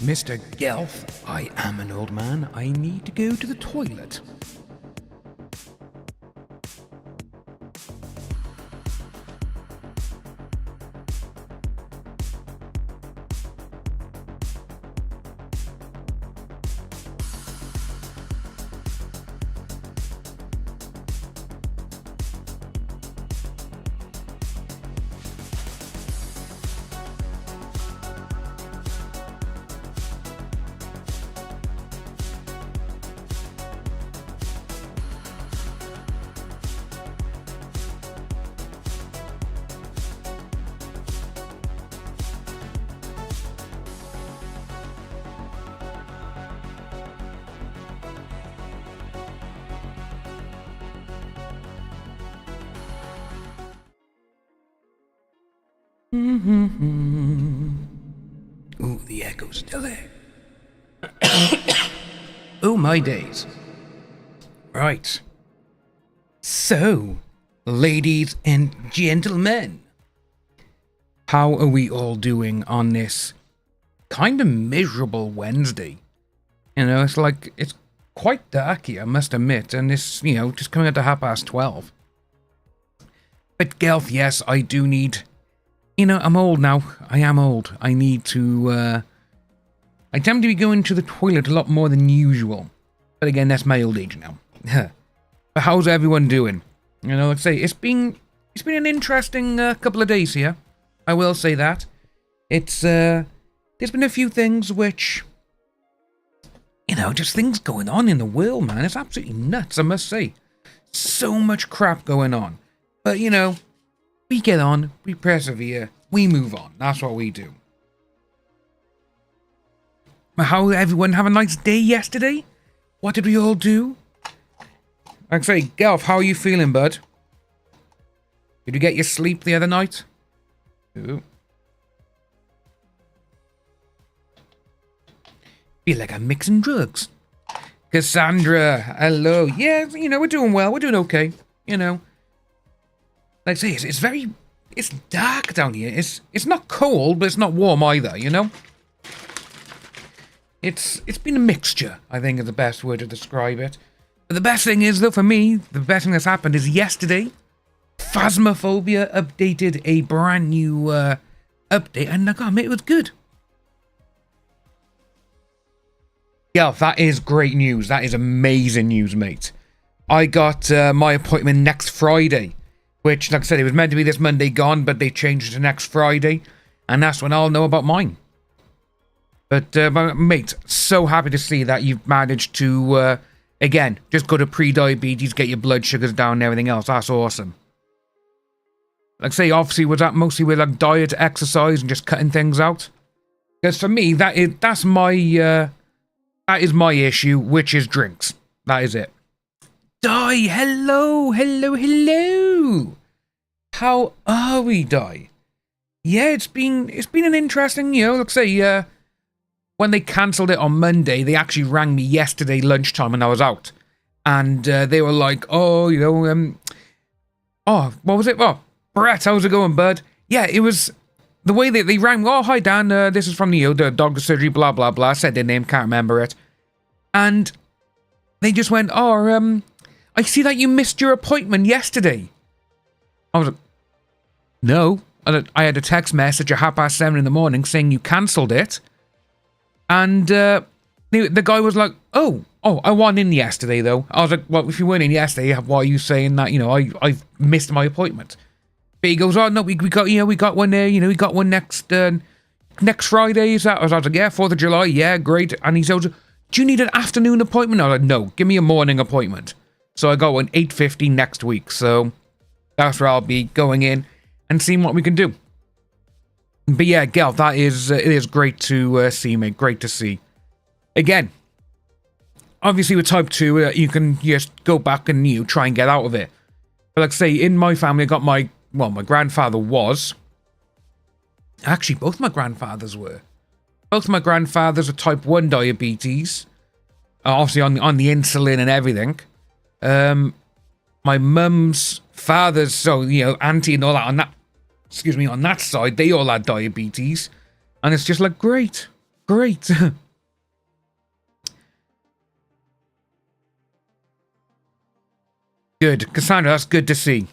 Mr. Gelf, I am an old man. I need to go to the toilet. Ooh, the echo's still there. Oh, my days. Right. So, ladies and gentlemen, how are we all doing on this kind of miserable Wednesday? You know, it's quite dark here, I must admit, and this, just coming up to 12:30. But, Gelf, yes, I do need... I'm old now. I am old. I need to, I tend to be going to the toilet a lot more than usual. But again, that's my old age now. But how's everyone doing? Like I say, it's been an interesting couple of days here. I will say that. There's been a few things which, just things going on in the world, man. It's absolutely nuts, I must say. So much crap going on. But, we get on, we persevere, we move on. That's what we do. How did everyone have a nice day yesterday? What did we all do? Like I say, Gelf, how are you feeling, bud? Did you get your sleep the other night? Ooh. Feel like I'm mixing drugs. Cassandra, hello. Yeah, we're doing well. We're doing okay. Like I say, it's dark down here. It's not cold, but it's not warm either, It's been a mixture, I think is the best word to describe it. But the best thing is, though, for me, the best thing that's happened is yesterday, Phasmophobia updated a brand new update, and I gotta admit, it was good. Yeah, that is great news. That is amazing news, mate. I got my appointment next Friday. which, like I said, it was meant to be this Monday gone, but they changed it to next Friday, and that's when I'll know about mine. But, mate, so happy to see that you've managed to, again, just go to pre-diabetes, get your blood sugars down and everything else. That's awesome. Like I say, obviously, was that mostly with, like, diet, exercise, and just cutting things out? Because for me, that is my issue, which is drinks. That is it. Di, hello. How are we, Di? Yeah, it's been an interesting, like I say, when they cancelled it on Monday, they actually rang me yesterday lunchtime when I was out. And they were like, oh, what was it? Oh, Brett, how's it going, bud? Yeah, it was the way that they rang me. Oh, hi, Dan, this is from the doctor surgery, blah, blah, blah. Said their name, can't remember it. And they just went, oh, I see that you missed your appointment yesterday. I was like, no. I had a text message at 7:30 in the morning saying you cancelled it. And the guy was like, oh, I wasn't in yesterday, though. I was like, well, if you weren't in yesterday, why are you saying that, I've missed my appointment? But he goes, oh, no, we got one there, we got one next Friday. Is that? I was like, yeah, 4th of July, yeah, great. And he said, do you need an afternoon appointment? I was like, no, give me a morning appointment. So I got one 8:50 next week. So that's where I'll be going in and seeing what we can do. But yeah, Gail, it is great to see, mate. Great to see. Again, obviously with type 2, you can just go back and try and get out of it. But like I say, in my family, I got my grandfather was. Actually, both my grandfathers were. Both my grandfathers are type 1 diabetes. Obviously on the insulin and everything. My mum's father's, so, auntie and all that on that side, they all had diabetes. And it's just like, great. Good. Cassandra, that's good to see.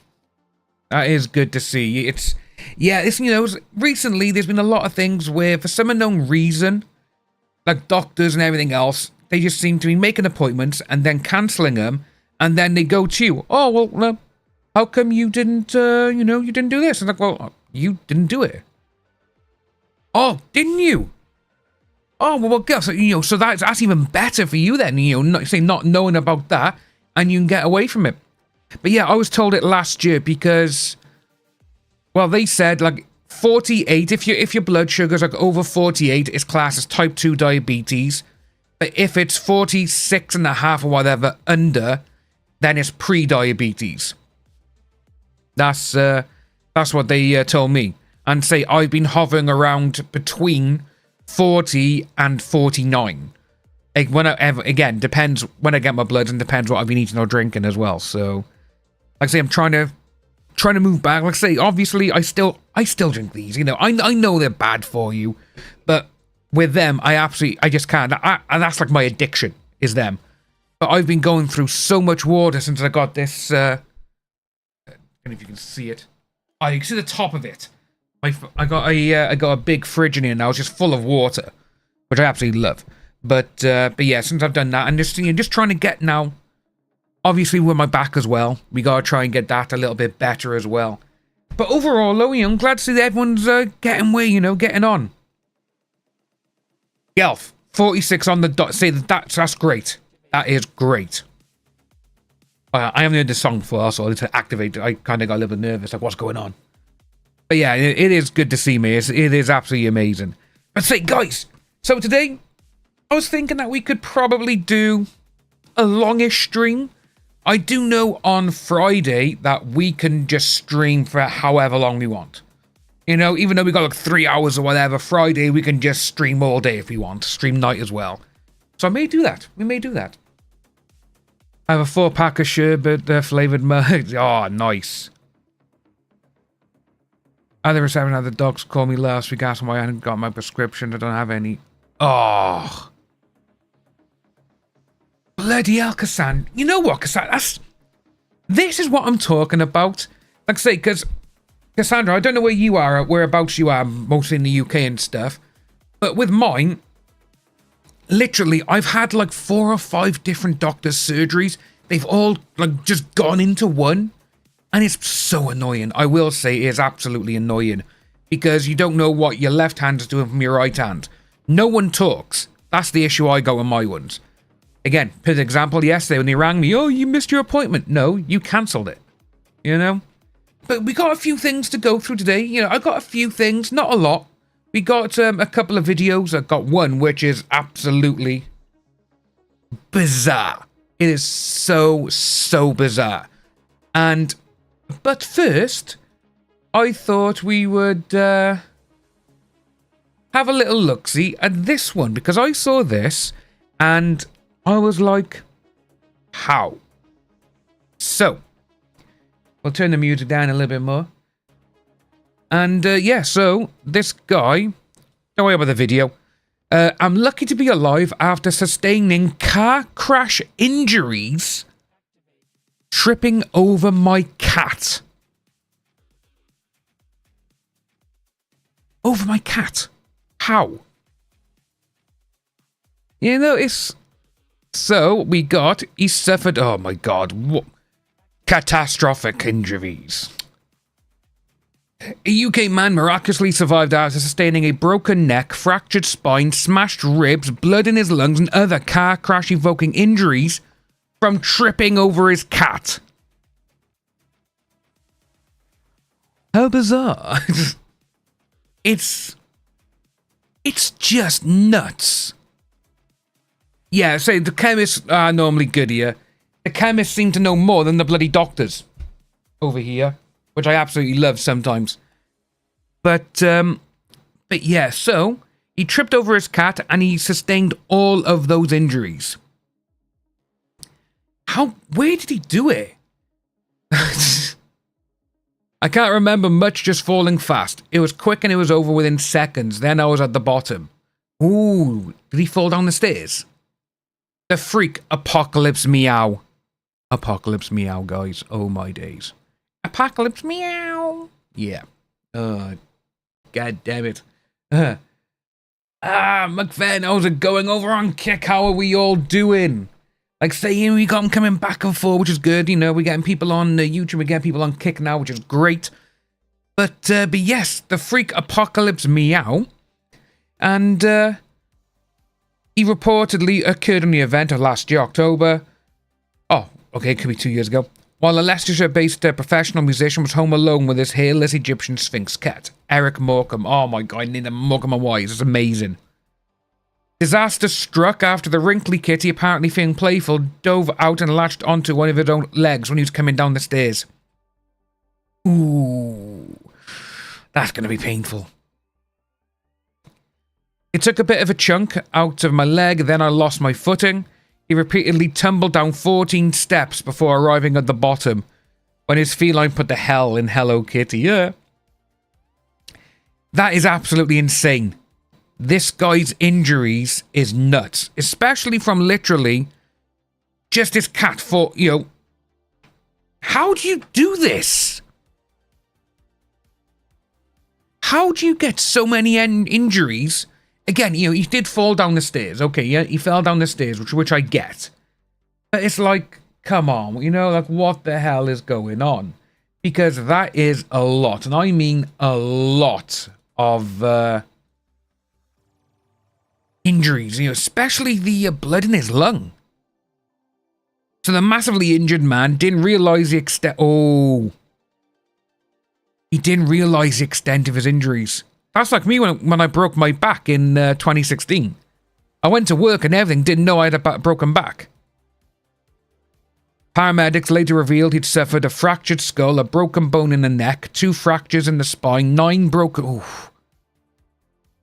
That is good to see. Recently there's been a lot of things where, for some unknown reason, like doctors and everything else, they just seem to be making appointments and then cancelling them, and then they go to you. Oh, well, how come you didn't, you didn't do this? And like, well, you didn't do it. Oh, didn't you? Oh, well, girl, so that's even better for you then, not knowing about that, and you can get away from it. But yeah, I was told it last year because, well, they said, like, 48, if your blood sugar's like over 48, it's classed as type 2 diabetes. But if it's 46.5 or whatever under, then it's pre-diabetes. That's what they told me. And say I've been hovering around between 40 and 49. Again, depends when I get my bloods and depends what I've been eating or drinking as well. So, like I say, I'm trying to move back. Like I say, obviously, I still drink these. I know they're bad for you, but with them, I just can't. And that's like my addiction, is them. But I've been going through so much water since I got this. I don't know if you can see it. Oh, you can see the top of it. I got a big fridge in here now. It's just full of water, which I absolutely love. But yeah, since I've done that, and just trying to get now. Obviously, with my back as well, we gotta try and get that a little bit better as well. But overall, though, I'm glad to see that everyone's getting getting on. Gelf, 46 on the dot. Say that's great. That is great. I haven't heard this song before, so I had to activate it. I kind of got a little bit nervous, like, what's going on? But yeah, it is good to see me. It is absolutely amazing. But say, guys, so today, I was thinking that we could probably do a longish stream. I do know on Friday that we can just stream for however long we want. Even though we got like 3 hours or whatever, Friday we can just stream all day if we want. Stream night as well. So I may do that. We may do that. I have a 4-pack of sherbet flavoured mugs. Oh, nice. Other 7 other docs called me last week asking why I hadn't got my prescription. I don't have any. Oh. Bloody hell, Cassandra. You know what, Cassandra? This is what I'm talking about. Like I say, because, Cassandra, I don't know where you are, whereabouts you are, mostly in the UK and stuff. But with mine, literally, I've had like 4 or 5 different doctor's surgeries. They've all like just gone into one. And it's so annoying. I will say it is absolutely annoying. Because you don't know what your left hand is doing from your right hand. No one talks. That's the issue I got with my ones. Again, for example, yesterday when they rang me, oh, you missed your appointment. No, you cancelled it. You know? But we got a few things to go through today. You know, I got a few things, not a lot. We got a couple of videos. I got one which is absolutely bizarre. It is so, so bizarre. But first, I thought we would have a little look-see at this one. Because I saw this and I was like, how? So, we'll turn the music down a little bit more. And yeah, so this guy, don't worry about the video. I'm lucky to be alive after sustaining car crash injuries tripping over my cat. Over my cat? How? You know, it's... So, he suffered, oh my god, what? Catastrophic injuries. A UK man miraculously survived after sustaining a broken neck, fractured spine, smashed ribs, blood in his lungs, and other car crash evoking injuries from tripping over his cat. How bizarre. It's just nuts. Yeah, say the chemists are normally good here. The chemists seem to know more than the bloody doctors over here, which I absolutely love sometimes. But yeah, so he tripped over his cat and he sustained all of those injuries. Where did he do it? I can't remember much, just falling fast. It was quick and it was over within seconds. Then I was at the bottom. Ooh, did he fall down the stairs? The freak apocalypse meow. Apocalypse meow, guys. Oh my days. Apocalypse meow. Yeah. God damn it. McFadden, how's it going over on Kick? How are we all doing? Like saying we got them coming back and forth, which is good. You know, we're getting people on YouTube, we're getting people on Kick now, which is great. But yes, the freak apocalypse meow. And he reportedly occurred on the event of last year, October. Oh, okay, it could be 2 years ago. While a Leicestershire-based professional musician was home alone with his hairless Egyptian Sphinx cat, Eric Morecambe. Oh my god, I need a Morecambe and Wise. It's amazing. Disaster struck after the wrinkly kitty, apparently feeling playful, dove out and latched onto one of his own legs when he was coming down the stairs. Ooh, that's going to be painful. It took a bit of a chunk out of my leg, then I lost my footing. He repeatedly tumbled down 14 steps before arriving at the bottom, when his feline put the hell in Hello Kitty. Yeah. That is absolutely insane. This guy's injuries is nuts. Especially from literally just his cat for, you know... How do you do this? How do you get so many injuries? Again, you know, he did fall down the stairs. Okay, yeah, he fell down the stairs, which I get. But it's like, come on, you know, like, what the hell is going on? Because that is a lot, and I mean a lot of injuries, you know, especially the blood in his lung. So the massively injured man didn't realise the extent... Oh. He didn't realise the extent of his injuries. That's like me when I broke my back in 2016. I went to work and everything, didn't know I had a broken back. Paramedics later revealed he'd suffered a fractured skull, a broken bone in the neck, 2 fractures in the spine, 9 broken... Oof.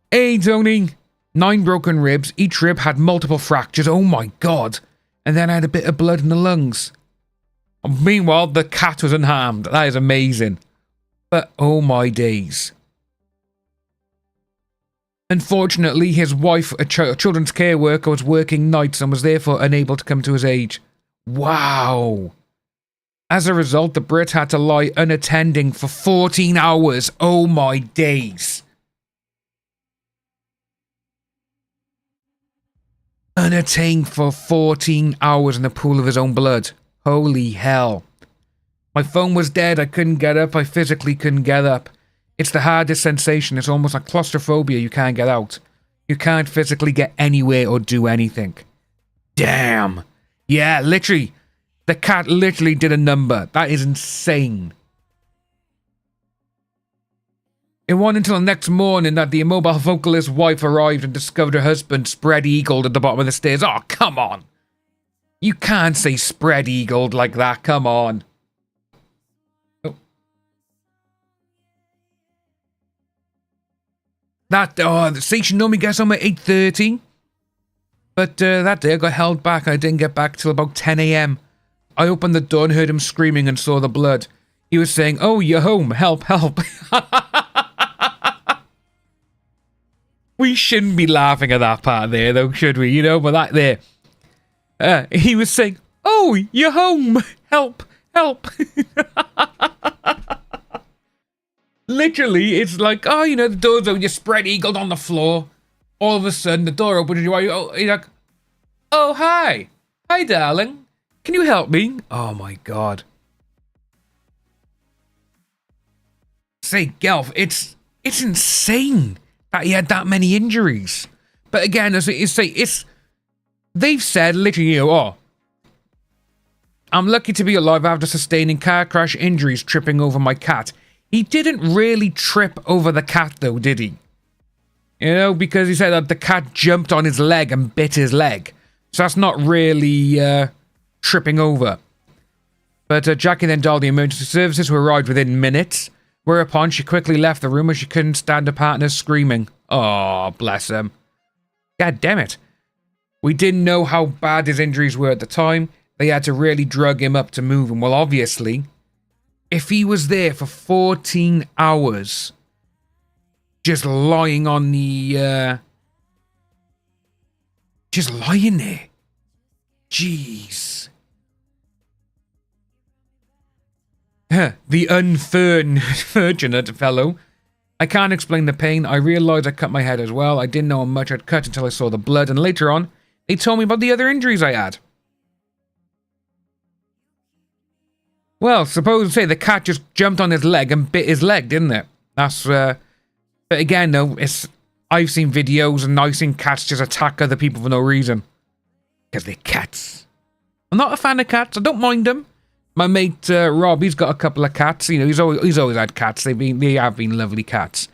Hey, Tony! 9 broken ribs, each rib had multiple fractures, oh my god. And then I had a bit of blood in the lungs. Meanwhile, the cat was unharmed. That is amazing. But oh my days. Unfortunately, his wife, a children's care worker, was working nights and was therefore unable to come to his aid. Wow. As a result, the Brit had to lie unattending for 14 hours. Oh my days. Unattained for 14 hours in the pool of his own blood. Holy hell. My phone was dead. I couldn't get up. I physically couldn't get up. It's the hardest sensation. It's almost like claustrophobia. You can't get out. You can't physically get anywhere or do anything. Damn. Yeah, literally. The cat literally did a number. That is insane. It wasn't until the next morning that the immobile vocalist's wife arrived and discovered her husband spread-eagled at the bottom of the stairs. Oh, come on. You can't say spread-eagled like that. Come on. Oh. The station normally gets home at 8:30. But that day I got held back. I didn't get back till about 10 a.m. I opened the door and heard him screaming and saw the blood. He was saying, "Oh, you're home. Help, help." We shouldn't be laughing at that part there, though, should we? You know, but that there. He was saying, "Oh, you're home. Help, help." Literally, it's like, oh, you know, the door's open, you're spread-eagled on the floor. All of a sudden, the door opens and you're like, "Oh, hi. Hi, darling. Can you help me?" Oh, my God. Say, Gelf, it's insane that he had that many injuries. But again, as you say, they've said literally, "Oh, I'm lucky to be alive after sustaining car crash injuries tripping over my cat." He didn't really trip over the cat, though, did he? You know, because he said that the cat jumped on his leg and bit his leg. So that's not really tripping over. But Jackie then dialed the emergency services, who arrived within minutes. Whereupon she quickly left the room as she couldn't stand her partner screaming. Oh, bless him. God damn it. We didn't know how bad his injuries were at the time. They had to really drug him up to move him. Well, obviously, if he was there for 14 hours, just lying on the, just lying there. Jeez. The unfortunate fellow. I can't explain the pain. I realised I cut my head as well. I didn't know how much I'd cut until I saw the blood, and later on, they told me about the other injuries I had. Well, suppose say the cat just jumped on his leg and bit his leg, didn't it? That's but again, though, I've seen videos and I've seen cats just attack other people for no reason. Because they're cats. I'm not a fan of cats. I don't mind them. My mate Rob, he's got a couple of cats. You know, he's always had cats. They have been lovely cats.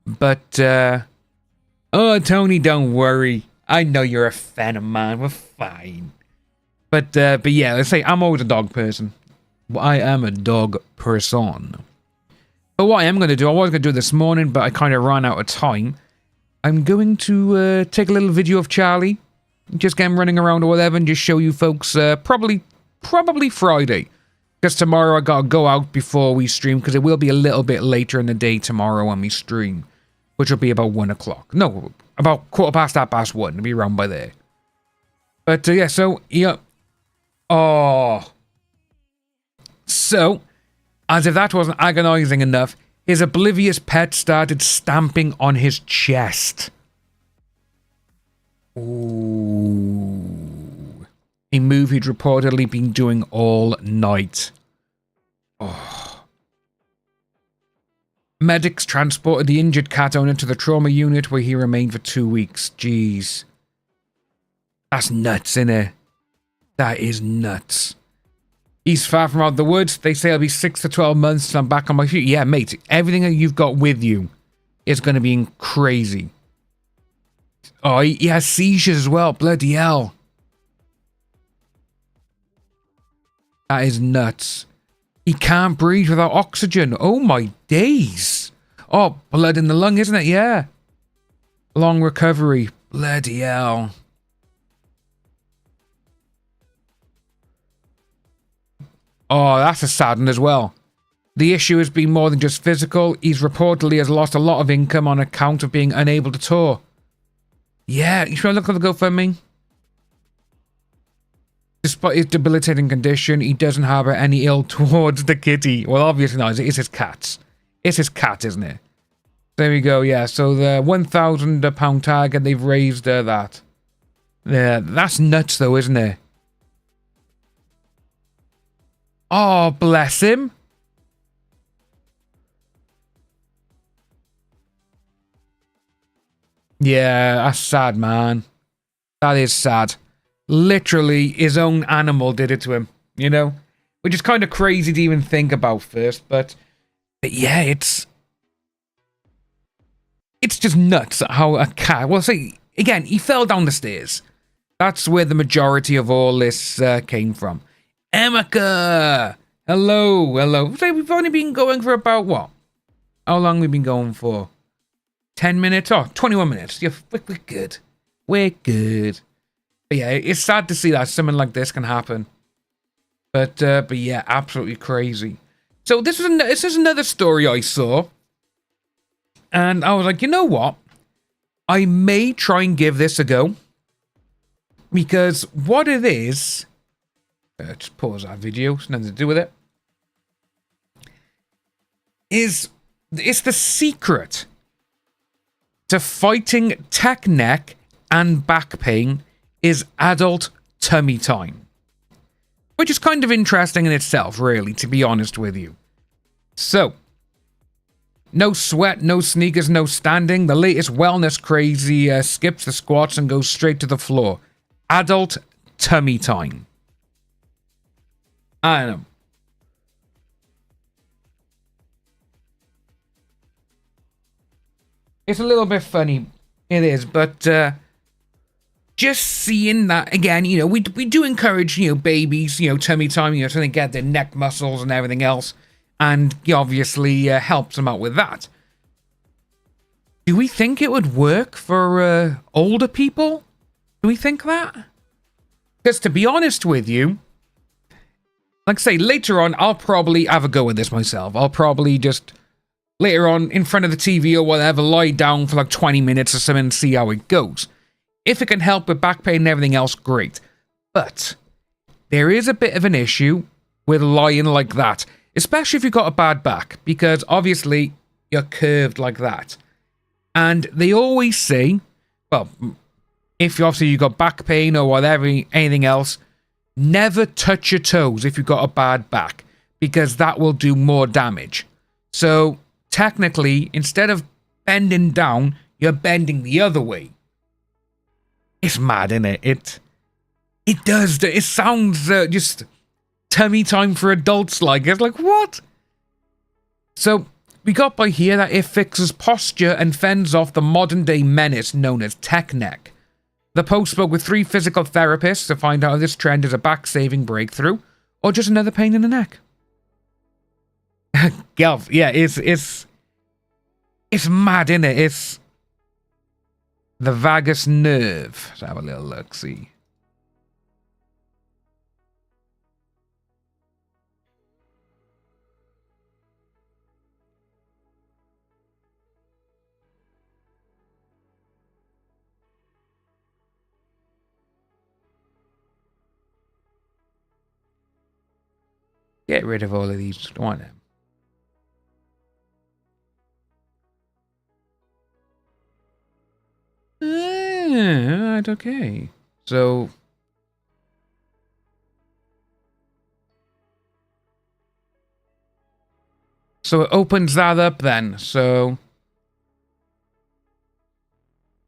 But oh, Tony, don't worry. I know you're a fan of mine. We're fine. But yeah, let's say I'm always a dog person. I am a dog person. But what I am going to do, I was going to do it this morning, but I kind of ran out of time. I'm going to take a little video of Charlie. Just get him running around or whatever and just show you folks probably Friday. Because tomorrow I got to go out before we stream, because it will be a little bit later in the day tomorrow when we stream. Which will be about 1 o'clock. No, about 1:15. It'll be around by there. But yeah, so, yeah. Oh. So, as if that wasn't agonizing enough, his oblivious pet started stamping on his chest. Ooh. A move he'd reportedly been doing all night. Oh. Medics transported the injured cat owner to the trauma unit, where he remained for 2 weeks. Jeez. That's nuts, innit? That is nuts. He's far from out of the woods. They say it'll be 6 to 12 months till I'm back on my feet. Yeah, mate, everything that you've got with you is going to be crazy. Oh, he has seizures as well. Bloody hell. That is nuts. He can't breathe without oxygen. Oh my days. Oh, blood in the lung, isn't it? Yeah. Long recovery. Bloody hell. Oh, that's a sad one as well. The issue has been more than just physical. He's reportedly has lost a lot of income on account of being unable to tour. Yeah, you should look at the GoFundMe. Despite his debilitating condition, he doesn't harbour any ill towards the kitty. Well, obviously not. It's his cat. It's his cat, isn't it? There we go, yeah. So the £1,000 target, they've raised that. Yeah, that's nuts though, isn't it? Oh, bless him. Yeah, that's sad, man. That is sad. Literally, his own animal did it to him, you know? Which is kind of crazy to even think about first, but yeah, it's just nuts how a cat... Well, see, again, he fell down the stairs. That's where the majority of all this came from. Emeka! Hello, hello. So we've only been going for about, what? How long have we been going for? 10 minutes? Oh, 21 minutes. Yeah, we're good. We're good. But yeah, it's sad to see that something like this can happen. But yeah, absolutely crazy. So this is another story I saw. And I was like, you know what? I may try and give this a go. Because what it is... just pause that video. It's nothing to do with it. It's the secret to fighting tech neck and back pain is adult tummy time. Which is kind of interesting in itself, really, to be honest with you. So, no sweat, no sneakers, no standing. The latest wellness crazy skips the squats and goes straight to the floor. Adult tummy time. I don't know. It's a little bit funny. It is, but just seeing that again, you know, we do encourage, you know, babies, you know, tummy time, you know, so they get their neck muscles and everything else, and obviously helps them out with that. Do we think it would work for older people? Do we think that? Because to be honest with you, like I say, later on, I'll probably have a go with this myself. I'll probably just later on in front of the TV or whatever, lie down for like 20 minutes or something and see how it goes. If it can help with back pain and everything else, great. But there is a bit of an issue with lying like that, especially if you've got a bad back, because obviously you're curved like that. And they always say, well, if obviously you've got back pain or whatever, anything else, never touch your toes if you've got a bad back, because that will do more damage. So technically, instead of bending down, you're bending the other way. It's mad, isn't it? It does. It sounds just tummy time for adults like. It's like, what? So we got by here that it fixes posture and fends off the modern day menace known as tech neck. The Post spoke with 3 physical therapists to find out if this trend is a back-saving breakthrough or just another pain in the neck. Gelf, yeah, it's mad, isn't it? It's the vagus nerve. Let's have a little look, see. Get rid of all of these. Don't want them. Right, okay. So it opens that up then. So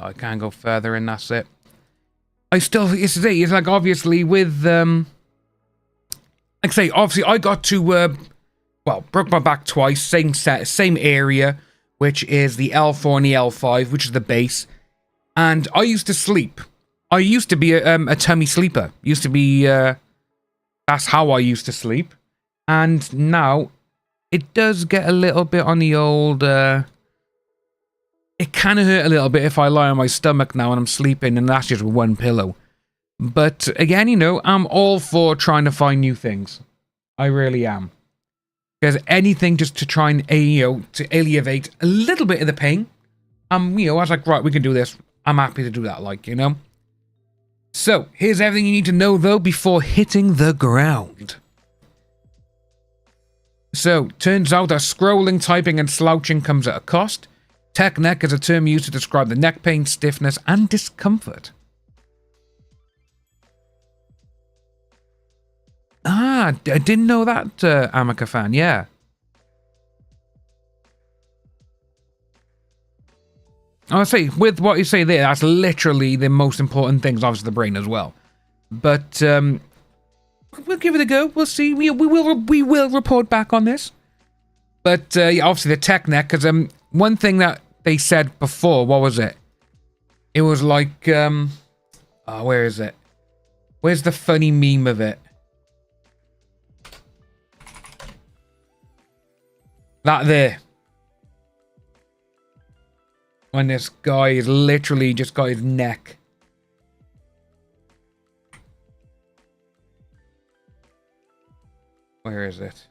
I can't go further and that's it. It's like obviously with like I say, obviously I got to well, broke my back twice, same area, which is the L4 and the L5, which is the base. And I used to sleep. I used to be a tummy sleeper. Used to be, that's how I used to sleep. And now, it does get a little bit on the old, it kind of hurt a little bit if I lie on my stomach now and I'm sleeping and that's just with one pillow. But again, you know, I'm all for trying to find new things. I really am. Because anything just to try and, you know, to alleviate a little bit of the pain. You know, I was like, right, we can do this. I'm happy to do that, like, you know. So, here's everything you need to know, though, before hitting the ground. So, turns out that scrolling, typing, and slouching comes at a cost. Tech neck is a term used to describe the neck pain, stiffness, and discomfort. I didn't know that, Amica fan, yeah. I'll say, with what you say there, that's literally the most important things, obviously the brain as well. But, we'll give it a go. We'll see. We will report back on this. But, yeah, obviously the tech neck, because, one thing that they said before, what was it? It was like, oh, where is it? Where's the funny meme of it? That there. When this guy is literally just got his neck. Where is it?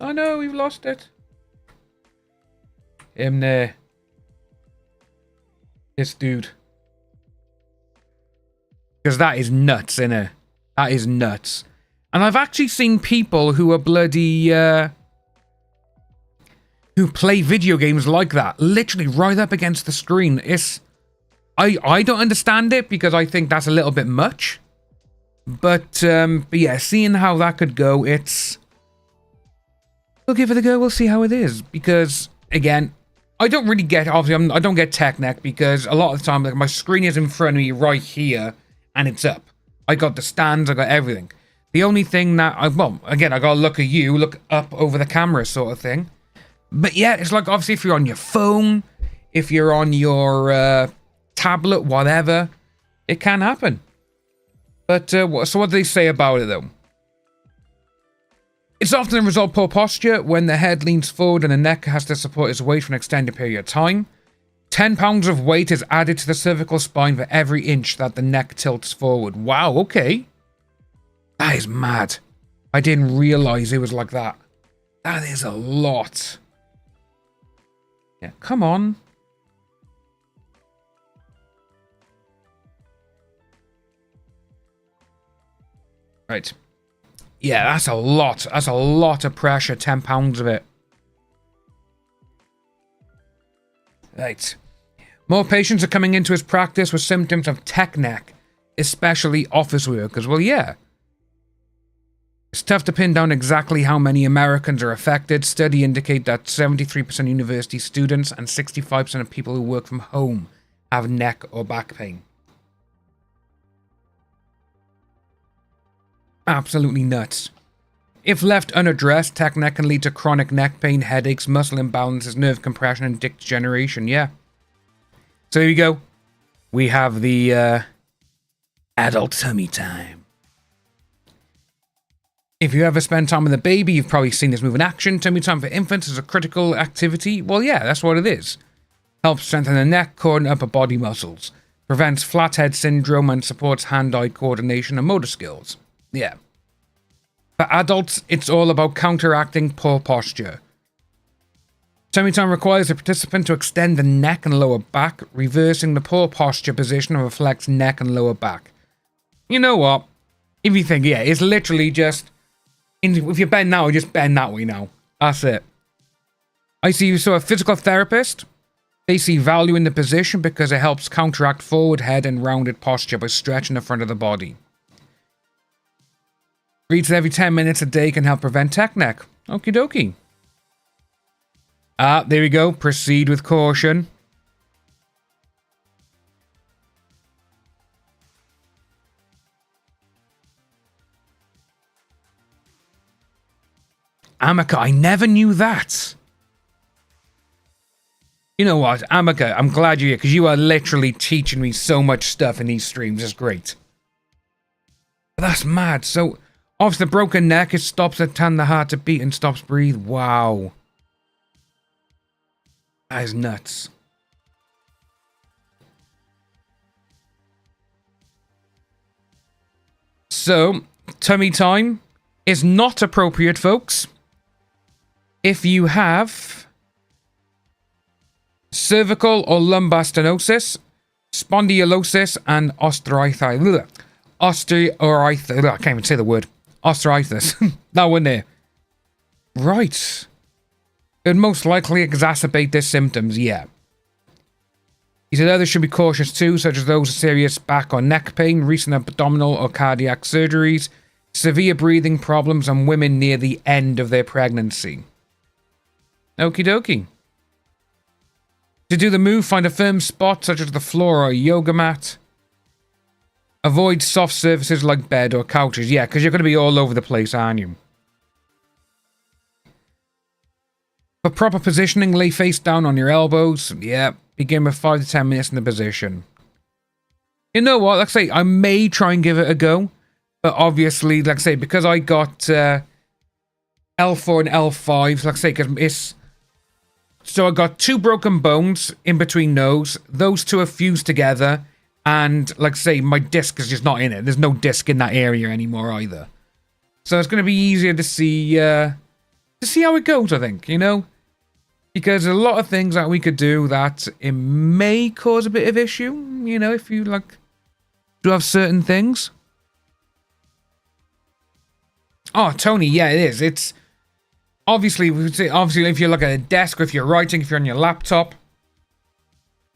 Oh no, we've lost it. Him there. This dude. Because that is nuts, innit? That is nuts. And I've actually seen people who are bloody, who play video games like that. Literally right up against the screen. I don't understand it because I think that's a little bit much. But yeah, seeing how that could go, we'll give it a go, we'll see how it is. Because, again, I don't really get, obviously, I don't get tech neck because a lot of the time, like, my screen is in front of me right here, and it's up. I got the stands, I got everything. The only thing that, well, again, I gotta look at you, look up over the camera sort of thing. But yeah, it's like, obviously, if you're on your phone, if you're on your tablet, whatever, it can happen. But, so what do they say about it, though? It's often a result of poor posture when the head leans forward and the neck has to support its weight for an extended period of time. 10 pounds of weight is added to the cervical spine for every inch that the neck tilts forward. Wow, okay. That is mad. I didn't realize it was like that. That is a lot. Yeah, come on. Right. Yeah, that's a lot. That's a lot of pressure, 10 pounds of it. Right. More patients are coming into his practice with symptoms of tech neck, especially office workers. Well, yeah. It's tough to pin down exactly how many Americans are affected. Studies indicate that 73% of university students and 65% of people who work from home have neck or back pain. Absolutely nuts. If left unaddressed, tech neck can lead to chronic neck pain, headaches, muscle imbalances, nerve compression, and degeneration. Yeah. So here we go. We have the adult tummy time. If you ever spend time with a baby, you've probably seen this move in action. Tummy time for infants is a critical activity. Well, yeah, that's what it is. Helps strengthen the neck, core, and upper body muscles. Prevents flathead syndrome and supports hand-eye coordination and motor skills. Yeah. For adults, it's all about counteracting poor posture. Tummy time requires the participant to extend the neck and lower back, reversing the poor posture position and reflects neck and lower back. You know what? If you think, yeah, it's literally just... if you bend now, just bend that way now. That's it. I see you saw a physical therapist. They see value in the position because it helps counteract forward head and rounded posture by stretching the front of the body. Reads every 10 minutes a day can help prevent tech neck. Okie dokie. Ah, there we go. Proceed with caution. Amica, I never knew that. You know what, Amica, I'm glad you're here because you are literally teaching me so much stuff in these streams. It's great. But that's mad. So, obviously, the broken neck, it stops the heart to beat and stops breathe. Wow. That is nuts. So, tummy time is not appropriate, folks. If you have cervical or lumbar stenosis, spondylosis, and osteoarthritis. I can't even say the word. Osteoarthritis. That one there. Right. It would most likely exacerbate their symptoms, yeah. He said others should be cautious too, such as those with serious back or neck pain, recent abdominal or cardiac surgeries, severe breathing problems, and women near the end of their pregnancy. Okie dokie. To do the move, find a firm spot such as the floor or a yoga mat. Avoid soft surfaces like bed or couches. Yeah, because you're going to be all over the place, aren't you? For proper positioning, lay face down on your elbows. Yeah, begin with 5 to 10 minutes in the position. You know what? Like I say, I may try and give it a go. But obviously, like I say, because I got L4 and L5, like I say, because it's... So I got 2 broken bones in between those. Those 2 are fused together. And, like I say, my disc is just not in it. There's no disc in that area anymore either. So it's going to be easier to see how it goes, I think, you know? Because there's a lot of things that we could do that it may cause a bit of issue, you know, if you, like, do have certain things. Oh, Tony, yeah, it is. It's obviously if you're like at a desk, or if you're writing, if you're on your laptop,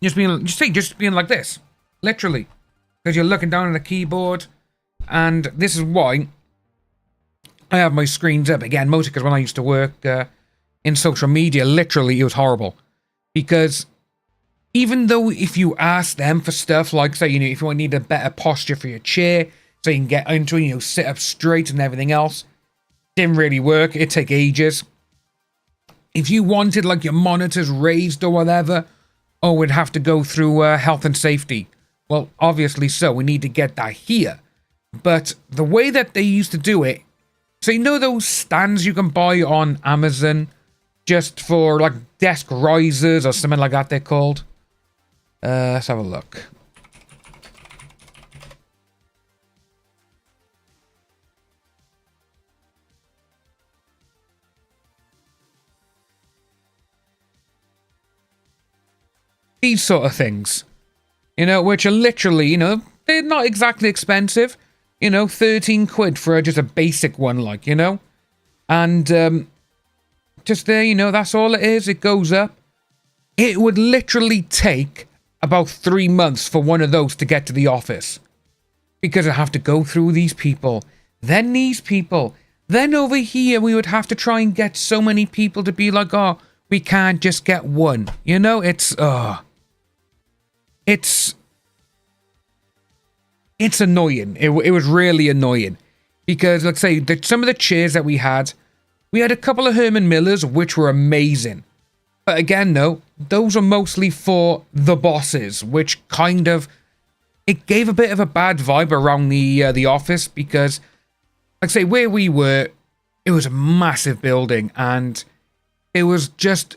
just being like this, literally, because you're looking down on the keyboard, and this is why I have my screens up again. Mostly because when I used to work in social media, literally it was horrible, because even though if you ask them for stuff like, say, you know, if you need a better posture for your chair, so you can get into it, you know, sit up straight and everything else. Didn't really work. It'd take ages. If you wanted, like, your monitors raised or whatever, we'd have to go through health and safety. Well, obviously so. We need to get that here. But the way that they used to do it, so you know those stands you can buy on Amazon just for, like, desk risers or something like that they're called? Let's have a look. These sort of things, you know, which are literally, you know, they're not exactly expensive, you know, 13 quid for just a basic one, like, you know, and just there, you know, that's all it is. It goes up. It would literally take about 3 months for one of those to get to the office, because I have to go through these people, then these people, then over here we would have to try and get so many people to be like, oh, we can't just get one, you know, it's annoying. It was really annoying, because, let's say, some of the chairs that we had a couple of Herman Millers, which were amazing. But again, though, those are mostly for the bosses, which kind of, it gave a bit of a bad vibe around the office, because, like I say, where we were, it was a massive building, and it was just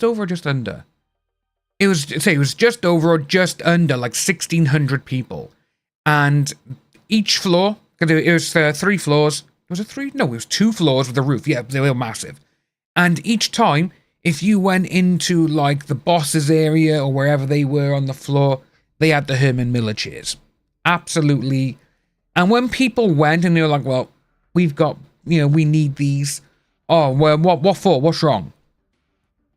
over or just under? It was just over or just under, like, 1,600 people. And each floor, it was 3 floors. Was it 3? No, it was 2 floors with a roof. Yeah, they were massive. And each time, if you went into, like, the boss's area or wherever they were on the floor, they had the Herman Miller chairs. Absolutely. And when people went and they were like, well, we've got, you know, we need these. Oh, well, what for? What's wrong?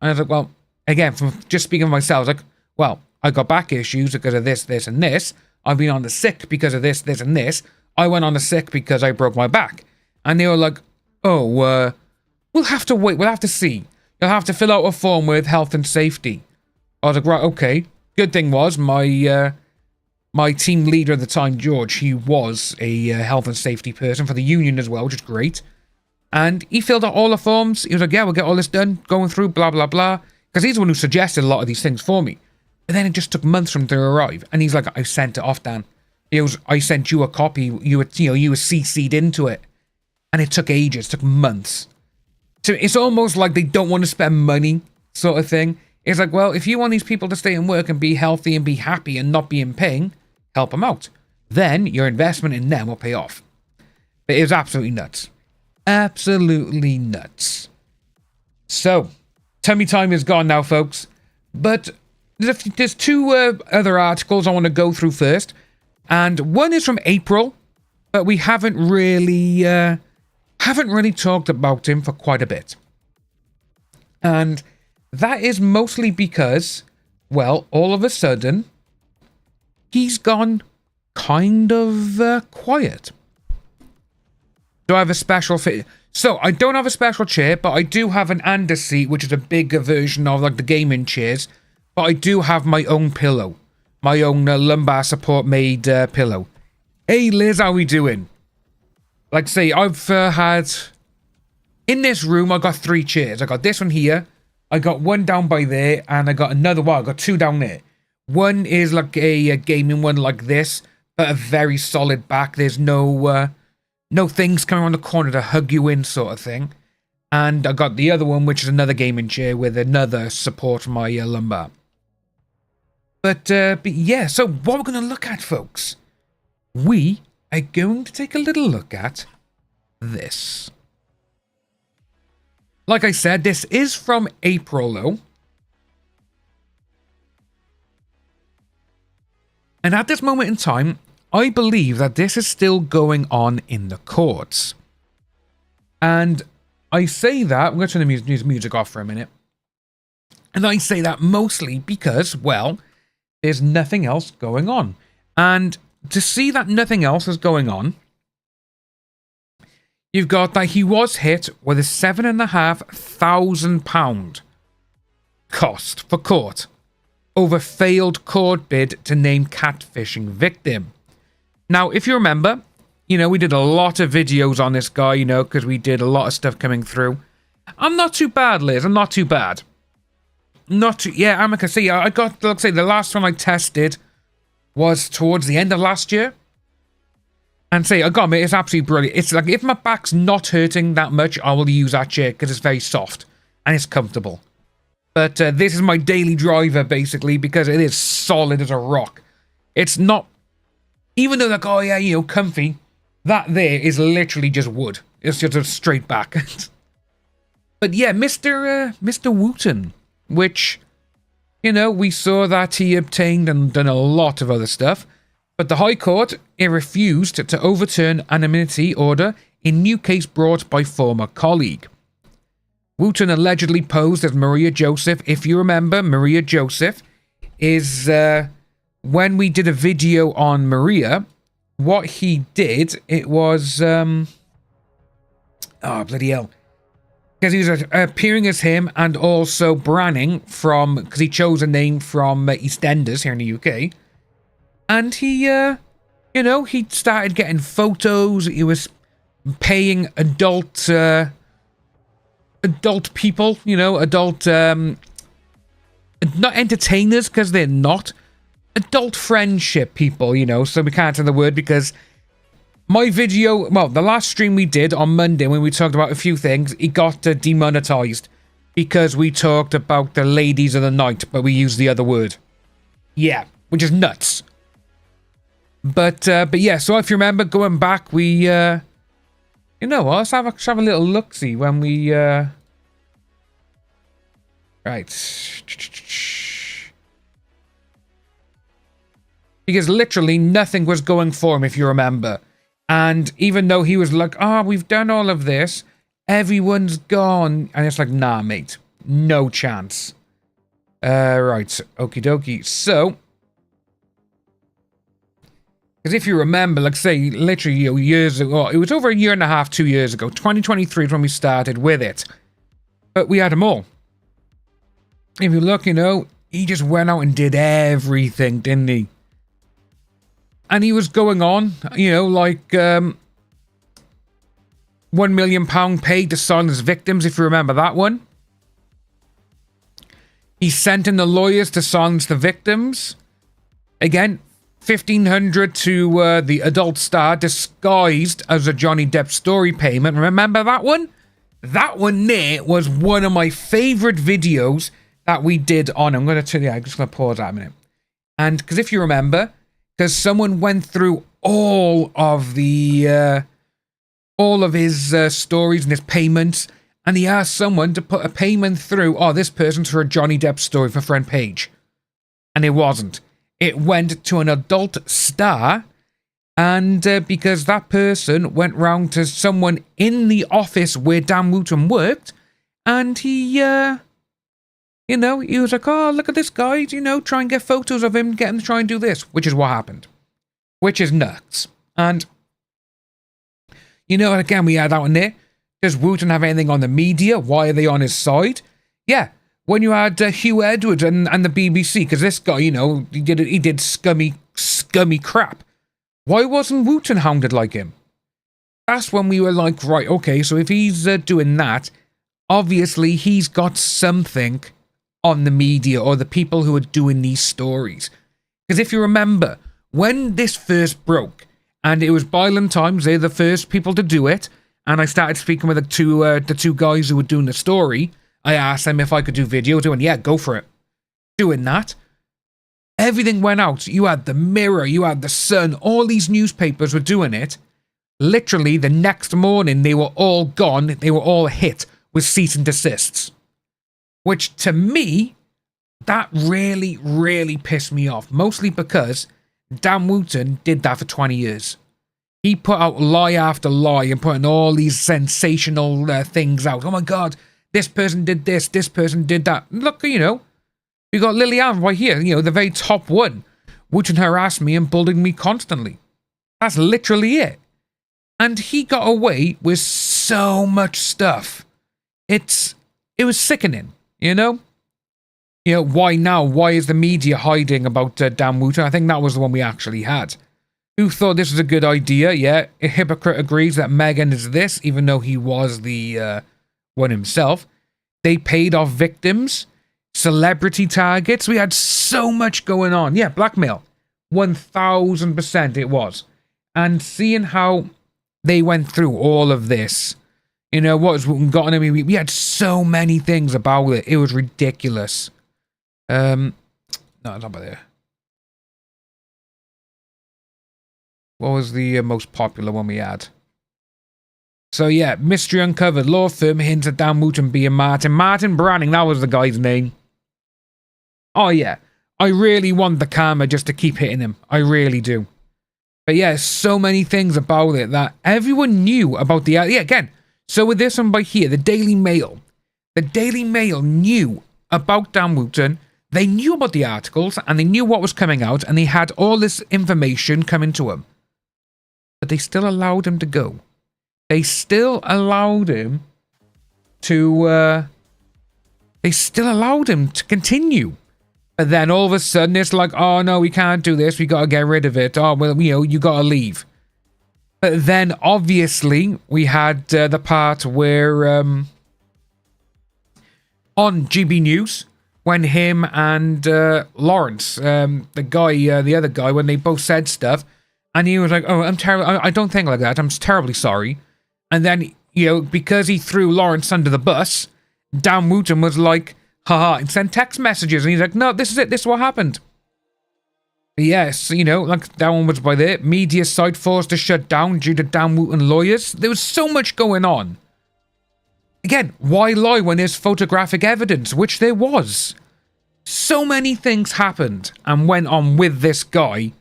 And I was like, well, again, from just speaking of myself, I was like, well, I got back issues because of this, this, and this. I've been on the sick because of this, this, and this. I went on the sick because I broke my back. And they were like, oh, we'll have to wait. We'll have to see. You'll have to fill out a form with health and safety. I was like, right, okay. Good thing was my team leader at the time, George, he was a health and safety person for the union as well, which is great. And he filled out all the forms. He was like, yeah, we'll get all this done, going through, blah, blah, blah. Because he's the one who suggested a lot of these things for me. But then it just took months for him to arrive. And he's like, I sent it off, Dan. He goes, I sent you a copy. You were CC'd into it. And it took ages. It took months. So it's almost like they don't want to spend money, sort of thing. It's like, well, if you want these people to stay and work and be healthy and be happy and not be in pain, help them out. Then your investment in them will pay off. But it was absolutely nuts. Absolutely nuts. So, tummy time is gone now, folks. But there's 2 other articles I want to go through first. And one is from April, but we haven't really talked about him for quite a bit. And that is mostly because well, all of a sudden, he's gone kind of quiet. Do I have a special fit? So, I don't have a special chair, but I do have an under seat, which is a bigger version of like the gaming chairs. But I do have my own pillow. My own lumbar support made pillow. Hey Liz, how we doing? Like I say, I've had... In this room, I got 3 chairs. I got this one here. I got one down by there. And I got another one. I got 2 down there. One is like a gaming one like this. But a very solid back. There's no things coming around the corner to hug you in sort of thing. And I got the other one, which is another gaming chair with another support for my lumbar. But yeah, so what we're going to look at, folks, we are going to take a little look at this. Like I said, this is from April, though. And at this moment in time, I believe that this is still going on in the courts. And I say that, I'm going to turn the music off for a minute. And I say that mostly because, well, there's nothing else going on. And to see that nothing else is going on, you've got that he was hit with a £7,500 cost for court over failed court bid to name catfishing victim. Now, if you remember, you know, we did a lot of videos on this guy, you know, because we did a lot of stuff coming through. I'm not too bad, Liz. I'm not too bad. Not too... Yeah, I'm gonna say, I got, let's say, the last one I tested was towards the end of last year. And say, I got me, it's absolutely brilliant. It's like, if my back's not hurting that much, I will use that chair because it's very soft and it's comfortable. But this is my daily driver, basically, because it is solid as a rock. It's not... Even though, like, oh yeah, you know, comfy, that there is literally just wood. It's just a straight back. But yeah, Mr. Wooten, which, you know, we saw that he obtained and done a lot of other stuff. But the High Court, it refused to overturn anonymity order in new case brought by former colleague. Wooten allegedly posed as Maria Joseph. If you remember, Maria Joseph is... when we did a video on Maria, what he did, it was, oh, bloody hell. Because he was appearing as him and also Branning from, because he chose a name from EastEnders here in the UK. And he, you know, he started getting photos. He was paying adult people, you know, not entertainers, because they're not. Adult friendship people, you know, so we can't say the word because my video, well, the last stream we did on Monday when we talked about a few things, it got demonetized because we talked about the ladies of the night, but we used the other word. Yeah, which is nuts. But yeah, so if you remember going back, we, you know what, let's have a little look-see when we, right. Because literally nothing was going for him, if you remember. And even though he was like, oh, we've done all of this, everyone's gone. And it's like, nah, mate. No chance. Right. Okie dokie. So, because if you remember, like say, literally, you know, years ago, it was over a year and a half, 2 years ago. 2023 is when we started with it. But we had them all. If you look, you know, he just went out and did everything, didn't he? And he was going on, you know, like £1 million paid to silence victims, if you remember that one. He sent in the lawyers to silence the victims. Again, $1,500 to the adult star disguised as a Johnny Depp story payment. Remember that one? That one there was one of my favorite videos that we did on. I'm going to tell you, I'm just going to pause that a minute. And because if you remember... Because someone went through all of the, all of his stories and his payments, and he asked someone to put a payment through, oh, this person's for a Johnny Depp story for front page. And it wasn't. It went to an adult star, and because that person went round to someone in the office where Dan Wooten worked, and he You know, he was like, oh, look at this guy, you know, try and get photos of him, get him to try and do this, which is what happened. Which is nuts. And, you know, again, we had out in there, does Wooten have anything on the media? Why are they on his side? Yeah, when you had Hugh Edwards and the BBC, because this guy, you know, he did scummy crap. Why wasn't Wooten hounded like him? That's when we were like, right, okay, so if he's doing that, obviously he's got something on the media or the people who are doing these stories. Because if you remember, when this first broke, and it was Byland Times, they're the first people to do it, and I started speaking with the two guys who were doing the story, I asked them if I could do video, doing, yeah, go for it. Doing that. Everything went out. You had the Mirror, you had the Sun, all these newspapers were doing it. Literally, the next morning, they were all gone, they were all hit with cease and desists. Which, to me, that really, really pissed me off. Mostly because Dan Wooten did that for 20 years. He put out lie after lie and putting all these sensational things out. Oh my God, this person did this person did that. Look, you know, you got Lillian right here, you know, the very top one. Wooten harassed me and bullied me constantly. That's literally it. And he got away with so much stuff. It was sickening, you know? You know, why now? Why is the media hiding about Dan Wooten? I think that was the one we actually had. Who thought this was a good idea? Yeah, a hypocrite agrees that Meghan is this, even though he was the one himself. They paid off victims, celebrity targets. We had so much going on. Yeah, blackmail. 1000% it was. And seeing how they went through all of this, you know, what was gotten him? We had so many things about it. It was ridiculous. No, it's not by there. What was the most popular one we had? So yeah, mystery uncovered. Law firm hints at Dan Wooten being Martin. Martin Branning, that was the guy's name. Oh yeah, I really want the karma just to keep hitting him. I really do. But yeah, so many things about it that everyone knew about the... Yeah, again, so with this one by here, the Daily Mail. The Daily Mail knew about Dan Wooten. They knew about the articles, and they knew what was coming out, and they had all this information coming to them. But they still allowed him to go. They still allowed him to... they still allowed him to continue. But then all of a sudden, it's like, oh no, we can't do this. We got to get rid of it. Oh, well, you know, you got to leave. But then, obviously, we had the part where on GB News, when him and Lawrence, the guy, the other guy, when they both said stuff, and he was like, oh, I'm terrible. I don't think like that. I'm terribly sorry. And then, you know, because he threw Lawrence under the bus, Dan Wooten was like, haha, and sent text messages, and he's like, no, this is it, this is what happened. But yes, you know, like that one was by there. Media site forced to shut down due to Dan Wooten lawyers. There was so much going on. Again, why lie when there's photographic evidence, which there was. So many things happened and went on with this guy,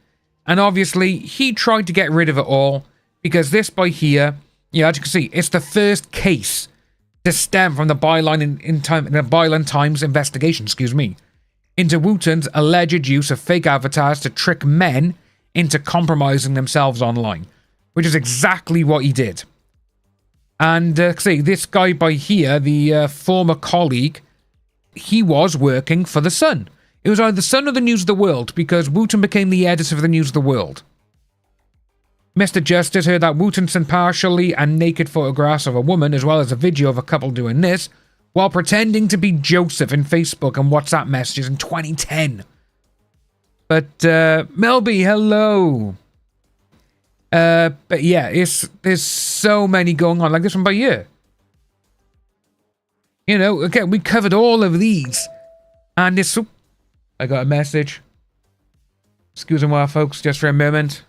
and obviously he tried to get rid of it all, because this by here, yeah, as you can see, it's the first case to stem from the Byline Times investigation, into Wooten's alleged use of fake avatars to trick men into compromising themselves online, which is exactly what he did. And see, this guy by here, the former colleague, he was working for The Sun. It was either The Sun or the News of the World, because Wooten became the editor of the News of the World. Mr. Justice heard that Wooten sent partially and naked photographs of a woman, as well as a video of a couple doing this, while pretending to be Joseph in Facebook and WhatsApp messages in 2010. But, Melby, hello. But yeah, there's so many going on, like this one by here. You know, again, we covered all of these. And this... I got a message. Excuse me, folks, just for a moment.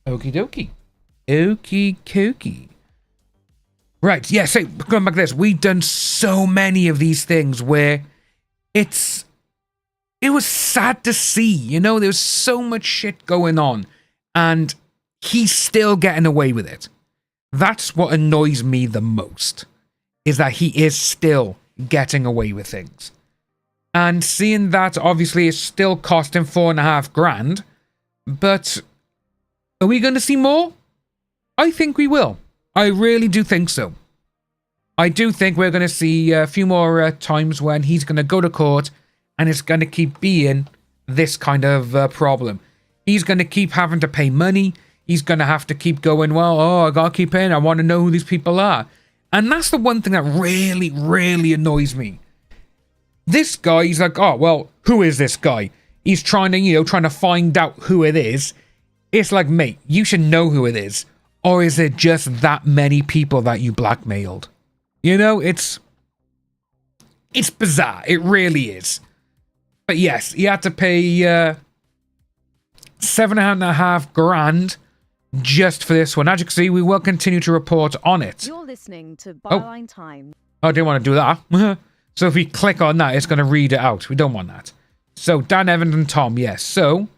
Okie dokie. Okie dokie. Right, yeah, so going back to this, we've done so many of these things where it was sad to see, you know, there was so much shit going on, and he's still getting away with it. That's what annoys me the most, is that he is still getting away with things. And seeing that, obviously, it's still costing $4,500, but are we going to see more? I think we will. I really do think so. I do think we're going to see a few more times when he's going to go to court and it's going to keep being this kind of problem. He's going to keep having to pay money. He's going to have to keep going, well, oh, I got to keep paying. I want to know who these people are. And that's the one thing that really, really annoys me. This guy, he's like, oh, well, who is this guy? He's trying to, trying to find out who it is. It's like, mate, you should know who it is. Or is it just that many people that you blackmailed? It's bizarre. It really is. But yes, he had to pay $7,500 just for this one. As you can see, we will continue to report on it. You're listening to Byline Time. I didn't want to do that. So if we click on that, it's going to read it out. We don't want that. So Dan Evans and Tom, yes. So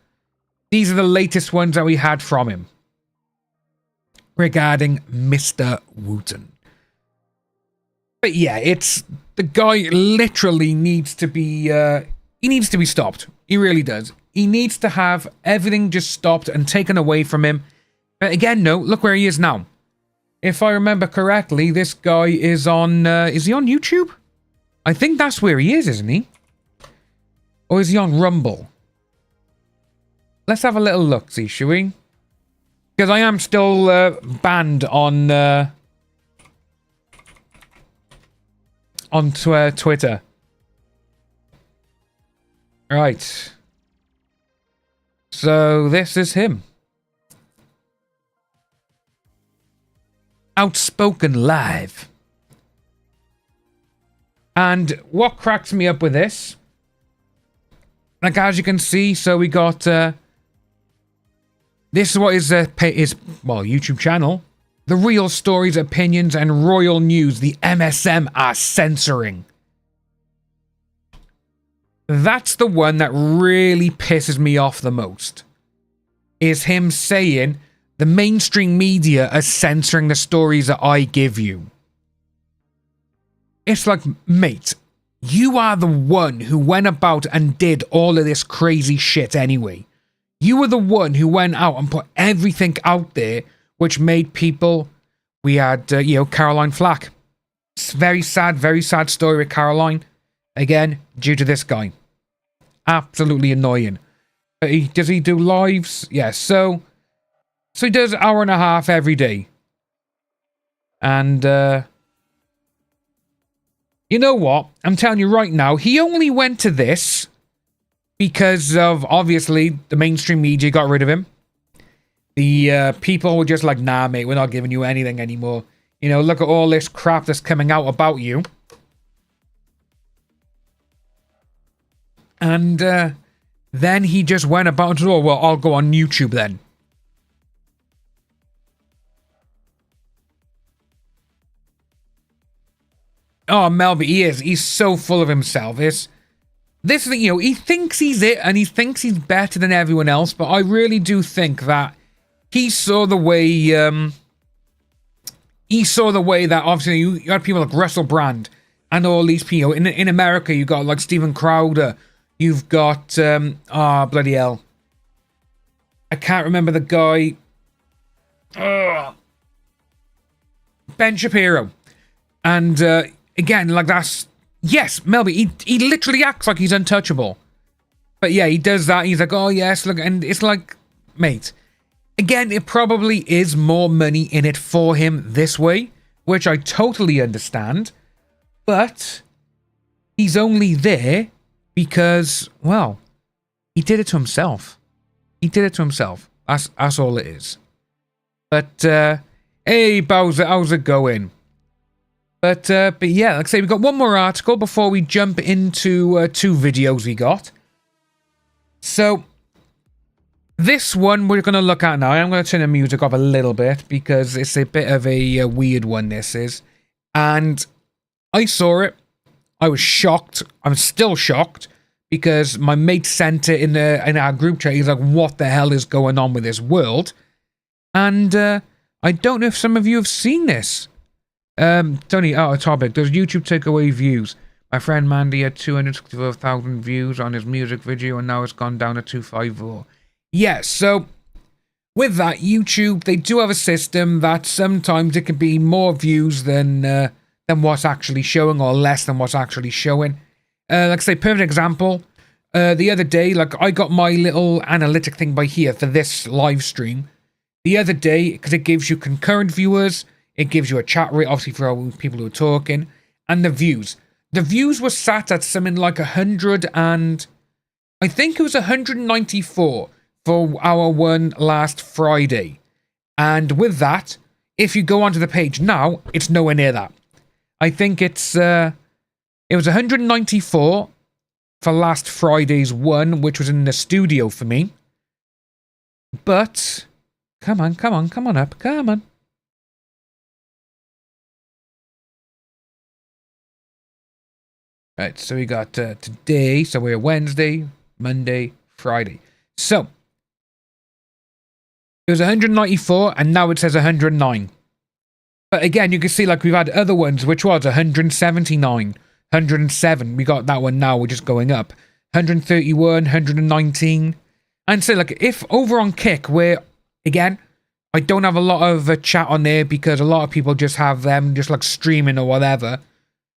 these are the latest ones that we had from him regarding Mr. Wooten. But yeah, it's the guy literally needs to be he needs to be stopped. He really does. He needs to have everything just stopped and taken away from him. But again, no, look where he is now. If I remember correctly, this guy is on is he on YouTube? I think that's where he is, isn't he? Or is he on Rumble? Let's have a little look, see, shall we? Because I am still banned on Twitter. Right. So this is him. Outspoken Live. And what cracks me up with this, like as you can see, so we got this is what his YouTube channel. The real stories, opinions, and royal news the MSM are censoring. That's the one that really pisses me off the most. Is him saying the mainstream media are censoring the stories that I give you. It's like, mate, you are the one who went about and did all of this crazy shit anyway. You were the one who went out and put everything out there, which made people... We had, Caroline Flack. It's very sad story with Caroline. Again, due to this guy. Absolutely annoying. Does he do lives? Yes, so he does an hour and a half every day. And, you know what? I'm telling you right now, he only went to this because of, obviously, the mainstream media got rid of him. The people were just like, nah, mate, we're not giving you anything anymore. Look at all this crap that's coming out about you. And then he just went about, oh, well, I'll go on YouTube then. Oh, Melby, he's so full of himself. This thing, he thinks he's it and he thinks he's better than everyone else, but I really do think that he saw the way that obviously you had people like Russell Brand and all these people. In America, you got like Steven Crowder. You've got, bloody hell. I can't remember the guy. Ben Shapiro. And again, like that's... Yes, Melby, he literally acts like he's untouchable. But yeah, he does that. He's like, oh yes, look, and it's like, mate... Again, it probably is more money in it for him this way, which I totally understand. But he's only there because, well, he did it to himself. He did it to himself. That's all it is. But, hey, Bowser, how's it going? But yeah, like I say, we've got one more article before we jump into 2 videos we got. So... This one we're going to look at now. I'm going to turn the music off a little bit because it's a bit of a weird one, this is. And I saw it. I was shocked. I'm still shocked because my mate sent it in our group chat. He's like, what the hell is going on with this world? And I I don't know if some of you have seen this. Tony, out of topic. Does YouTube take away views? My friend Mandy had 264,000 views on his music video, and now it's gone down to 254. Yeah, so with that, YouTube, they do have a system that sometimes it can be more views than what's actually showing, or less than what's actually showing. Like I say, perfect example. The other day, like, I got my little analytic thing by here for this live stream. The other day, because it gives you concurrent viewers, it gives you a chat rate, obviously for all people who are talking, and the views. The views were sat at something like 100 and... I think it was 194 for our one last Friday. And with that, if you go onto the page now, it's nowhere near that. I think it was 194 for last Friday's one, which was in the studio for me. But, come on up, come on. Right, so we got today, so we're Wednesday, Monday, Friday. So, it was 194, and now it says 109. But again, you can see, like, we've had other ones, which was 179, 107. We got that one now, we're just going up. 131, 119. And so, like, if over on Kick, where, again, I don't have a lot of chat on there because a lot of people just have them just, like, streaming or whatever.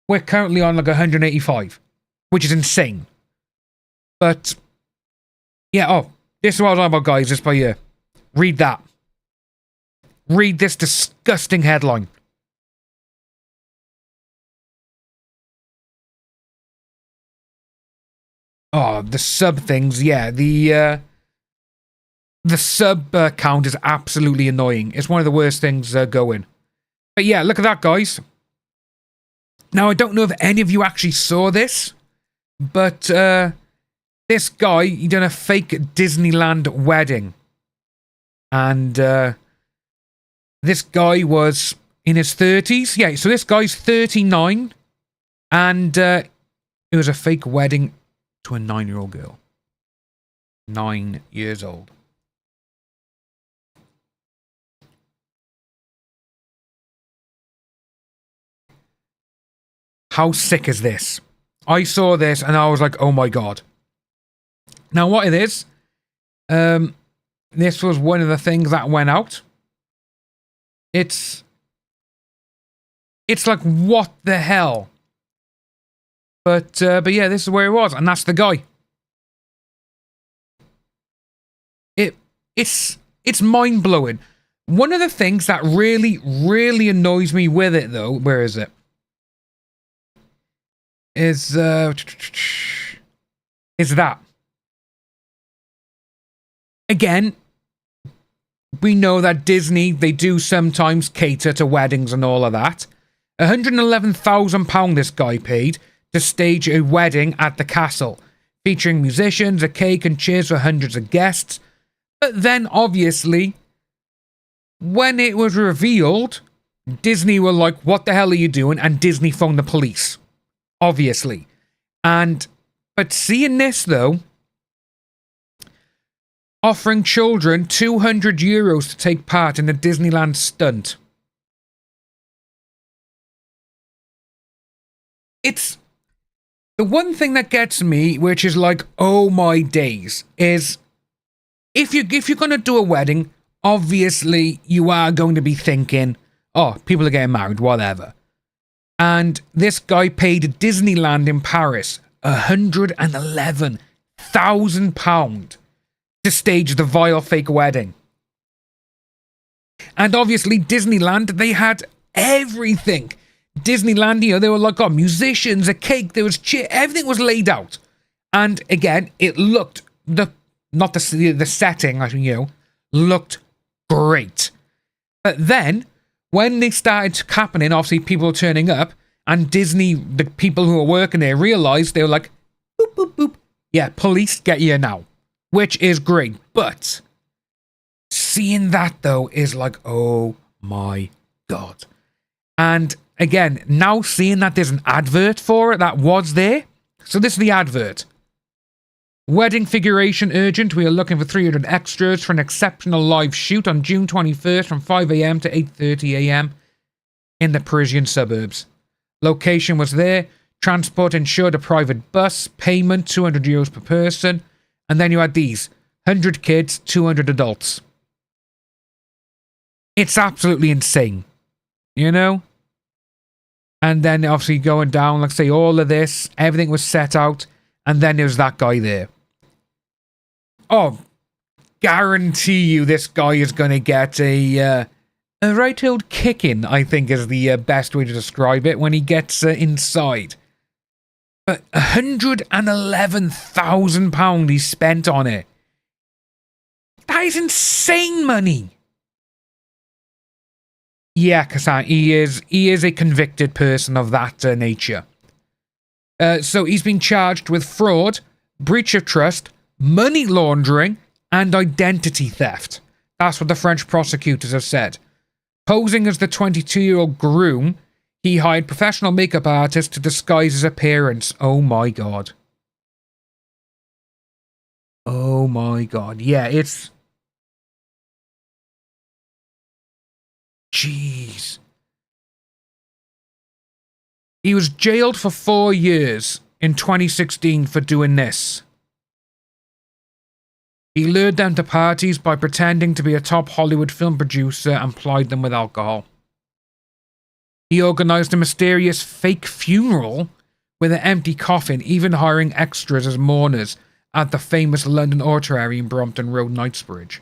We're currently on, like, 185, which is insane. But, yeah, oh, this is what I was on about, guys, just by here. Read that. Read this disgusting headline. Oh, the sub things, yeah. The sub count is absolutely annoying. It's one of the worst things going. But yeah, look at that, guys. Now, I don't know if any of you actually saw this, but this guy, he done a fake Disneyland wedding. And this guy was in his 30s. Yeah, so this guy's 39. And it was a fake wedding to a 9-year-old girl. 9 years old. How sick is this? I saw this and I was like, oh my god. Now what it is, this was one of the things that went out. It's like, what the hell? But yeah, this is where it was, and that's the guy. It's mind-blowing. One of the things that really, really annoys me with it, though, where is it? Is that. Again, we know that Disney, they do sometimes cater to weddings and all of that. £111,000 this guy paid to stage a wedding at the castle, featuring musicians, a cake and cheers for hundreds of guests. But then, obviously, when it was revealed, Disney were like, what the hell are you doing? And Disney phoned the police. Obviously. But seeing this, though, offering children €200 to take part in the Disneyland stunt. It's the one thing that gets me, which is like, oh my days, is if you're going to do a wedding, obviously you are going to be thinking, oh, people are getting married, whatever. And this guy paid Disneyland in Paris £111,000 to stage the vile fake wedding. And obviously Disneyland, they had everything. Disneyland, you know, they were like, oh, musicians, a cake, there was cheer, everything was laid out. And again, it looked, the setting, you know, looked great. But then, when they started happening, obviously people turning up, and Disney, the people who were working there, realised, they were like, boop, boop, boop. Yeah, police get you now. Which is great. But seeing that, though, is like, oh my god. And again, now seeing that there's an advert for it that was there. So this is the advert. Wedding figuration urgent. We are looking for 300 extras for an exceptional live shoot on June 21st from 5 a.m. to 8:30 a.m. in the Parisian suburbs. Location was there. Transport insured, a private bus. Payment €200 per person. And then you had these 100 kids, 200 adults. It's absolutely insane, you know? And then obviously going down, like say, all of this, everything was set out, and then there's that guy there. Oh, guarantee you this guy is going to get a right old kicking, I think is the best way to describe it, when he gets inside. But £111,000 he spent on it. That is insane money. Yeah, Cassandra, he is a convicted person of that nature. So he's been charged with fraud, breach of trust, money laundering, and identity theft. That's what the French prosecutors have said. Posing as the 22-year-old groom, he hired professional makeup artists to disguise his appearance. Oh my god. Oh my god. Yeah, it's... Jeez. He was jailed for 4 years in 2016 for doing this. He lured them to parties by pretending to be a top Hollywood film producer and plied them with alcohol. He organised a mysterious fake funeral with an empty coffin, even hiring extras as mourners at the famous London Oratory in Brompton Road, Knightsbridge.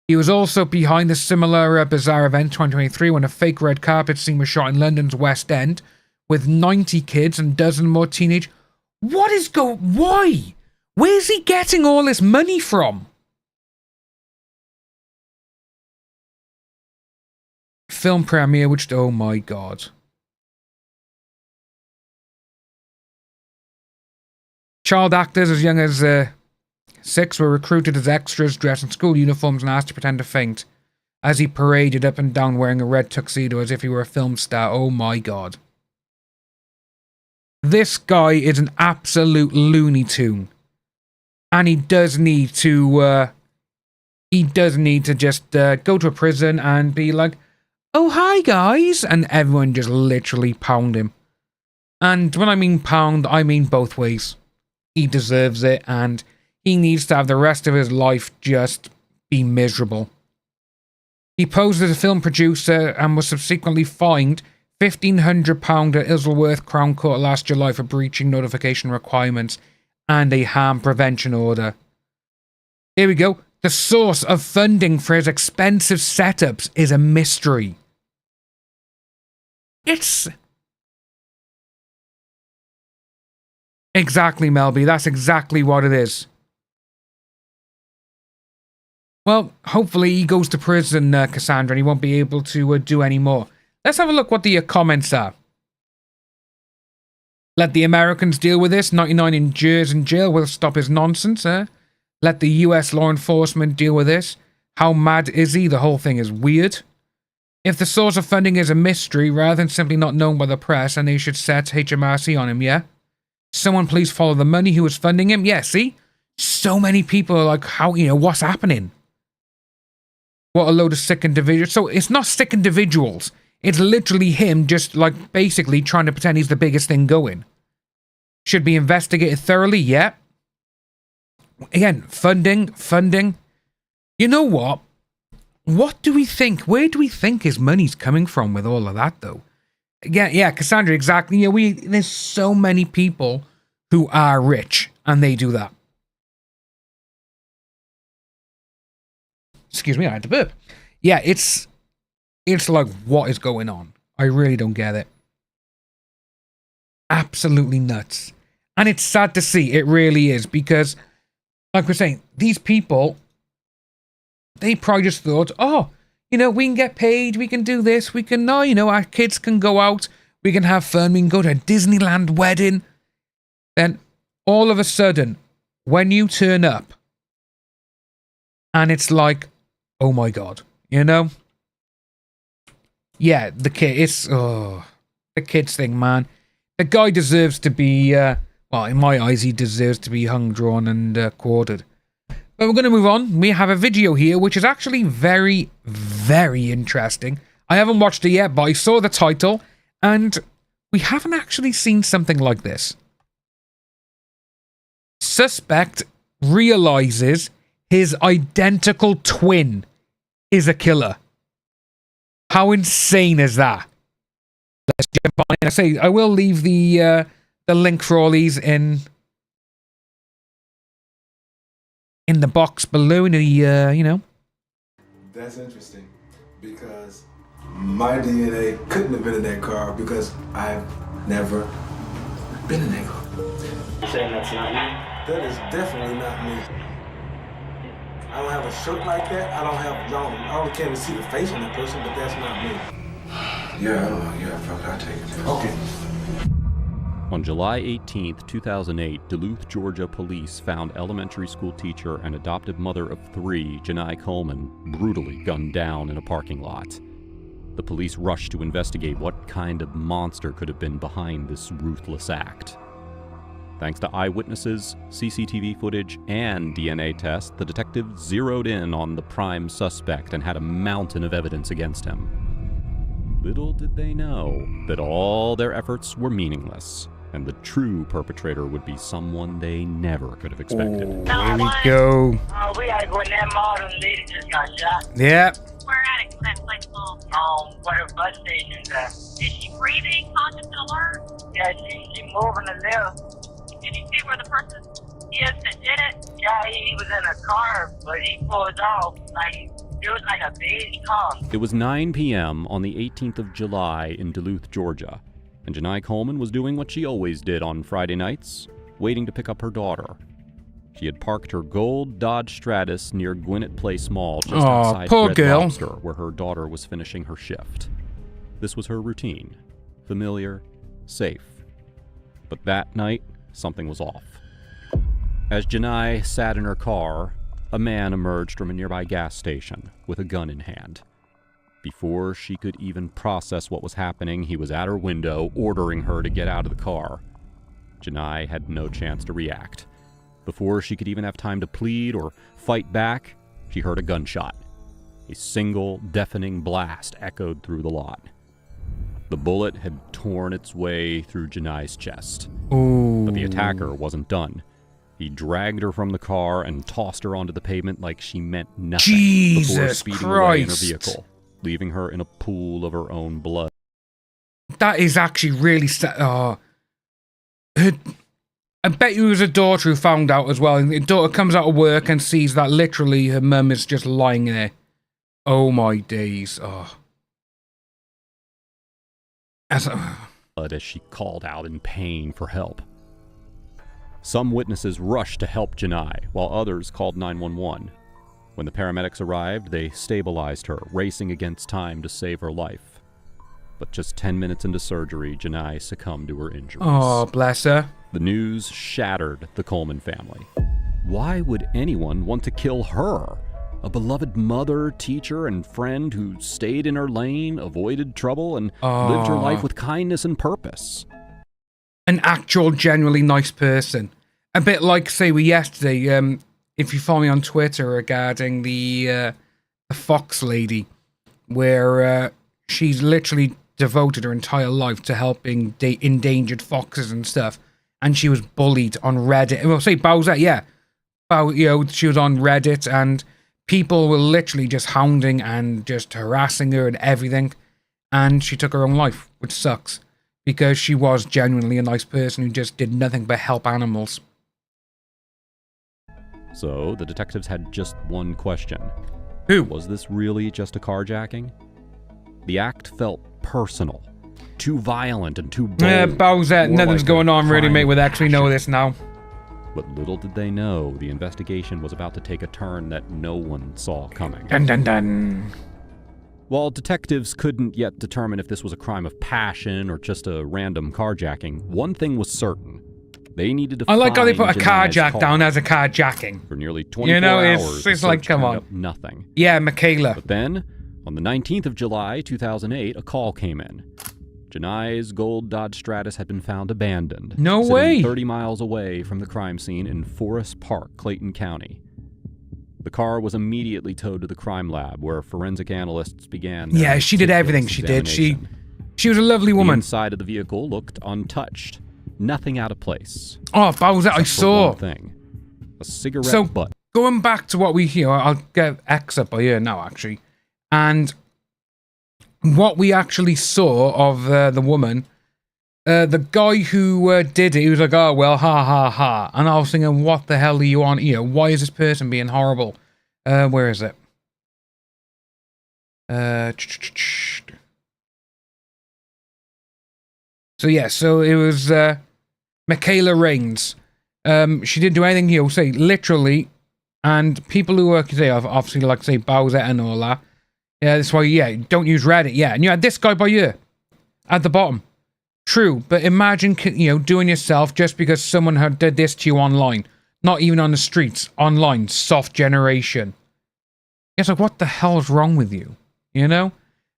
He was also behind the similar bizarre event 2023 when a fake red carpet scene was shot in London's West End with 90 kids and a dozen more teenage... What is why? Where's he getting all this money from? Film premiere, which... Oh my god. Child actors as young as 6 were recruited as extras, dressed in school uniforms and asked to pretend to faint as he paraded up and down wearing a red tuxedo as if he were a film star. Oh my god. This guy is an absolute Looney Tune. And he does need to just go to a prison and be like, oh, hi, guys. And everyone just literally pound him. And when I mean pound, I mean both ways. He deserves it, and he needs to have the rest of his life just be miserable. He posed as a film producer and was subsequently fined £1,500 at Isleworth Crown Court last July for breaching notification requirements and a harm prevention order. Here we go. The source of funding for his expensive setups is a mystery. It's... Exactly, Melby. That's exactly what it is. Well, hopefully he goes to prison, Cassandra, and he won't be able to do any more. Let's have a look what the comments are. Let the Americans deal with this. 99 in Jersey in jail will stop his nonsense. Let the US law enforcement deal with this. How mad is he? The whole thing is weird. If the source of funding is a mystery, rather than simply not known by the press, and they should set HMRC on him, yeah? Someone please follow the money who was funding him. Yeah, see? So many people are like, how, what's happening? What a load of sick individuals. So it's not sick individuals. It's literally him just, like, basically trying to pretend he's the biggest thing going. Should be investigated thoroughly, yeah. Again, funding. You know what? What do we think? Where do we think his money's coming from with all of that, though? Yeah, Cassandra, exactly. Yeah, there's so many people who are rich, and they do that. Excuse me, I had to burp. Yeah, it's like, what is going on? I really don't get it. Absolutely nuts. And it's sad to see, it really is, because, like we're saying, these people, they probably just thought, oh, we can get paid, we can do this, we can, our kids can go out, we can have fun, we can go to a Disneyland wedding. Then, all of a sudden, when you turn up, and it's like, oh my god, Yeah, the kid, the kids thing, man. The guy deserves to be Well, in my eyes, he deserves to be hung, drawn, and quartered. But we're going to move on. We have a video here, which is actually very, very interesting. I haven't watched it yet, but I saw the title, and we haven't actually seen something like this. Suspect realizes his identical twin is a killer. How insane is that? Let's jump on. I will leave the link for all these in the box below in the you know. That's interesting because my DNA couldn't have been in that car because I've never been in that car. You're saying that's not you? That is definitely not me. I don't have a shirt like that. I only can't even see the face on that person, but that's not me. Yeah, I don't know. Yeah, fuck, I'll take it. Okay. On July 18, 2008, Duluth, Georgia police found elementary school teacher and adoptive mother of 3, Janai Coleman, brutally gunned down in a parking lot. The police rushed to investigate what kind of monster could have been behind this ruthless act. Thanks to eyewitnesses, CCTV footage, and DNA tests, the detectives zeroed in on the prime suspect and had a mountain of evidence against him. Little did they know that all their efforts were meaningless, and the true perpetrator would be someone they never could have expected. Here we go. Oh, we gotta go in that mall. The lady just got shot. Yeah. We're at it, that place full. Where her bus station's at. Is she breathing, conscious and alert? Yeah, she moving a little. Did you see where the person is that did it? Yeah, he was in a car, but he pulled off. Like, it was like a beige car. It was 9 p.m. on the 18th of July in Duluth, Georgia, and Janai Coleman was doing what she always did on Friday nights, waiting to pick up her daughter. She had parked her gold Dodge Stratus near Gwinnett Place Mall just outside poor Red girl. Lobster, where her daughter was finishing her shift. This was her routine. Familiar, safe. But that night, something was off. As Janai sat in her car, a man emerged from a nearby gas station with a gun in hand. Before she could even process what was happening, he was at her window, ordering her to get out of the car. Janai had no chance to react. Before she could even have time to plead or fight back, she heard a gunshot. A single, deafening blast echoed through the lot. The bullet had torn its way through Janai's chest. Ooh. But the attacker wasn't done. He dragged her from the car and tossed her onto the pavement like she meant nothing before Jesus speeding away in her Christ. vehicle, leaving her in a pool of her own blood. That is actually really sad. I bet you it was a daughter who found out as well. And the daughter comes out of work and sees that literally her mum is just lying there. Oh my days. Oh. As She called out in pain for help. Some witnesses rushed to help Janai, while others called 911. When the paramedics arrived, they stabilized her, racing against time to save her life. But just 10 minutes into surgery, Janai succumbed to her injuries. oh, bless her. The news shattered the Coleman family. Why would anyone want to kill her? A beloved mother, teacher, and friend who stayed in her lane, avoided trouble, and lived her life with kindness and purpose. An actual, genuinely nice person. A bit like, say, we yesterday, if you follow me on Twitter regarding the Fox lady, where she's literally devoted her entire life to helping endangered foxes and stuff. And she was bullied on Reddit. Well, say Bowser, yeah. She was on Reddit and people were literally just hounding and just harassing her and everything. And she took her own life, which sucks. Because she was genuinely a nice person who just did nothing but help animals. So the detectives had just one question. Who? Was this really just a carjacking? The act felt personal. Too violent and too bold. Yeah, Bowser, more nothing's like going a on really, crime mate, of with X. We know passion. this now. But little did they know, the investigation was about to take a turn that no one saw coming. Dun dun dun. While detectives couldn't yet determine if this was a crime of passion or just a random carjacking, one thing was certain. They needed to I like how they put a Janai's carjack car. down as a carjacking. For nearly 24 You know, hours, it's the like, search come turned on. up nothing. Yeah, Michaela. But then, on the 19th of July, 2008, a call came in. Janai's gold Dodge Stratus had been found abandoned. No sitting way! 30 miles away from the crime scene in Forest Park, Clayton County. The car was immediately towed to the crime lab, where forensic analysts began. Yeah, she did everything. She did. She was a lovely woman. The inside of the vehicle looked untouched. Nothing out of place. Oh, Bowser, I saw. One thing. A cigarette butt. Going back to what we hear, I'll get X up by here now, actually. And what we actually saw of the woman, the guy who did it, he was like, oh, well, ha, ha, ha. And I was thinking, what the hell are you on here? Why is this person being horrible? Where is it? So, yeah, so it was Michaela Raines. She didn't do anything here, say, literally. And people who work, say, obviously, like, say, Bowser and all that. Yeah, that's why, yeah, don't use Reddit, yeah. And you had this guy by you, at the bottom. True, but imagine, you know, doing yourself just because someone had did this to you online. Not even on the streets, online, soft generation. It's like, what the hell is wrong with you? You know?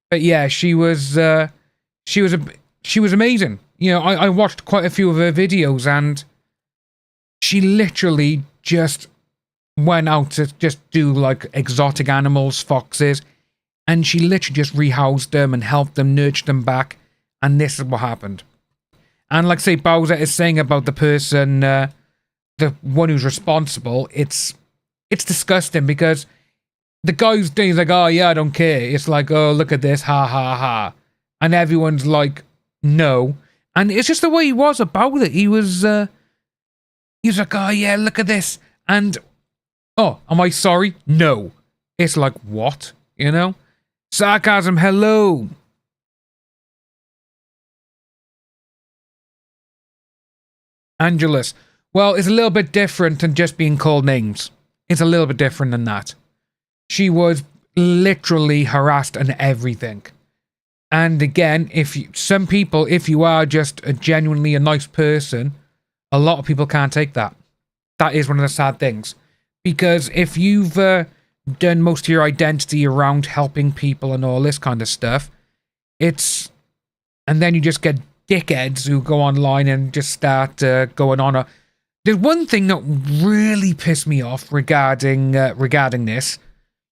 But yeah, she was amazing. You know, I watched quite a few of her videos and she literally just went out to just do like exotic animals, foxes, and she literally just rehoused them and helped them, nurtured them back, and this is what happened. And like say Bowser is saying about the person, the one who's responsible, it's disgusting because the guy's doing, he's like, oh yeah, I don't care. It's like, oh, look at this, ha ha ha. And everyone's like, no. And it's just the way he was about it. He was like, oh yeah, look at this. And, oh, am I sorry? No. It's like, what? You know? Sarcasm, hello. Angelus. Well, it's a little bit different than just being called names. It's a little bit different than that. She was literally harassed and everything. And again, if you are just genuinely a nice person, a lot of people can't take that. That is one of the sad things. Because if you've done most of your identity around helping people and all this kind of stuff, and then you just get dickheads who go online and just start going on. There's one thing that really pissed me off regarding this.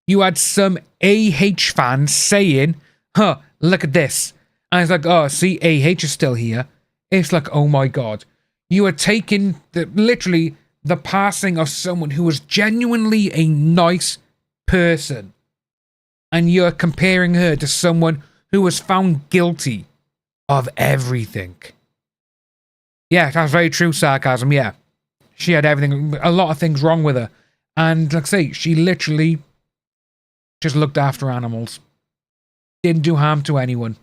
You had some AH fans saying, huh, look at this. And it's like, oh, see, AH is still here. It's like, oh my God. You are taking literally the passing of someone who was genuinely a nice person. And you're comparing her to someone who was found guilty of everything. Yeah, that's very true sarcasm, yeah. She had everything, a lot of things wrong with her. And like I say, she literally just looked after animals. Didn't do harm to anyone.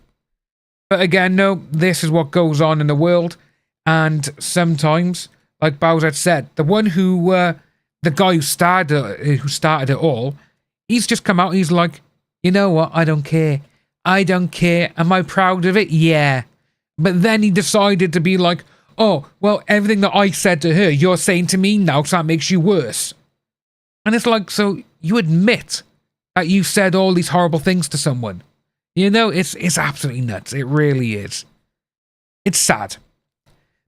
But again, no, this is what goes on in the world. And sometimes, like Bowser said, the one who, the guy who started it all, he's just come out and he's like, you know what, I don't care. I don't care. Am I proud of it? Yeah. But then he decided to be like, oh, well, everything that I said to her, you're saying to me now, so that makes you worse. And it's like, so you admit that you said all these horrible things to someone. You know, it's absolutely nuts. It really is. It's sad.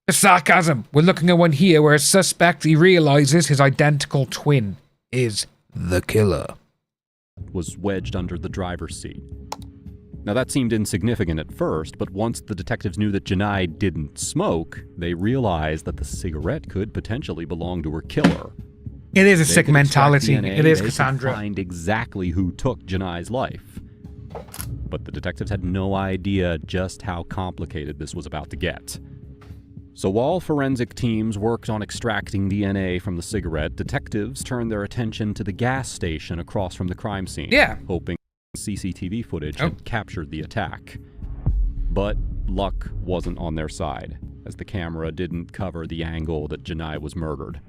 The sarcasm. We're looking at one here where a suspect, he realizes his identical twin is the killer. Was wedged under the driver's seat. Now that seemed insignificant at first, but once the detectives knew that Janai didn't smoke, they realized that the cigarette could potentially belong to her killer. It is a sick mentality. It is Cassandra. They could find exactly who took Janai's life. But the detectives had no idea just how complicated this was about to get. So while forensic teams worked on extracting DNA from the cigarette, detectives turned their attention to the gas station across from the crime scene, hoping CCTV footage had captured the attack. But luck wasn't on their side, as the camera didn't cover the angle that Janai was murdered.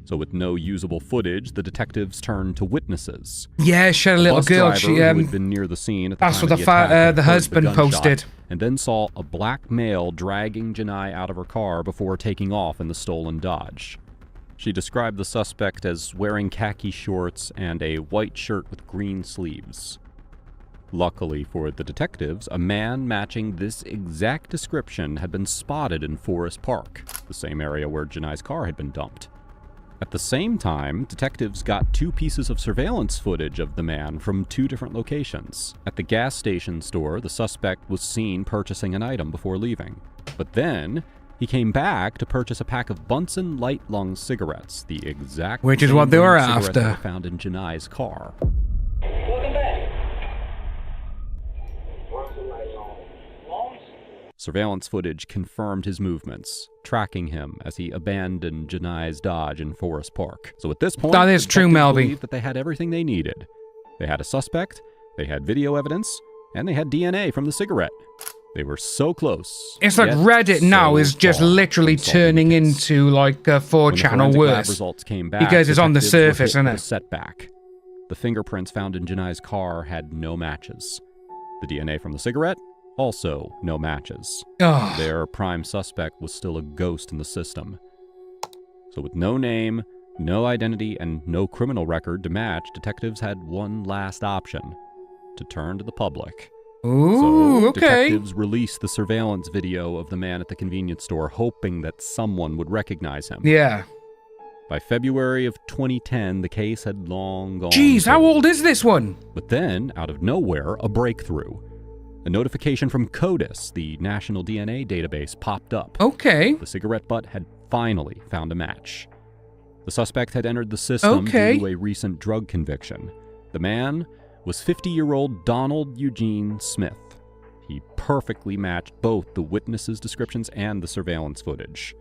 So with no usable footage, the detectives turned to witnesses. Yeah, she had a little girl. She had been near the scene at the that's time what the husband posted. And then saw a black male dragging Janai out of her car before taking off in the stolen Dodge. She described the suspect as wearing khaki shorts and a white shirt with green sleeves. Luckily for the detectives, a man matching this exact description had been spotted in Forest Park, the same area where Janai's car had been dumped. At the same time, detectives got 2 pieces of surveillance footage of the man from 2 different locations. At the gas station store, the suspect was seen purchasing an item before leaving. But then, he came back to purchase a pack of Bunsen Light Lung cigarettes, the exact which is same what they were cigarettes after. that were found in Janai's car. Welcome back. Surveillance footage confirmed his movements, tracking him as he abandoned Janai's Dodge in Forest Park. So at this point, That is true, detectives Melby. believed that they had everything they needed. They had a suspect, they had video evidence, and they had DNA from the cigarette. They were so close. It's like yet Reddit now so is just far literally from solving the turning case. into like a When the 4chan or forensic lab worse. results came back, Because it's on the detectives were surface, hit isn't with it? a setback. The fingerprints found in Janai's car had no matches. The DNA from the cigarette, also no matches. Oh, Their prime suspect was still a ghost in the system. So with no name, no identity, and no criminal record to match, detectives had one last option: to turn to the public. ooh, So okay. detectives released the surveillance video of the man at the convenience store, hoping that someone would recognize him. Yeah. By February of 2010, the case had long gone Jeez, how cold. old is this one? But then, out of nowhere, a breakthrough. A notification from CODIS, the national DNA database, popped up. Okay. The cigarette butt had finally found a match. The suspect had entered the system Okay. due to a recent drug conviction. The man was 50-year-old Donald Eugene Smith. He perfectly matched both the witnesses' descriptions and the surveillance footage.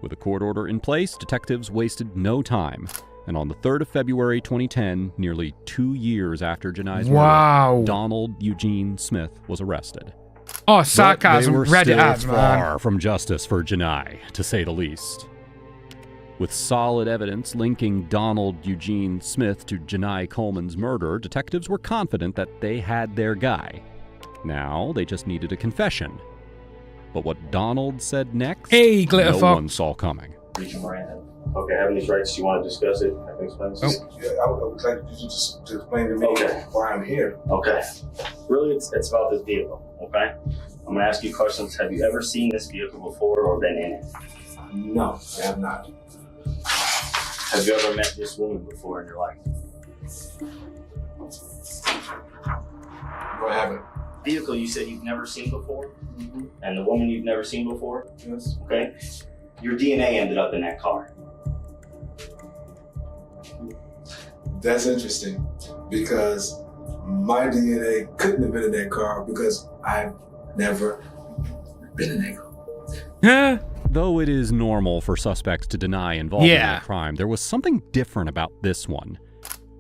With a court order in place, detectives wasted no time, and on the 3rd of February 2010, nearly 2 years after Janai's Wow. murder, Donald Eugene Smith was arrested. Oh, But sarcasm. they were Reddit still ads, man. far from justice for Janai, to say the least. With solid evidence linking Donald Eugene Smith to Janai Coleman's murder, detectives were confident that they had their guy. Now, they just needed a confession. But what Donald said next, Hey, Glitter no Fox. one saw coming. Okay, having these rights, you want to discuss it? I can explain this. Yeah, I would like you just to explain to me Okay. why I'm here. Okay. Really, it's about this vehicle, okay? I'm going to ask you questions. Have you ever seen this vehicle before or been in it? No, I have not. Have you ever met this woman before in your life? No, I haven't. Vehicle you said you've never seen before? And the woman you've never seen before? Yes. Okay? Your DNA ended up in that car. That's interesting because my DNA couldn't have been in that car because I've never been in that car. Huh? Though it is normal for suspects to deny involvement in Yeah. a crime, there was something different about this one.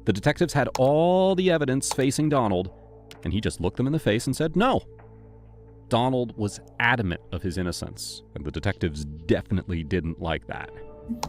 The detectives had all the evidence facing Donald, and he just looked them in the face and said no. Donald was adamant of his innocence, and the detectives definitely didn't like that.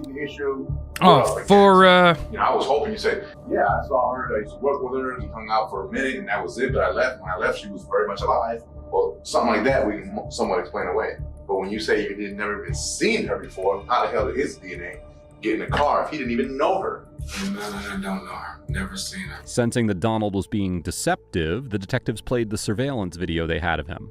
The issue. Oh, for, You know, I was hoping you said, yeah, I saw her, I used to work with her, we hung out for a minute, and that was it, but I left. When I left, she was very much alive. Well, something like that we can somewhat explain away. But when you say you didn't never even seen her before, how the hell did his DNA get in the car if he didn't even know her? No, I don't know her. Never seen her. Sensing that Donald was being deceptive, the detectives played the surveillance video they had of him.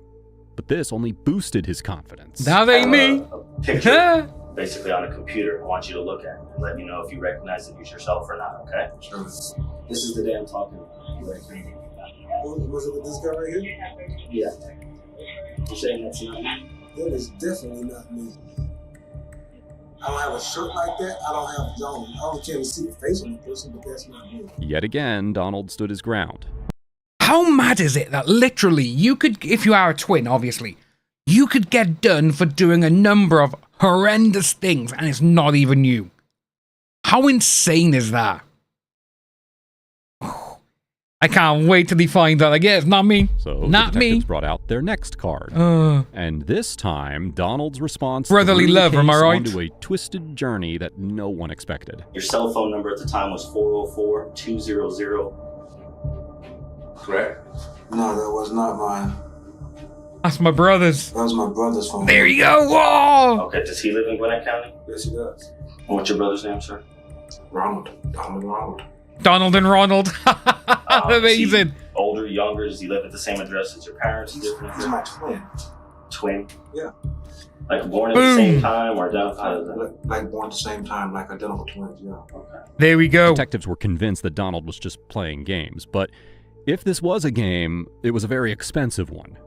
But this only boosted his confidence. that ain't me. A picture, Huh? basically on a computer. I want you to look at it and let me know if you recognize it as yourself or not, okay? Sure. This is the day I'm talking about. You recognize it? Was it with this guy right here? Yeah. You're saying that's not me? That is definitely not me. I don't have a shirt like that. I don't have I only can't see the face on the person, but that's not me. Yet again, Donald stood his ground. How mad is it that literally you could, if you are a twin, obviously, you could get done for doing a number of horrendous things and it's not even you? How insane is that? I can't wait till they find out. Like, yeah, it's not me. So Not the me. detectives brought out their next card. And this time, Donald's response Brotherly threw the love, am I case right? onto a twisted journey that no one expected. Your cell phone number at the time was 404-200. Correct? No, that was not mine. That's my brother's. That was my brother's phone. There you go. Whoa! Okay, does he live in Gwinnett County? Yes, he does. And what's your brother's name, sir? Ronald. Donald Ronald. Donald and Ronald. Amazing. Older, younger? Does he live at the same address as your parents? He's my twin. Twin? Yeah. Like born at the same time or identified? Like born at the same time, like identical twins, yeah. Okay. There we go. Detectives were convinced that Donald was just playing games, but if this was a game, it was a very expensive one.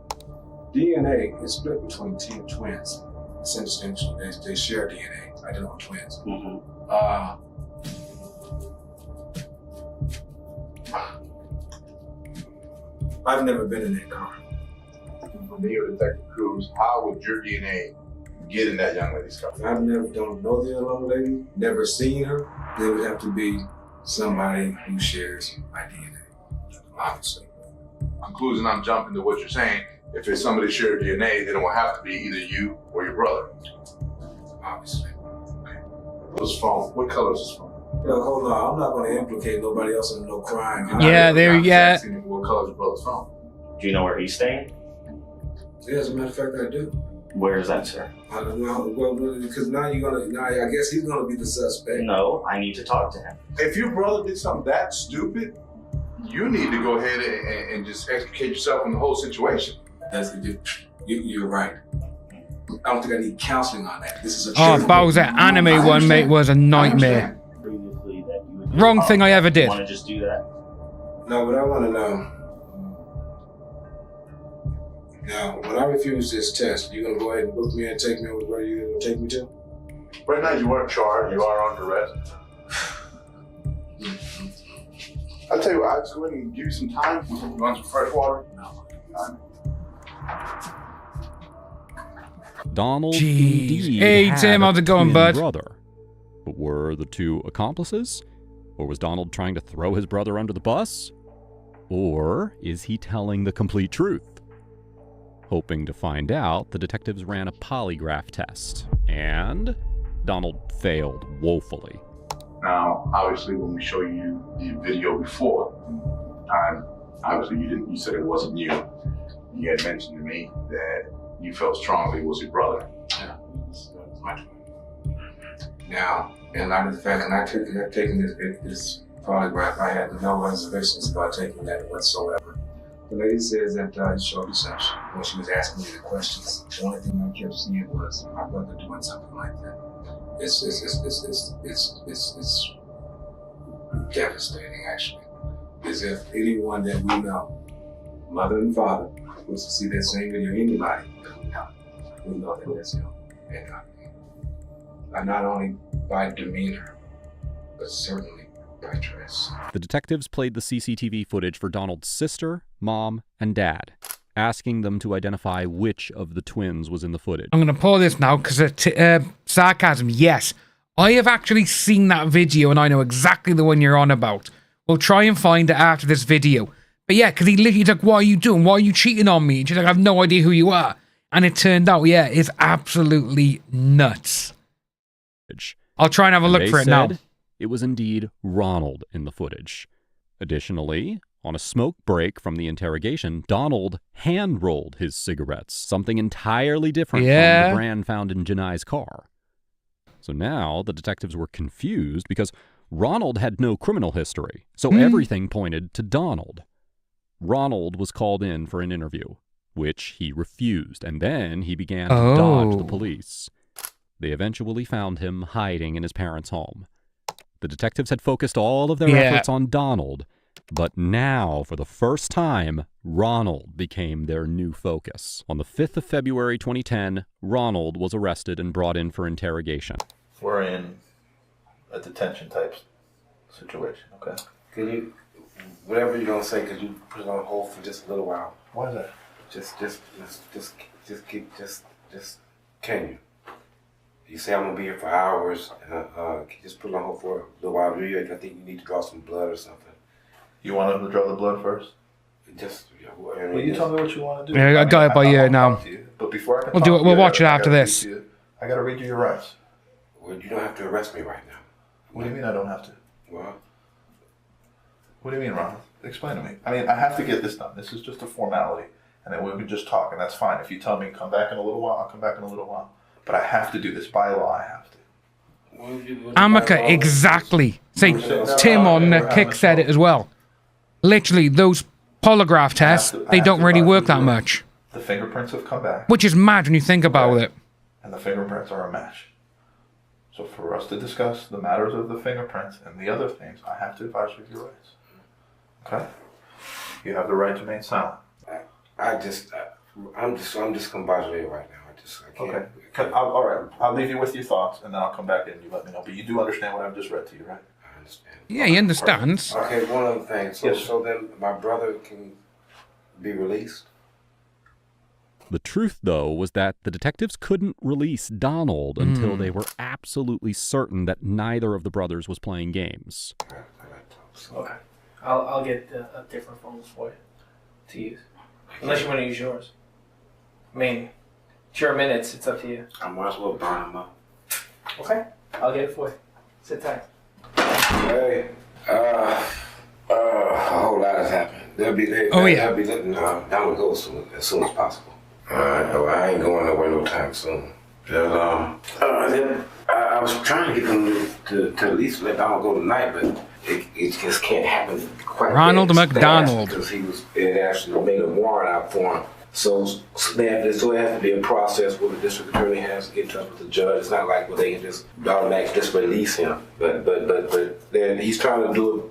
DNA is split between two twins. It's indistinguishable. They share DNA, identical twins. I've never been in that car. From your detective crews, how would your DNA get in that young lady's car? I've never don't know the young lady, never seen her. There would have to be somebody who shares my DNA, obviously. Conclusion, I'm jumping to what you're saying. If it's somebody shared DNA, then it will have to be either you or your brother. Obviously. Okay. This phone, what color is this phone? Yo, hold on, I'm not going to implicate nobody else in no crime. Yeah, yeah. What color is your brother's phone? Do you know where he's staying? Yeah, as a matter of fact, I do. Where is that, sir? I don't know. Well, because now I guess he's gonna be the suspect. No, I need to talk to him. If your brother did something that stupid, you need to go ahead and just extricate yourself from the whole situation. You're right. I don't think I need counseling on that. This is a Bowser anime one, mate, was a nightmare. Previously that you would Wrong thing I ever did. Want to just do that? No, but I want to know. Now, when I refuse this test, you gonna go ahead and book me and take me where you gonna take me to? Right now, you aren't charged. You are under arrest. I'll tell you what, I'll just go ahead and give you some time. You want some fresh water? No. Donald Jeez. indeed Hey, had Tim, how's it going, a bud? brother. But were the two accomplices? Or was Donald trying to throw his brother under the bus? Or is he telling the complete truth? Hoping to find out, the detectives ran a polygraph test, and Donald failed woefully. Now, obviously, when we show you the video before, obviously you said it wasn't you. You had mentioned to me that you felt strongly it was your brother. Yeah, that's my twin. Now, in light of the fact that I taken this polygraph, I had no reservations about taking that whatsoever. The lady says that it showed deception when she was asking me the questions. The only thing I kept seeing was my brother doing something like that. It's devastating, actually. As if anyone that we know, mother and father, was to see that same video, anybody we know that that's him and not me. Not only by demeanor, but certainly by dress. The detectives played the CCTV footage for Donald's sister, mom, and dad, asking them to identify which of the twins was in the footage. I'm going to pause this now because sarcasm, yes. I have actually seen that video and I know exactly the one you're on about. We'll try and find it after this video. But yeah, because he literally's like, what are you doing? Why are you cheating on me? And she's like, I have no idea who you are. And it turned out, yeah, it's absolutely nuts. I'll try and have a look for it now. It was indeed Ronald in the footage. Additionally, on a smoke break from the interrogation, Donald hand-rolled his cigarettes, something entirely different from the brand found in Janai's car. So now the detectives were confused because Ronald had no criminal history, so everything pointed to Donald. Ronald was called in for an interview, which he refused, and then he began to dodge the police. They eventually found him hiding in his parents' home. The detectives had focused all of their efforts on Donald, but now, for the first time, Ronald became their new focus. On the 5th of February 2010, Ronald was arrested and brought in for interrogation. We're in a detention type situation, okay? Can you, whatever you're gonna say, could you put it on hold for just a little while? Why is that? Just can you? You say I'm gonna be here for hours, and can you just put it on hold for a little while? I think you need to draw some blood or something. You want him to draw the blood first? Well, you tell me what you want to do. Yeah, I got it by you now. But before I can we'll do it. We'll watch it after this. I gotta read you your rights. Well, you don't have to arrest me right now. What do you mean I don't have to? Well, what do you mean, Ronald? Explain to me. I mean, I have to get this done. This is just a formality, and then we can just talk, and that's fine. If you tell me come back in a little while, I'll come back in a little while. But I have to do this by law. I have to. Amaka, exactly. Say, Tim on Kick said it as well. Literally, those polygraph tests, they don't really work that much. The fingerprints have come back. Which is mad when you think about it. And the fingerprints are a match. So for us to discuss the matters of the fingerprints and the other things, I have to advise you of your rights. Okay? You have the right to remain silent. I'm just combobulated right now. I can't. Okay. All right. I'll leave you with your thoughts, and then I'll come back in and you let me know. But you do understand what I've just read to you, right? I understand. Yeah, he understands. Okay, one other thing. So, Yes. so then my brother can be released? The truth, though, was that the detectives couldn't release Donald until they were absolutely certain that neither of the brothers was playing games. Okay. I'll get a different phone for you to use. Unless you want to use yours. I mean, it's your minutes. It's up to you. I might as well burn them up. Okay. I'll get it for you. Sit tight. Hey, a whole lot has happened. They'll be letting Donald go as soon as possible. I ain't going nowhere no time soon. I was trying to get them to at least let Donald go tonight, but it just can't happen quite Ronald McDonald. Because it actually made a warrant out for him. So there has to be a process where the district attorney has to get in touch with the judge. It's not like where they can just automatically just release him. But then he's trying to do it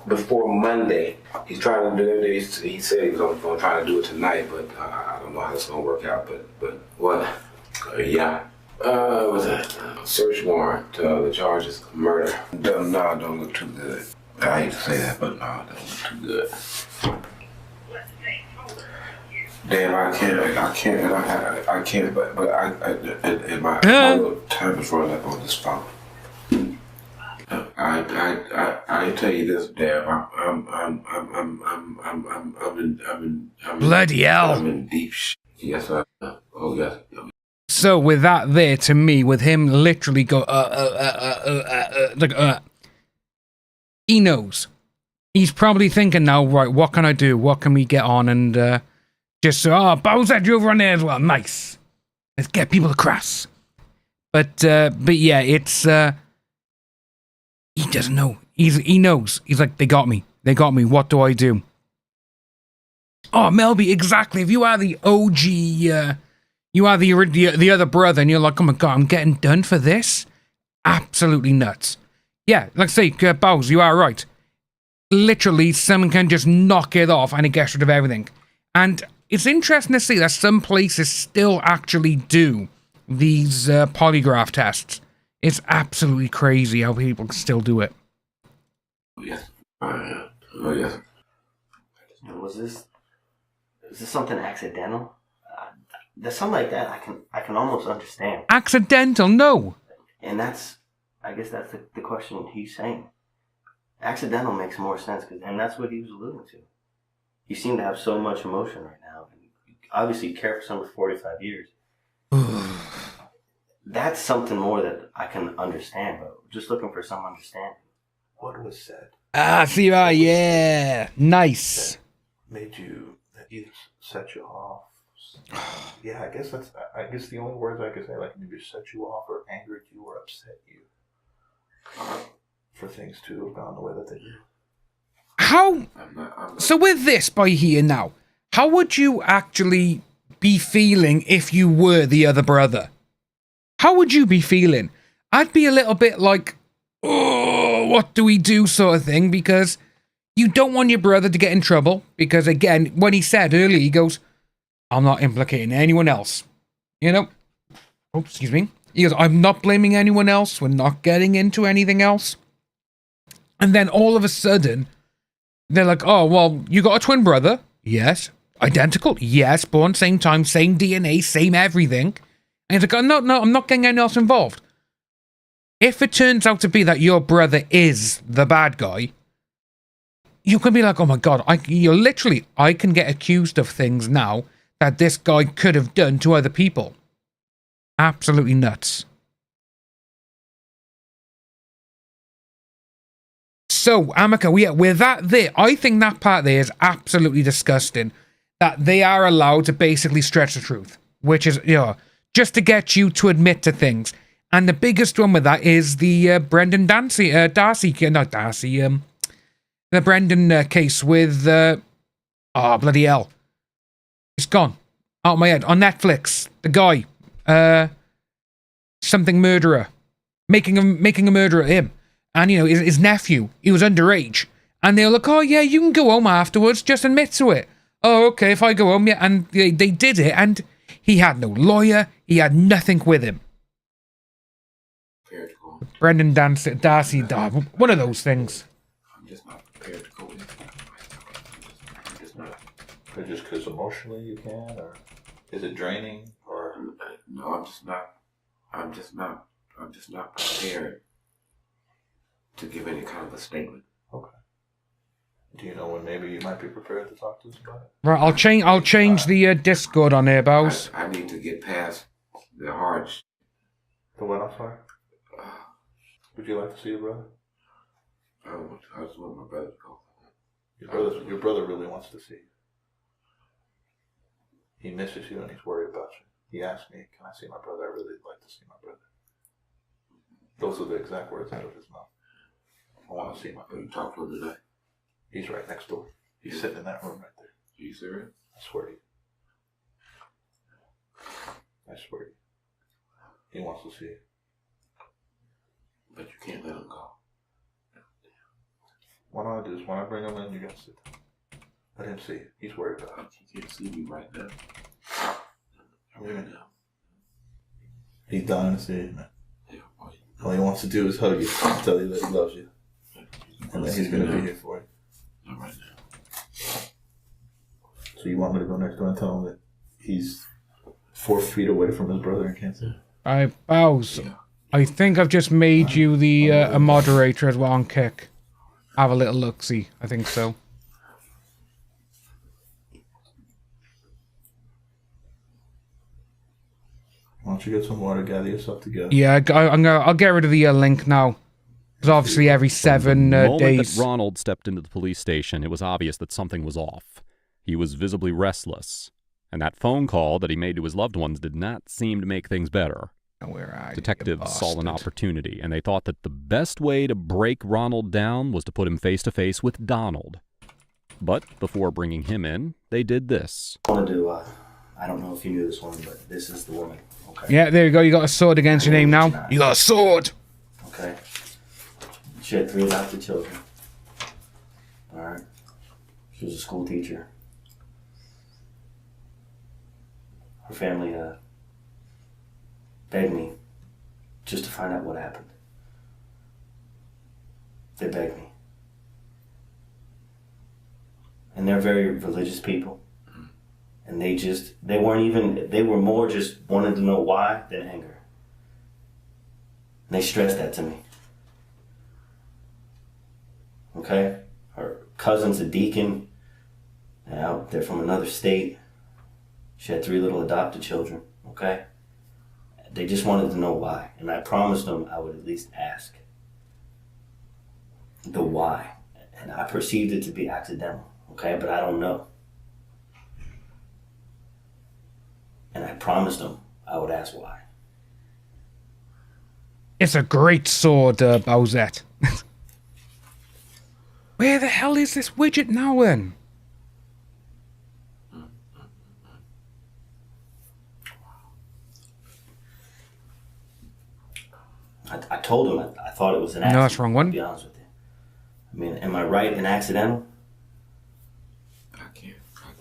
before Monday. He's trying to do it. He said he was on the phone trying to do it tonight, but I don't know how it's going to work out. But what? Was a search warrant. The charge is murder. Don't look too good. I hate to say that, but no, it doesn't look too good. Damn, I can't, but my little time is running up on this phone. I tell you this, damn, I'm Bloody hell. I'm in deep shit. Yes, yes. So with that there, to me, with him literally go, he knows. He's probably thinking now, right, what can I do? What can we get on? And just, Bowser, you over on there as well. Nice. Let's get people across. But yeah, it's, he doesn't know. He knows. He's like, they got me. They got me. What do I do? Oh, Melby, exactly. If you are the OG, you are the other brother, and you're like, oh my god, I'm getting done for this? Absolutely nuts. Yeah, like I say, Bowser, you are right. Literally, someone can just knock it off and it gets rid of everything. And it's interesting to see that some places still actually do these polygraph tests. It's absolutely crazy how people can still do it. Oh, yes. Oh, yes. Was this something accidental? There's something like that I can almost understand. Accidental? No. And I guess that's the question he's saying. Accidental makes more sense, and that's what he was alluding to. You seem to have so much emotion right now. Obviously, you care for someone for 45 years. That's something more that I can understand, but just looking for some understanding. What was said? See, yeah. Nice. That either set you off. Yeah, I guess the only words I could say, like, maybe set you off or angered you or upset you. For things to have gone the way that they did. How? So with this by here now, how would you actually be feeling if you were the other brother? How would you be feeling? I'd be a little bit like, oh, what do we do sort of thing, because you don't want your brother to get in trouble, because again, when he said earlier, he goes, I'm not implicating anyone else. You know? Oh, excuse me. He goes, I'm not blaming anyone else. We're not getting into anything else. And then all of a sudden, they're like, oh, well, you got a twin brother? Yes. Identical? Yes. Born same time, same DNA, same everything. And he's like, oh, no, I'm not getting anyone else involved. If it turns out to be that your brother is the bad guy, you can be like, oh my god, I can get accused of things now that this guy could have done to other people. Absolutely nuts. So, Amica, with that there, I think that part there is absolutely disgusting. That they are allowed to basically stretch the truth. Which is, just to get you to admit to things. And the biggest one with that is the Brendan the Brendan case with, Oh, bloody hell. It's gone. Out of my head. On Netflix. The guy. Something murderer. Making a murderer of him. And, you know, his nephew. He was underage. And they were like, oh, yeah, you can go home afterwards. Just admit to it. Oh, okay, if I go home, yeah. And they did it. And he had no lawyer. He had nothing with him. Brendan Darcy. One of those things. I'm just not prepared to go in. Just because emotionally you can, or is it draining, or no? I'm just not prepared to give any kind of a statement. Okay. Do you know when maybe you might be prepared to talk to us about it? Right, I'll change the Discord on here, boss. I need to get past the hard. The what? I'm sorry. Would you like to see your brother? I just want my brother to go. Your brother really wants to see you. He misses you and he's worried about you. He asked me, can I see my brother? I really like to see my brother. Those are the exact words out of his mouth. I want to see my brother. You talk to him today? He's right next door. He's sitting in that room right there. Are you serious? I swear to you. I swear to you. He wants to see you. But you can't let him go. What I do is when I bring him in, you gotta sit down. Let him see you. He's worried about it. He can't see me right now. He's dying to see you, man. Yeah, all he wants to do is hug you and tell you that he loves you. And that he's gonna be here for you. Not right now. So you want me to go next door and tell him that he's 4 feet away from his brother and can't see? Alright, Bows. Yeah. I think I've just made you the a moderator as well on Kick. Have a little look-see. I think so. Why don't you get some water, gather yourself together? Yeah, I'll get rid of the link now. Because obviously every 7 the moment days. that Ronald stepped into the police station, it was obvious that something was off. He was visibly restless. And that phone call that he made to his loved ones did not seem to make things better. Detectives saw an opportunity, and they thought that the best way to break Ronald down was to put him face-to-face with Donald. But before bringing him in, they did this. I want to do, I don't know if you knew this one, but this is the woman. Okay. Yeah, there you go. You got a sword against your name now. You got a sword! Okay. She had 3 adopted children. Alright. She was a school teacher. Her family, begged me just to find out what happened. They begged me. And they're very religious people. And they were more just wanted to know why than anger. And they stressed that to me. Okay? Her cousin's a deacon. Now they're from another state. She had 3 little adopted children. Okay? They just wanted to know why. And I promised them I would at least ask the why. And I perceived it to be accidental. Okay? But I don't know. And I promised them I would ask why. It's a great sword, Bowsette. Where the hell is this widget now then? I told him I thought it was an accident. No, that's the wrong one. To be honest with you. I mean, am I right in accidental? I can't. I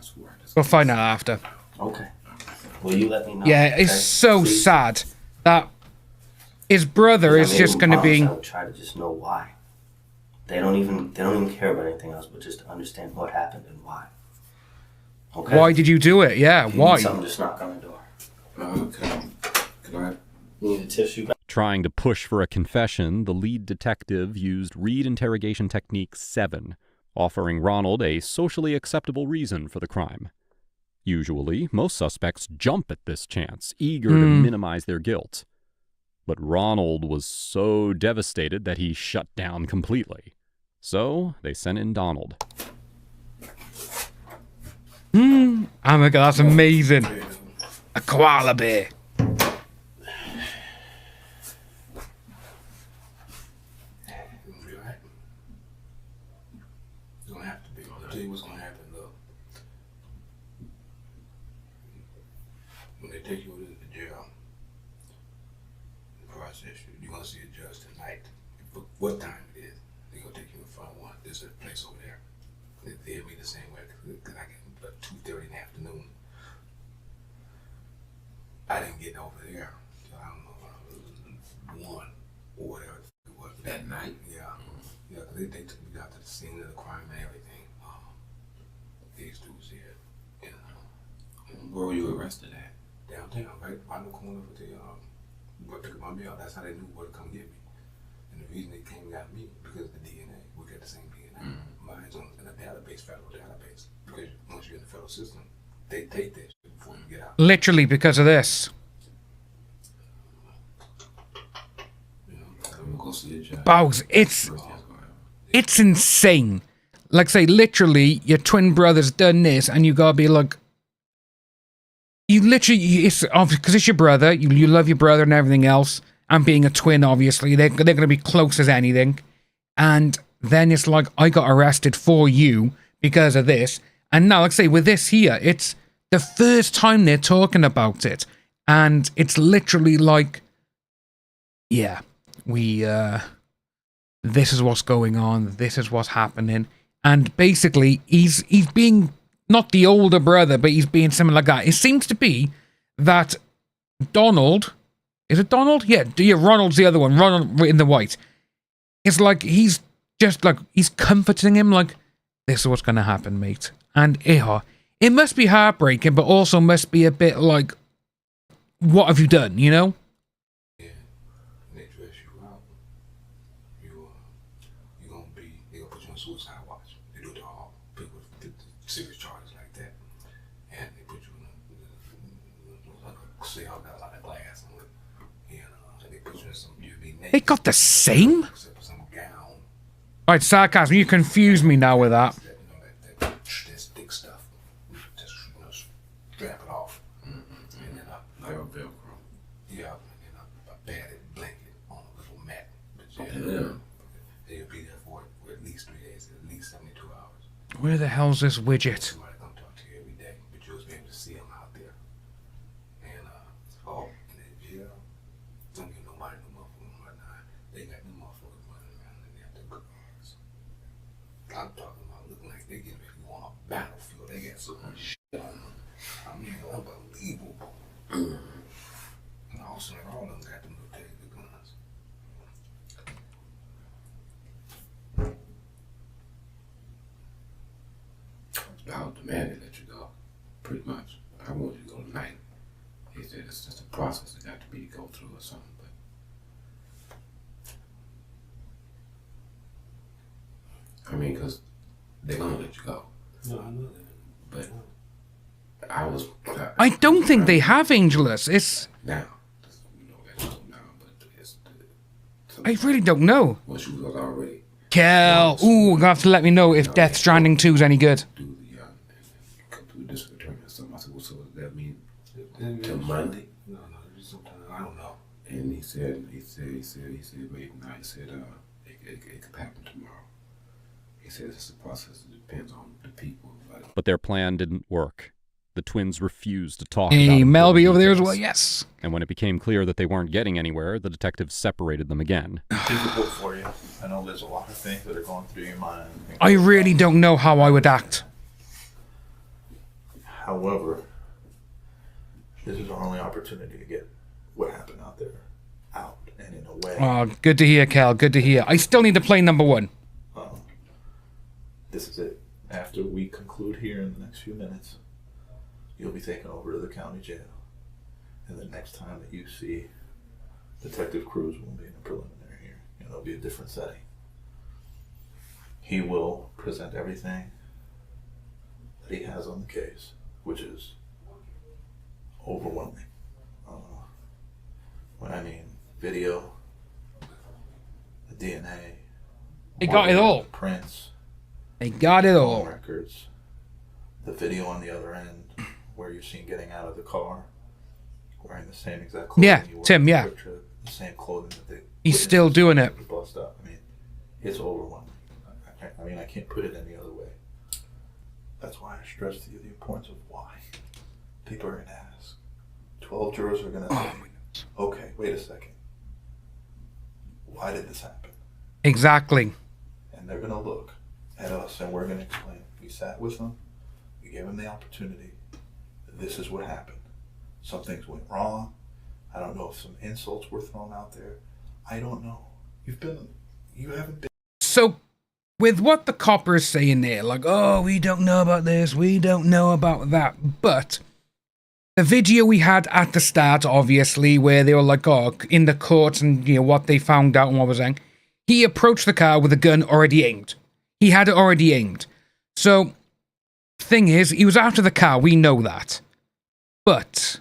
swear. We'll find out after. Okay. Will you let me know? Yeah, it's so Please. sad that his brother is just going to be. I would try to just know why. They don't even care about anything else, but just to understand what happened and why. Okay. Why did you do it? Yeah, why? Something just knock on the door. Okay. Can I? Need a tissue? Trying to push for a confession, the lead detective used Reed Interrogation Technique 7, offering Ronald a socially acceptable reason for the crime. Usually, most suspects jump at this chance, eager to minimize their guilt. But Ronald was so devastated that he shut down completely. So, they sent in Donald. Oh my god, that's amazing. A koala bear. Don't have to be. when they take you to the jail, the process, you're gonna see a judge tonight. What time it is? They're gonna take you in front of one. There's a place over there. They'll be the same way because I get about 2:30 in the afternoon. I didn't get over there till I don't know 1 or whatever it was that night. Yeah, yeah. Cause they took me out to the scene of the crime and everything. These dudes here. Where were you arrested at? Downtown, right by the corner of the what took my mail. That's how they knew where to come get me. And the reason they came and got me because of the DNA. We got the same DNA. Mine's on in a database, federal database. Because once you're in the federal system, they take that shit before you get out. Literally because of this. Bows, it's insane. Like say, literally, your twin brother's done this, and you gotta be like, you literally, it's because it's your brother. You love your brother and everything else. And being a twin, obviously, they're gonna be close as anything. And then it's like, I got arrested for you because of this. And now, like I say, with this here, it's the first time they're talking about it, and it's literally like, yeah, this is what's going on. This is what's happening. And basically, he's being, not the older brother, but he's being something like that. It seems to be that Donald, is it Donald? Yeah, Ronald's the other one. Ronald in the white. It's like he's just like, he's comforting him like, this is what's going to happen, mate. And it must be heartbreaking, but also must be a bit like, what have you done, you know? Suicide watch. They do it to all people with serious charges like that. And they put you in a cell, got a lot of glass on it. And they put you in some UV naked. They got the same? Except for some gown. Alright, sarcasm, you confuse me now with that. That thick stuff. Just, strap it off. And then like a Velcro. Yeah, and then a padded blanket on a little mat. But they'll be there for at least 3 days, at least 72 hours. Where the hell's this widget? Somebody come talk to you every day, but you'll be able to see them out there. And in the jail, don't give nobody no motherfucking right now. They got them motherfuckers running around in there, them cars. I'm talking about looking like they getting ready to go on a battlefield. They got so much shit on them. I mean, unbelievable. And also, all of them got them little days of guns. I demanded that you go, pretty much. I wanted you to go tonight. He said it's just a process that got to be to go through or something, but I mean, because they're gonna let you go. No, I know that. But I don't think they have Angelus. It's now, you know that now, but it's. I really don't know. Well, she was already. Kel, ooh, you're gonna have to let me know if Death Stranding 2 is any good. This return or something. I said, well, so does that mean till Monday? No, sometime, I don't know. And he said, maybe not. He said, it could happen tomorrow. He said it's a process. It depends on the people. But their plan didn't work. The twins refused to talk Hey, about Melby important over there as details. well, yes. And when it became clear that they weren't getting anywhere, the detectives separated them again. Difficult for you. I know there's a lot of things that are going through your mind. I really don't know how I would act. However, this is our only opportunity to get what happened out there out, and in a way. Oh, good to hear, Kel. Good to hear. I still need to play number 1. This is it. After we conclude here in the next few minutes, you'll be taken over to the county jail. And the next time that you see Detective Cruz will be in a preliminary hearing, and it'll be a different setting. He will present everything that he has on the case, which is overwhelming. When I mean video, the DNA, They got it all. prints, They got it all. phone records, the video on the other end where you're seen getting out of the car, wearing the same exact clothing. Yeah, you wore Tim, in the yeah. picture, the same clothing that they. He's still doing it. Bust up. I mean, it's overwhelming. I mean, I can't put it any other way. That's why I stress to you the importance of why. People are going to ask, 12 jurors are going to say, okay, wait a second. Why did this happen? Exactly. And they're going to look at us and we're going to explain. We sat with them. We gave them the opportunity. This is what happened. Some things went wrong. I don't know if some insults were thrown out there. I don't know. You haven't been. So, with what the copper is saying there, like, oh, we don't know about this, we don't know about that, but the video we had at the start, obviously, where they were like, oh, in the courts and, you know, what they found out and what was saying, he approached the car with a gun already aimed. He had it already aimed. So, thing is, he was after the car, we know that. But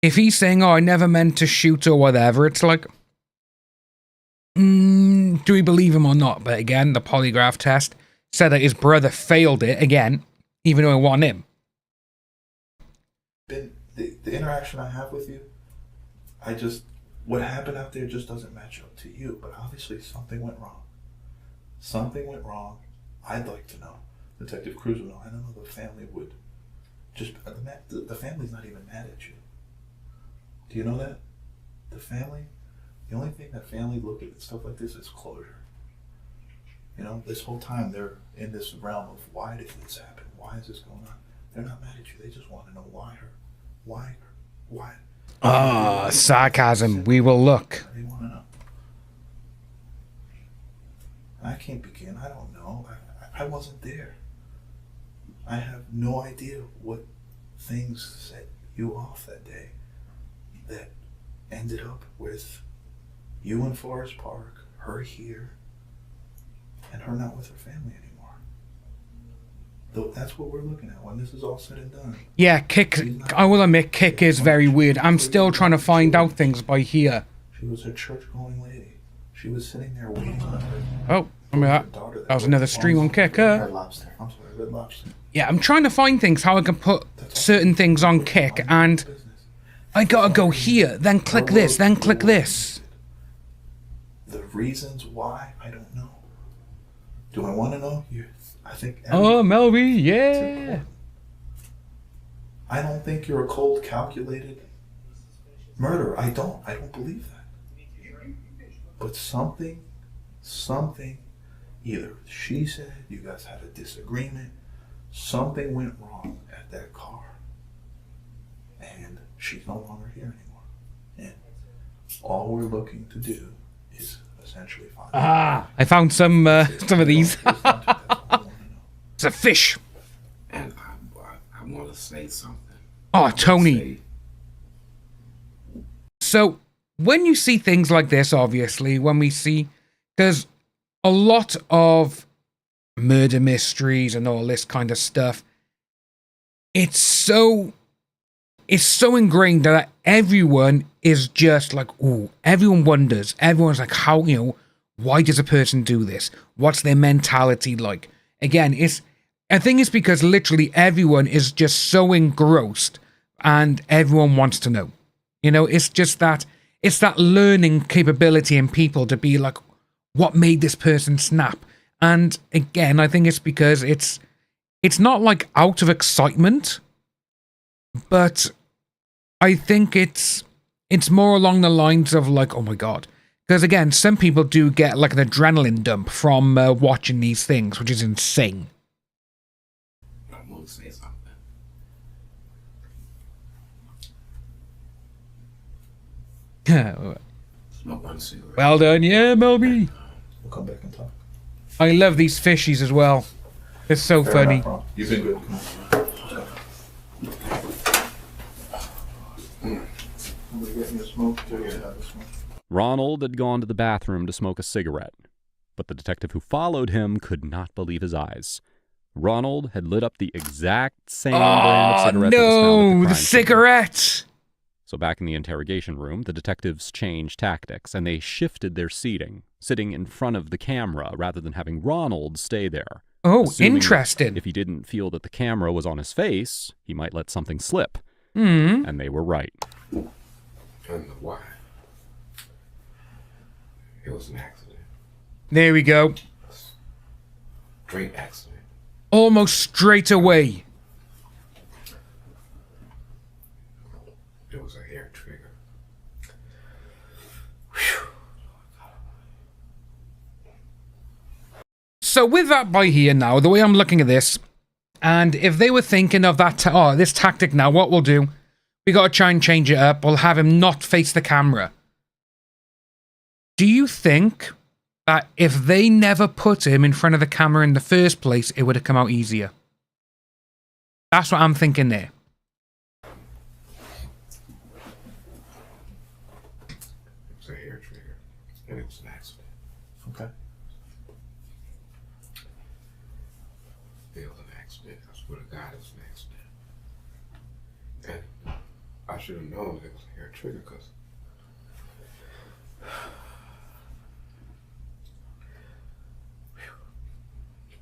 if he's saying, oh, I never meant to shoot or whatever, it's like, do we believe him or not? But again, the polygraph test said that his brother failed it again, even though it wasn't him. The interaction I have with you, what happened out there just doesn't match up to you. But obviously something went wrong. Something went wrong. I'd like to know. Detective Cruz would know. I don't know the family would. The family's not even mad at you. Do you know that? The family, the only thing that family look at stuff like this is closure. You know, this whole time they're in this realm of why did this happen? Why is this going on? They're not mad at you. They just want to know why her. Why? Ah, sarcasm. We will look. They want to know. I can't begin. I don't know. I wasn't there. I have no idea what things set you off that day that ended up with you in Forest Park, her here, and her not with her family anymore. Though that's what we're looking at when this is all said and done. Yeah, Kick, I will admit, Kick is very weird. I'm still trying to find out things by here. She was a church-going lady. She was sitting there waiting on her. Oh, I mean, that was another stream on Kick. Red Lobster. I'm sorry, Red Lobster. Yeah, I'm trying to find things, how I can put certain things on Kick, and I gotta go here, then click this, then click this. The reasons why, I don't know. Do I want to know? I think. Oh, Melby, yeah. I don't think you're a cold, calculated murderer. I don't believe that. But something, either she said, you guys had a disagreement, something went wrong at that car, and she's no longer here anymore. And all we're looking to do is essentially find out. I found some of these. It's a fish. And I want to say something. Oh, Tony. So, when you see things like this, obviously, when we see, because a lot of murder mysteries and all this kind of stuff, it's so ingrained that everyone is just like, ooh, everyone wonders. Everyone's like, how, you know, why does a person do this? What's their mentality like? Again, I think it's because literally everyone is just so engrossed and everyone wants to know. You know, it's just that, it's that learning capability in people to be like, what made this person snap? And again, I think it's because it's not like out of excitement, but I think it's more along the lines of like, oh my God. Because again, some people do get like an adrenaline dump from watching these things, which is insane. I want to say something. Smoke one cigarette. Well done, yeah, Melby. We'll come back and talk. I love these fishies as well. They're so funny. Enough, you've been good. Somebody get me a smoke? Ronald had gone to the bathroom to smoke a cigarette, but the detective who followed him could not believe his eyes. Ronald had lit up the exact same brand of cigarette that was found at the crime scene. Cigarette! So back in the interrogation room, the detectives changed tactics, and they shifted their seating, sitting in front of the camera rather than having Ronald stay there. Oh, interesting. If he didn't feel that the camera was on his face, he might let something slip. Mm-hmm. And they were right. And why? It was an accident. There we go. Straight accident. Almost straight away. It was a hair trigger. So with that by here now, the way I'm looking at this, and if they were thinking of that, this tactic now, what we'll do, we got to try and change it up. We'll have him not face the camera. Do you think that if they never put him in front of the camera in the first place, it would have come out easier? That's what I'm thinking there. It was a hair trigger, and it was an accident. Okay. It was an accident. I swear to God, it was an accident. And I should have known it was a hair trigger because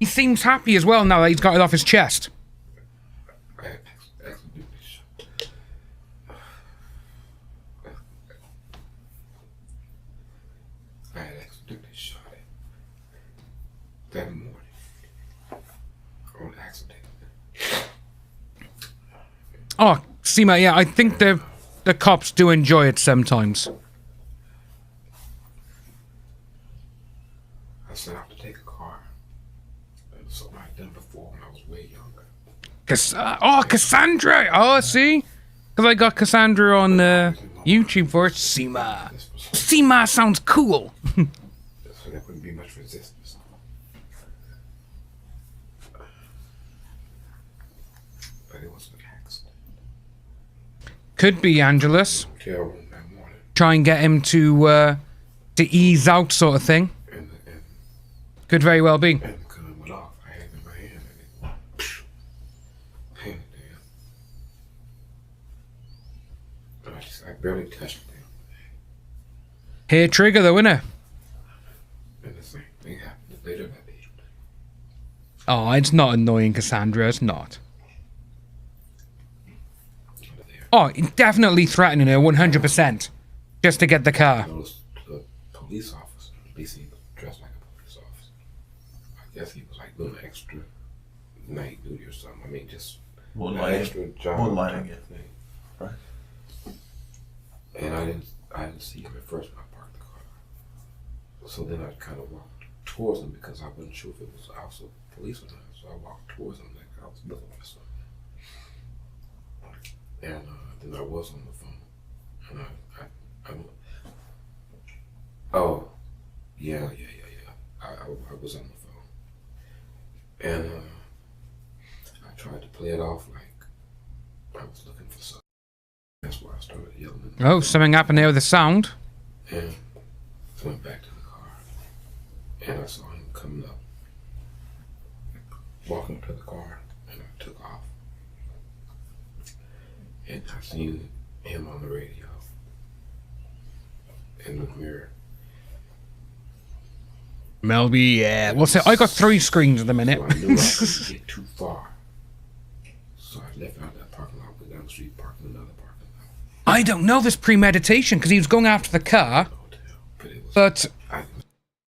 He seems happy as well now that he's got it off his chest. I accidentally shot. I had accidentally shot it that morning on accident. Oh, Seema, yeah, I think the cops do enjoy it sometimes. I set out to take a car. It was something I'd done before when I was way younger. Cassandra! Oh, see? Because I got Cassandra on YouTube for it. Seema. Seema sounds cool. So there wouldn't be much resistance. But it was an accident. Could be Angelus. Hotel room that morning. Try and get him to ease out, sort of thing. Could very well be. And the gun went off. I had it in my hand and it handed down. I barely touched it. Hair trigger though, innit? And the same thing happened later that day. Oh, it's not annoying, Cassandra. It's not. Oh, definitely threatening her 100%. Just to get the car. I noticed the police officer. At least he was dressed like a police officer. I guess he was like doing an extra night duty or something. I mean, just an extra job. Moonlighting, yeah. Thing. Right. And I didn't see him at first when I parked the car. So then I kind of walked towards him because I wasn't sure if it was also police or not. So I walked towards him like I was looking for something. And then I was on the phone. And oh, yeah. I was on the phone. And I tried to play it off like I was looking for something. That's why I started yelling. Oh, something happened there with the sound. And I went back to the car. And I saw him coming up, walking up to the car, and I took off. And I seen him on the radio in the mirror. Melby, yeah. What's it? I got 3 screens at the minute. So I knew I couldn't get too far. So I left out that parking lot, went down the street, parked in another parking lot. I don't know if it's premeditation because he was going after the car. But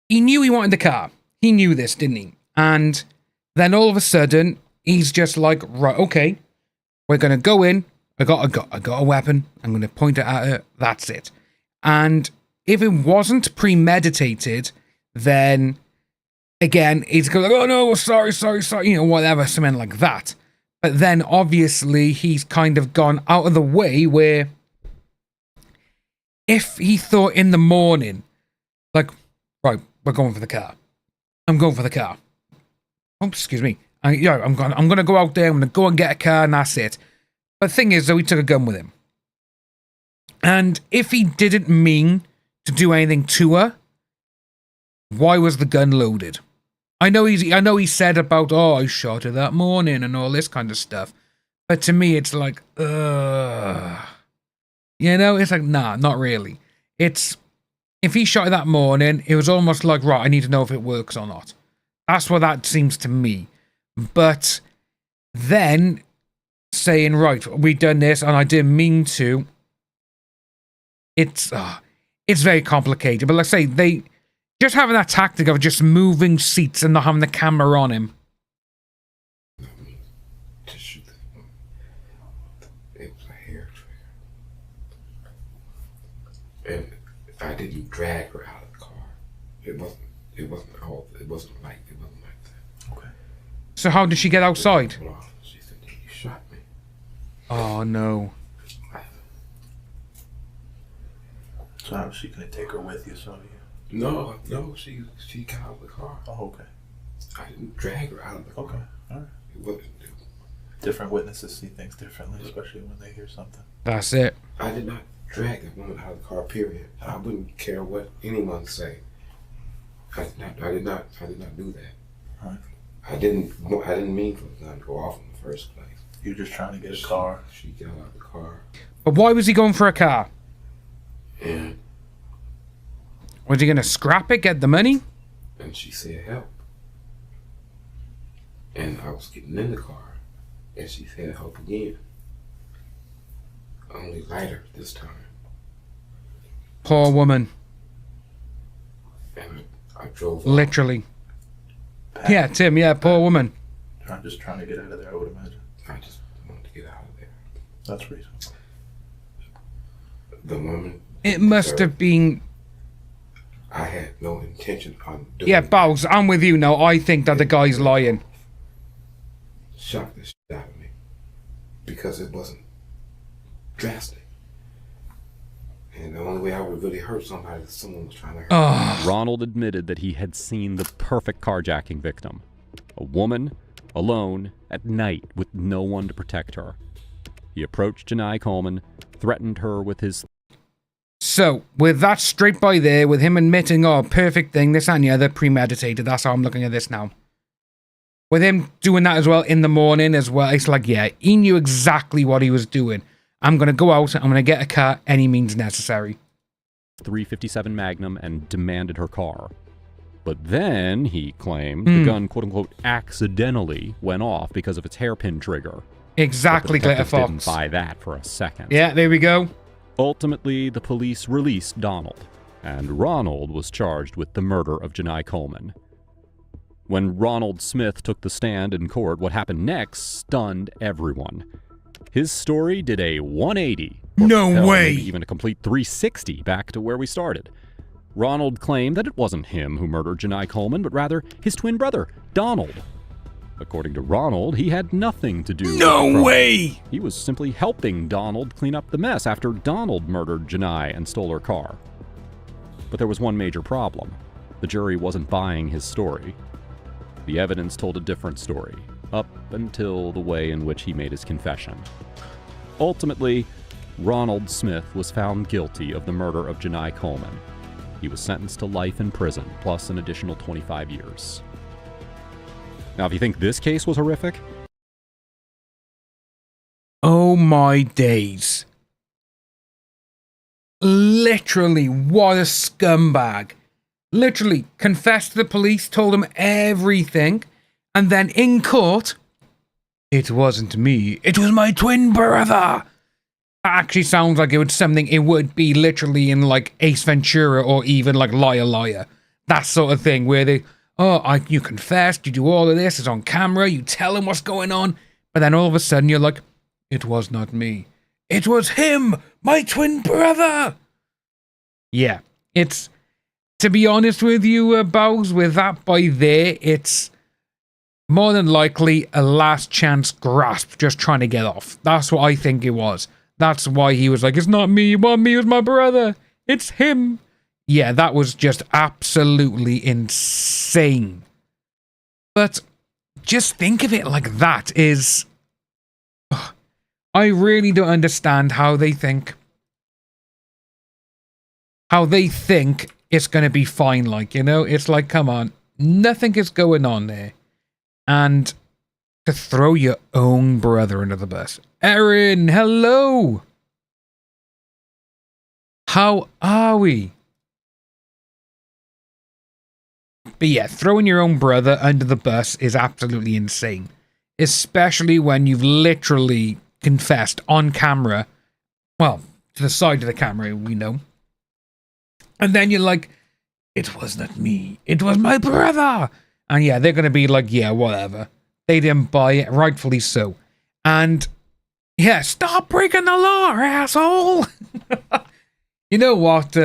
he knew he wanted the car. He knew this, didn't he? And then all of a sudden, he's just like, right, okay, we're going to go in. I got a weapon. I'm going to point it at her. That's it. And if it wasn't premeditated, then again, he's going like, oh no, sorry, you know, whatever, something like that. But then obviously he's kind of gone out of the way where if he thought in the morning, like, right, we're going for the car. I'm going for the car. Oh, excuse me. I'm going to go out there. I'm going to go and get a car and that's it. But the thing is, though, he took a gun with him. And if he didn't mean to do anything to her, why was the gun loaded? I know he said about, oh, I shot her that morning and all this kind of stuff. But to me, it's like, ugh. You know, it's like, nah, not really. It's, if he shot her that morning, it was almost like, right, I need to know if it works or not. That's what that seems to me. But then saying, right, we've done this and I didn't mean to. It's very complicated. But let's say they just having that tactic of just moving seats and not having the camera on him. To shoot it was a hair trigger. And I didn't drag her out of the car. It wasn't like that. Okay. So how did she get outside? Well, she said, you shot me. Oh, no. So how was she gonna take her with you, so you? No, she got out of the car. Oh, okay. I didn't drag her out of the car. Okay, all right. It wasn't. Different witnesses see things differently, especially when they hear something. That's it. I did not drag that woman out of the car, period. I wouldn't care what anyone say. I did not do that. Right. I didn't mean for the gun to go off in the first place. You're just trying to get a car. She got out of the car. But why was he going for a car? And Was he going to scrap it, get the money? And she said, help. And I was getting in the car. And she said, help again. Only lighter this time. Poor woman. And I drove off. Literally. Yeah, Tim, yeah, poor woman. I'm just trying to get out of there, I would imagine. I just wanted to get out of there. That's reasonable. The woman... It must have been... I had no intention on doing Yeah, Bowles, I'm with you now. I think that the guy's lying. Shocked the shit out of me. Because it wasn't drastic. And the only way I would really hurt somebody is if someone was trying to hurt me. Ronald admitted that he had seen the perfect carjacking victim. A woman, alone, at night, with no one to protect her. He approached Janai Coleman, threatened her with his... So, with that straight by there, with him admitting, oh, perfect thing, this and the other, premeditated, that's how I'm looking at this now. With him doing that as well in the morning as well, it's like, yeah, he knew exactly what he was doing. I'm going to go out, I'm going to get a car, any means necessary. .357 Magnum and demanded her car. But then, he claimed, the gun, quote-unquote, accidentally went off because of its hairpin trigger. Exactly, Glitter Detectives Fox. didn't buy that for a second. Yeah, there we go. Ultimately, the police released Donald, and Ronald was charged with the murder of Janai Coleman. When Ronald Smith took the stand in court, what happened next stunned everyone. His story did a 180. No way! Maybe even a complete 360 back to where we started. Ronald claimed that it wasn't him who murdered Janai Coleman, but rather his twin brother, Donald. According to Ronald, he had nothing to do with the crime. No way! He was simply helping Donald clean up the mess after Donald murdered Janai and stole her car. But there was one major problem. The jury wasn't buying his story. The evidence told a different story, up until the way in which he made his confession. Ultimately, Ronald Smith was found guilty of the murder of Janai Coleman. He was sentenced to life in prison, plus an additional 25 years. Now, if you think this case was horrific... Oh my days. Literally, what a scumbag. Literally, confessed to the police, told them everything, and then in court, it wasn't me, it was my twin brother. That actually sounds like it would be literally in like Ace Ventura or even like Liar Liar. That sort of thing where they, you confessed, you do all of this, it's on camera, you tell him what's going on, but then all of a sudden you're like, it was not me. It was him, my twin brother. Yeah, it's, to be honest with you, Bowes, with that by there, it's more than likely a last chance grasp, just trying to get off. That's what I think it was. That's why he was like, it's not me, it wasn't me, it was my brother. It's him. Yeah, that was just absolutely insane. But just think of it like that is... I really don't understand how they think it's going to be fine, like, you know? It's like, come on, nothing is going on there. And to throw your own brother under the bus. Erin, hello! How are we? But yeah, throwing your own brother under the bus is absolutely insane. Especially when you've literally confessed on camera. Well, to the side of the camera, we know. And then you're like, it was not me. It was my brother. And yeah, they're going to be like, yeah, whatever. They didn't buy it, rightfully so. And yeah, stop breaking the law, asshole. You know what,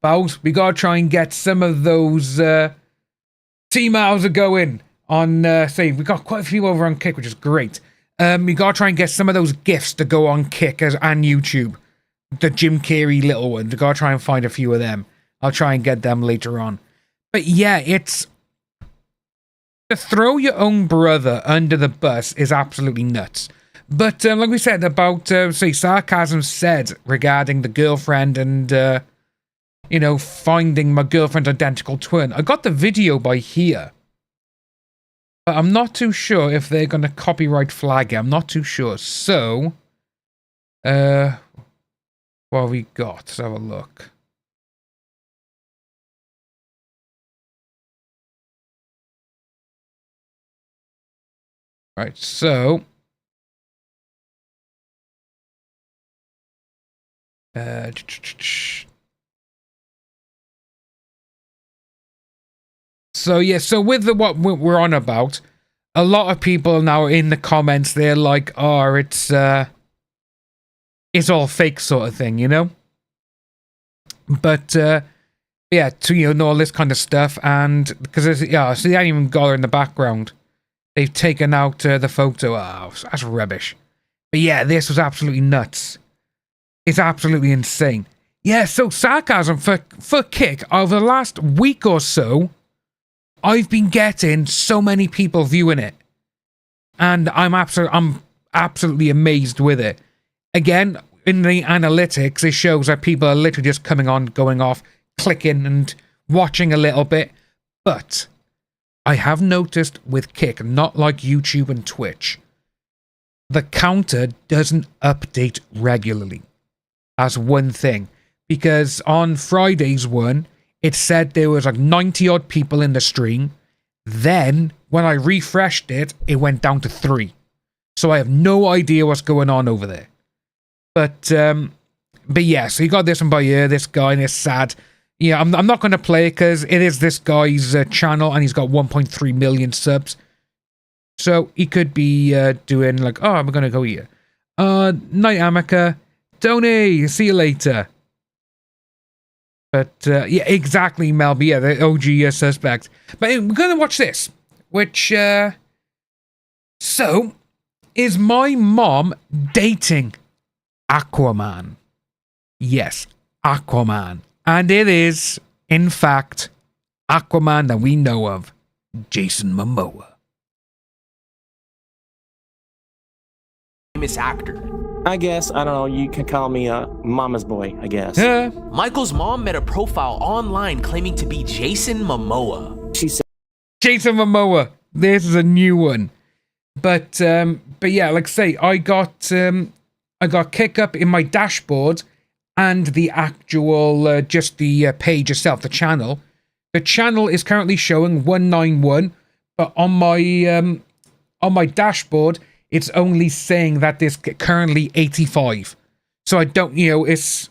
Bows? We gotta try and get some of those T-miles are going on, say, we got quite a few over on Kick, which is great. We gotta try and get some of those GIFs to go on Kick and YouTube. The Jim Carrey little ones. We gotta try and find a few of them. I'll try and get them later on. But yeah, it's... To throw your own brother under the bus is absolutely nuts. But like we said about, say, sarcasm said regarding the girlfriend and, you know, finding my girlfriend's identical twin. I got the video by here. But I'm not too sure if they're going to copyright flag it. I'm not too sure. So, what have we got? Let's have a look. Right, so... So yeah, so with what we're on about, a lot of people now in the comments, they're like, oh, it's all fake sort of thing, you know? But, yeah, to, you know, all this kind of stuff, and, because, yeah, so they haven't even got her in the background. They've taken out the photo. Oh, that's rubbish. But yeah, this was absolutely nuts. It's absolutely insane. Yeah, so sarcasm for Kick, over the last week or so, I've been getting so many people viewing it. And I'm absolutely amazed with it. Again, in the analytics, it shows that people are literally just coming on, going off, clicking and watching a little bit. But I have noticed with Kick, not like YouTube and Twitch, the counter doesn't update regularly. As one thing. Because on Friday's one, it said there was like 90 odd people in the stream. Then, when I refreshed it, it went down to 3. So I have no idea what's going on over there. But yeah, so you got this one by here, this guy, and it's sad. Yeah, I'm not going to play it because it is this guy's channel and he's got 1.3 million subs. So he could be doing like, oh, I'm going to go here. Night Amica, Tony, see you later. But, yeah, exactly, Melby. Yeah, the OG suspect. But we're going to watch this. Which, so, is my mom dating Aquaman? Yes, Aquaman. And it is, in fact, Aquaman that we know of, Jason Momoa. Famous actor. I guess, I don't know, you can call me a mama's boy, I guess. Michael's mom made a profile online claiming to be Jason Momoa. She said, Jason Momoa, this is a new one. But yeah, like I say, I got Kick up in my dashboard and the actual, just the page itself, the channel. The channel is currently showing 191, but on my dashboard, it's only saying that there's currently 85. So I don't, you know, it's...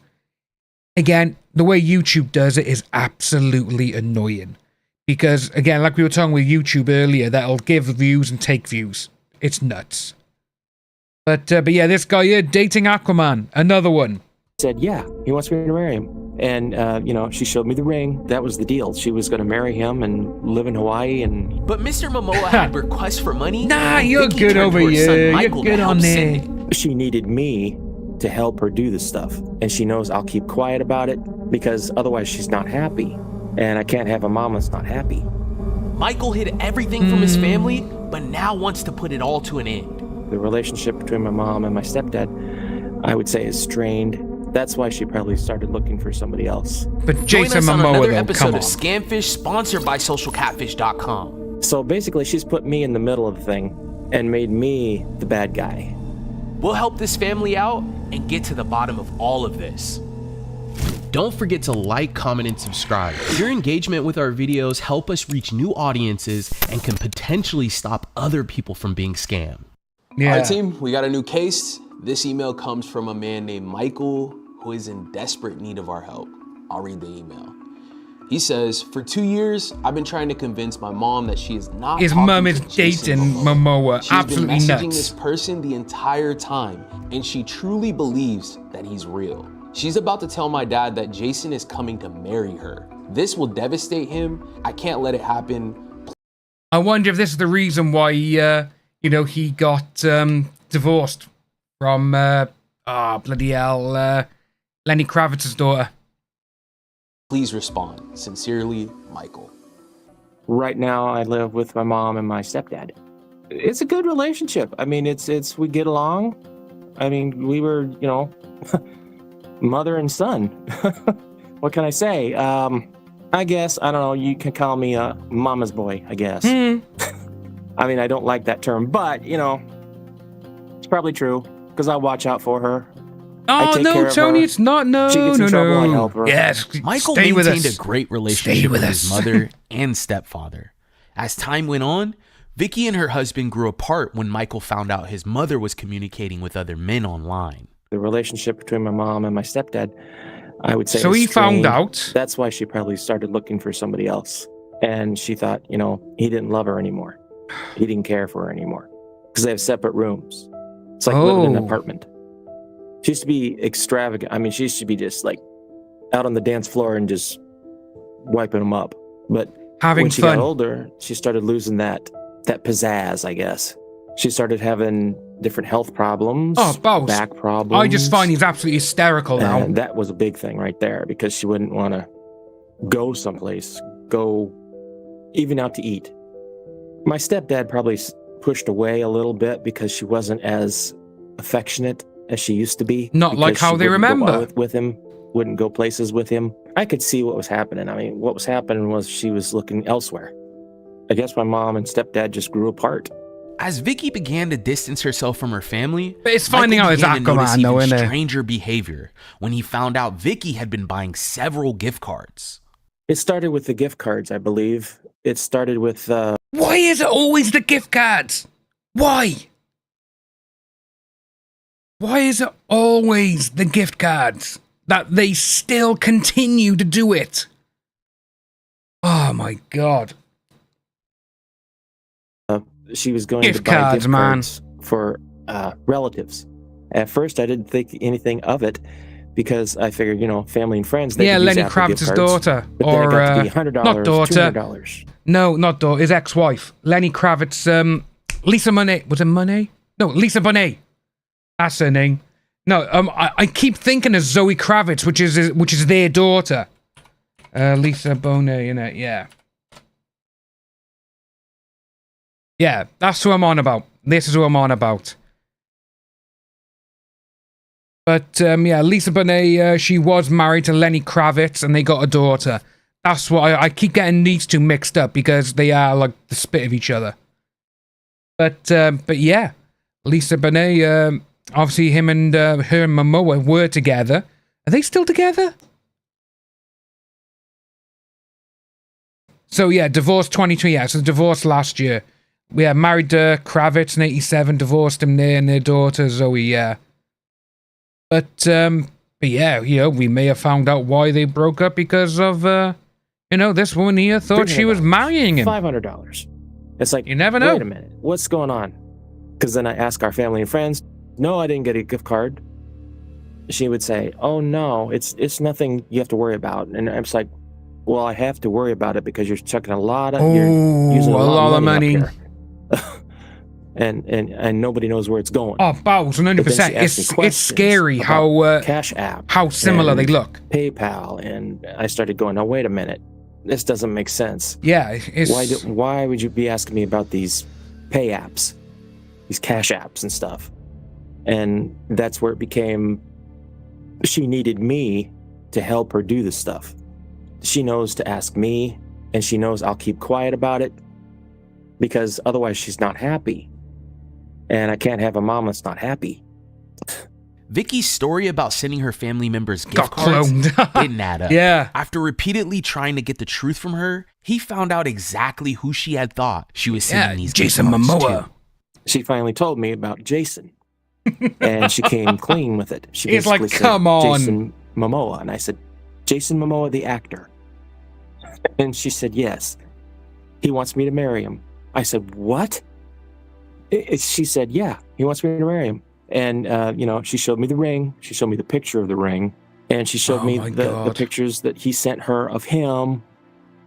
Again, the way YouTube does it is absolutely annoying. Because, again, like we were talking with YouTube earlier, that'll give views and take views. It's nuts. But yeah, this guy here, dating Aquaman. Another one. Said, yeah, he wants me to marry him. And, you know, she showed me the ring. That was the deal. She was going to marry him and live in Hawaii and... But Mr. Momoa had requests for money. Nah, you're good over here. You're good on there. She needed me to help her do this stuff. And she knows I'll keep quiet about it because otherwise she's not happy. And I can't have a mom that's not happy. Michael hid everything from his family, but now wants to put it all to an end. The relationship between my mom and my stepdad, I would say, is strained. That's why she probably started looking for somebody else. But Jason Momoa, on another though, episode of Scamfish, sponsored by SocialCatfish.com. So basically, she's put me in the middle of the thing and made me the bad guy. We'll help this family out and get to the bottom of all of this. Don't forget to like, comment, and subscribe. Your engagement with our videos help us reach new audiences and can potentially stop other people from being scammed. Yeah. All right, team, we got a new case. This email comes from a man named Michael who is in desperate need of our help. I'll read the email. He says, for 2 years, I've been trying to convince my mom that she is not His mum is dating Momoa. She's Absolutely been messaging nuts. this person the entire time, and she truly believes that he's real. She's about to tell my dad that Jason is coming to marry her. This will devastate him. I can't let it happen. I wonder if this is the reason why, you know, he got divorced from, bloody hell, Lenny Kravitz's daughter. Please respond. Sincerely, Michael. Right now, I live with my mom and my stepdad. It's a good relationship. I mean, it's we get along. I mean, we were, you know, mother and son. What can I say? I guess, I don't know, you can call me a mama's boy, I guess. I mean, I don't like that term, but, you know, it's probably true, because I watch out for her. Oh, no, Tony, it's not. No, she gets in trouble, I help her. Yes, Michael stay with maintained us. a great relationship with his us. mother and stepfather. As time went on, Vicky and her husband grew apart when Michael found out his mother was communicating with other men online. The relationship between my mom and my stepdad, I would say. So he found out. That's why she probably started looking for somebody else. And she thought, you know, he didn't love her anymore. He didn't care for her anymore. Because they have separate rooms. It's like living in an apartment. She used to be extravagant. I mean, she used to be just like out on the dance floor and just wiping them up. But when she got older, she started losing that pizzazz, I guess. She started having different health problems, back problems. I just find he's absolutely hysterical now. And that was a big thing right there, because she wouldn't want to go someplace, go even out to eat. My stepdad probably pushed away a little bit because she wasn't as affectionate as she used to be. Not like how they remember. With him, wouldn't go places with him. I could see what was happening. I mean, what was happening was she was looking elsewhere. I guess my mom and stepdad just grew apart. As Vicky began to distance herself from her family, but it's finding out it's Aquaman, though, isn't it? Stranger behavior when he found out Vicky had been buying several gift cards. It started with the gift cards, I believe. It started with. Why is it always the gift cards? Why? Why is it always the gift cards that they still continue to do it? Oh my god. She was going to buy gift cards for relatives. At first, I didn't think anything of it because I figured, you know, family and friends. They could use Lenny Apple gift Kravitz's cards, daughter. But then it got to be $100, not daughter. $200. No, not daughter. His ex-wife. Lenny Kravitz. Lisa Bonet. Was it Monet? No, Lisa Bonet. That's her name. No, I keep thinking of Zoe Kravitz, which is their daughter. Lisa Bonet, you know, yeah. Yeah, that's who I'm on about. This is who I'm on about. But, yeah, Lisa Bonet, she was married to Lenny Kravitz, and they got a daughter. That's why I keep getting these two mixed up, because they are, like, the spit of each other. But yeah, Lisa Bonet, obviously him and her and Momoa were together. Are they still together? So, yeah, divorced 22, yeah, so divorced last year. Yeah, married Kravitz in 87, divorced him there, and their daughter Zoe, yeah. But yeah, you know, we may have found out why they broke up because of, you know, this woman here thought she was marrying him. $500. It's like, you never know. Wait a minute, what's going on? Because then I ask our family and friends, no, I didn't get a gift card. She would say, oh no, it's nothing you have to worry about. And I'm just like, well, I have to worry about it because you're chucking a lot of, you're using a lot of money. Up here. and nobody knows where it's going. Oh, Bowles, 100%. It's scary how Cash App, how similar they look. PayPal, and I started going, no, wait a minute, this doesn't make sense. Yeah, it's why would you be asking me about these pay apps, these cash apps and stuff? And that's where it became. She needed me to help her do this stuff. She knows to ask me, and she knows I'll keep quiet about it because otherwise she's not happy. And I can't have a mom that's not happy. Vicky's story about sending her family members gift cards didn't add up. Yeah. After repeatedly trying to get the truth from her, he found out exactly who she had thought she was sending these Jason Momoa. To. She finally told me about Jason. And she came clean with it. She it's like, said, come on. Jason Momoa. And I said, Jason Momoa, the actor. And she said, yes. He wants me to marry him. I said, what? She said, yeah, he wants me to marry him. And, she showed me the ring. She showed me the picture of the ring. And she showed me the pictures that he sent her of him.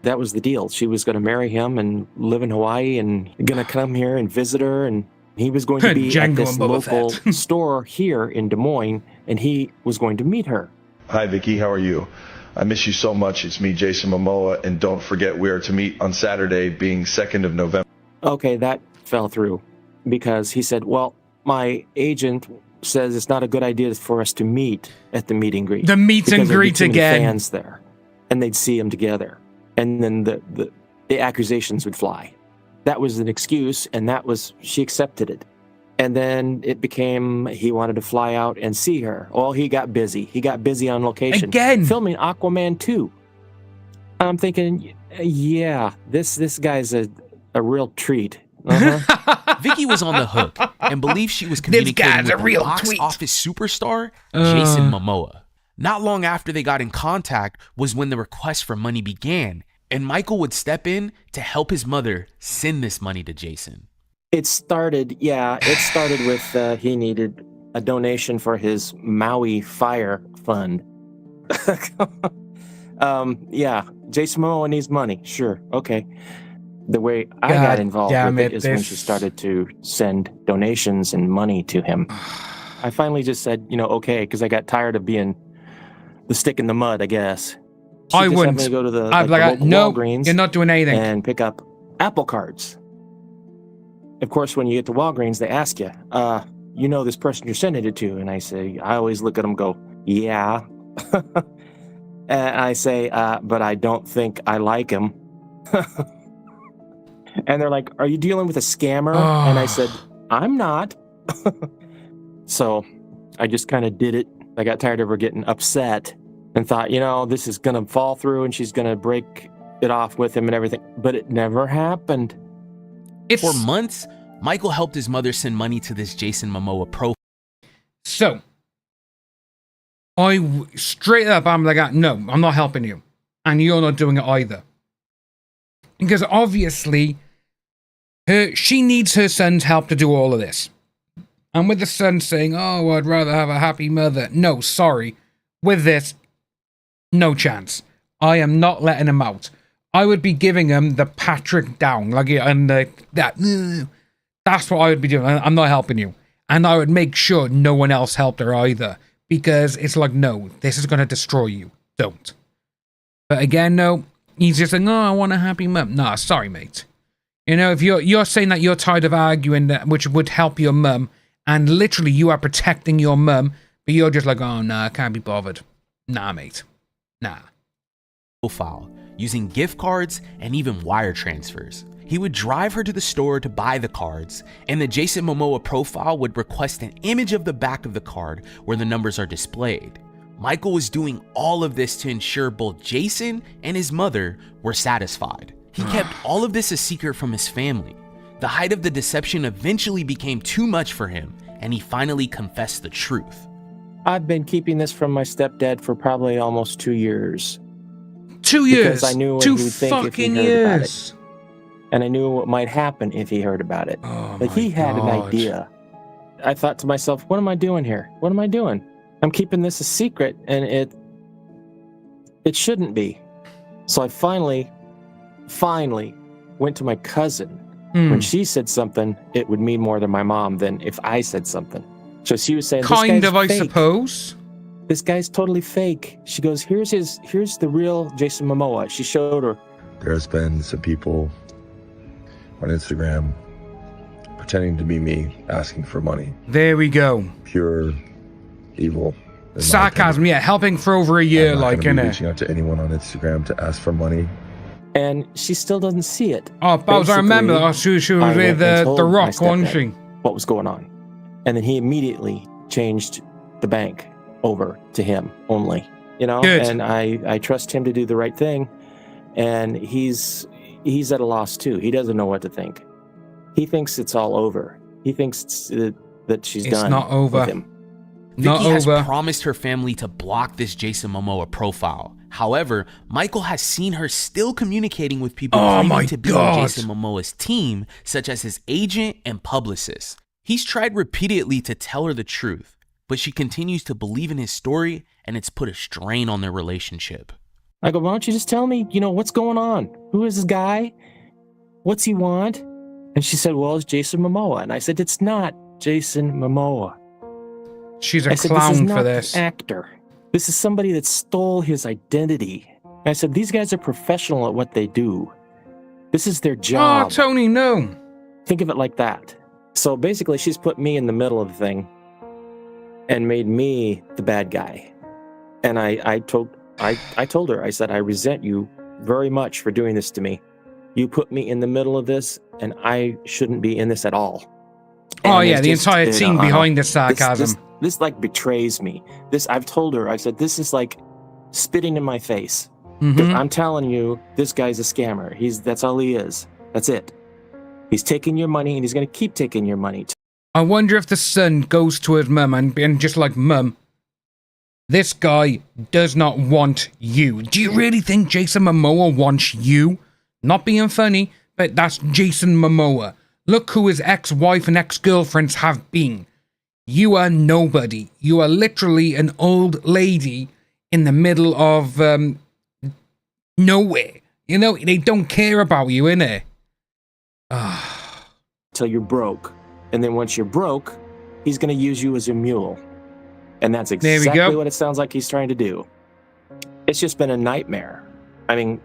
That was the deal. She was going to marry him and live in Hawaii and going to come here and visit her. And he was going to be at this local store here in Des Moines, and he was going to meet her. Hi, Vicky. How are you? I miss you so much. It's me, Jason Momoa. And don't forget, we are to meet on Saturday, being 2nd of November. Okay, that fell through because he said, well, my agent says it's not a good idea for us to meet at the meet and greet. The meet and greet again. Fans there, and they'd see them together. And then the accusations would fly. That was an excuse, and she accepted it. And then it became he wanted to fly out and see her. Well, he got busy. He got busy on location. Again. Filming Aquaman 2. I'm thinking, yeah, this guy's a real treat. Vicky was on the hook and believed she was communicating with the box office superstar, Jason Momoa. Not long after they got in contact was when the request for money began, and Michael would step in to help his mother send this money to Jason. It started with he needed a donation for his Maui fire fund. Jason Momoa needs money. Sure, okay. The way I got involved with it is when she started to send donations and money to him. I finally just said, okay, because I got tired of being the stick in the mud, I guess. I wouldn't. Go to the no, Walgreens. You're not doing anything. And pick up Apple cards. Of course, when you get to Walgreens, they ask you, this person you're sending it to? And I say, I always look at them and go, yeah. And I say, but I don't think I like him. And they're like, are you dealing with a scammer? And I said, I'm not. So I just kind of did it. I got tired of her getting upset and thought, this is going to fall through and she's going to break it off with him and everything. But it never happened. For months, Michael helped his mother send money to this Jason Momoa profile. So, straight up, I'm like, no, I'm not helping you. And you're not doing it either. Because obviously, she needs her son's help to do all of this. And with the son saying, oh, I'd rather have a happy mother. No, sorry. With this, no chance. I am not letting him out. I would be giving him the Patrick down. That's what I would be doing. I'm not helping you. And I would make sure no one else helped her either. Because it's like, no, this is going to destroy you. Don't. But again, no. He's just like, I want a happy mum. Nah, sorry, mate. If you're saying that you're tired of arguing that, which would help your mum, and literally you are protecting your mum, but you're just like, oh, nah, I can't be bothered. Nah, mate. Nah. Profile, using gift cards and even wire transfers. He would drive her to the store to buy the cards, and the Jason Momoa profile would request an image of the back of the card where the numbers are displayed. Michael was doing all of this to ensure both Jason and his mother were satisfied. He kept all of this a secret from his family. The height of the deception eventually became too much for him, and he finally confessed the truth. I've been keeping this from my stepdad for probably almost 2 years. 2 years? Because I knew what he would think if he heard about it. And I knew what might happen if he heard about it. But he had an idea. I thought to myself, what am I doing here? What am I doing? I'm keeping this a secret, and it shouldn't be. So I finally went to my cousin. When she said something, it would mean more to my mom than if I said something. So she was saying, kind of, I suppose. This guy's totally fake. She goes, here's the real Jason Momoa. She showed her. There's been some people on Instagram pretending to be me, asking for money. There we go. Pure evil. Sarcasm, yeah, helping for over a year, innit? Reaching out to anyone on Instagram to ask for money. And she still doesn't see it. Oh, Bowser, I remember. She was with The Rock, wasn't she? What was going on. And then he immediately changed the bank over to him only. Good. And I trust him to do the right thing. And he's at a loss too. He doesn't know what to think. He thinks it's all over. He thinks that she's done. It's not over. With him. Vicky has promised her family to block this Jason Momoa profile. However, Michael has seen her still communicating with people Oh my claiming to be on God. Jason Momoa's team, such as his agent and publicist. He's tried repeatedly to tell her the truth, but she continues to believe in his story, and it's put a strain on their relationship. I go, why don't you just tell me, what's going on? Who is this guy? What's he want? And she said, well, it's Jason Momoa. And I said, it's not Jason Momoa. She's a I said, clown this is for not this. An actor. This is somebody that stole his identity. And I said, these guys are professional at what they do. This is their job. Oh, Tony, no. Think of it like that. So basically, she's put me in the middle of the thing and made me the bad guy. And I told her, I said, I resent you very much for doing this to me. You put me in the middle of this, and I shouldn't be in this at all. Oh, And yeah, it's the just, entire team behind the sarcasm. This like betrays me. I've told her, I said, this is like spitting in my face. Because I'm telling you, this guy's a scammer. That's all he is. That's it. He's taking your money, and he's going to keep taking your money. I wonder if the son goes to his mum and just like, Mum, this guy does not want you. Do you really think Jason Momoa wants you? Not being funny, but that's Jason Momoa. Look who his ex-wife and ex-girlfriends have been. You are nobody. You are literally an old lady in the middle of nowhere. They don't care about you, innit? Till you're broke. And then once you're broke, he's going to use you as a mule. And that's exactly what it sounds like he's trying to do. It's just been a nightmare. I mean,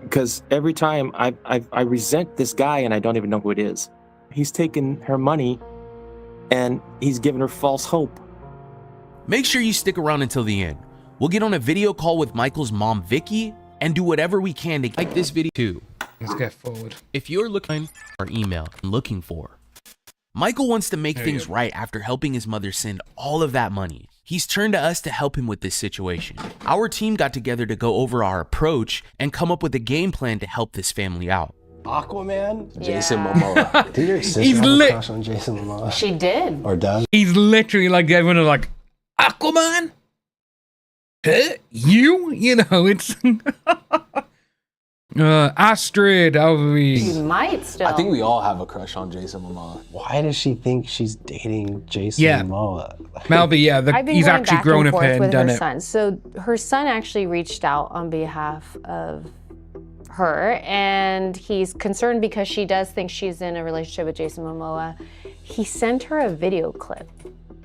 because every time I resent this guy and I don't even know who it is. He's taken her money and he's given her false hope. Make sure you stick around until the end. We'll get on a video call with Michael's mom, Vicky, and do whatever we can to like this video too. Let's get forward. If you're looking for email looking for, Michael wants to make things right after helping his mother send all of that money. He's turned to us to help him with this situation. Our team got together to go over our approach and come up with a game plan to help this family out. Aquaman? Jason Momoa. Did your sister have a crush on Jason Momoa? She did. Or does? He's literally like, everyone is like, Aquaman? Huh? You? It's... Astrid, how are we? She might still. I think we all have a crush on Jason Momoa. Why does she think she's dating Jason Momoa? Melby, yeah, he's actually grown up here and done it. Son. So her son actually reached out on behalf of her, and he's concerned because she does think she's in a relationship with Jason Momoa. He sent her a video clip.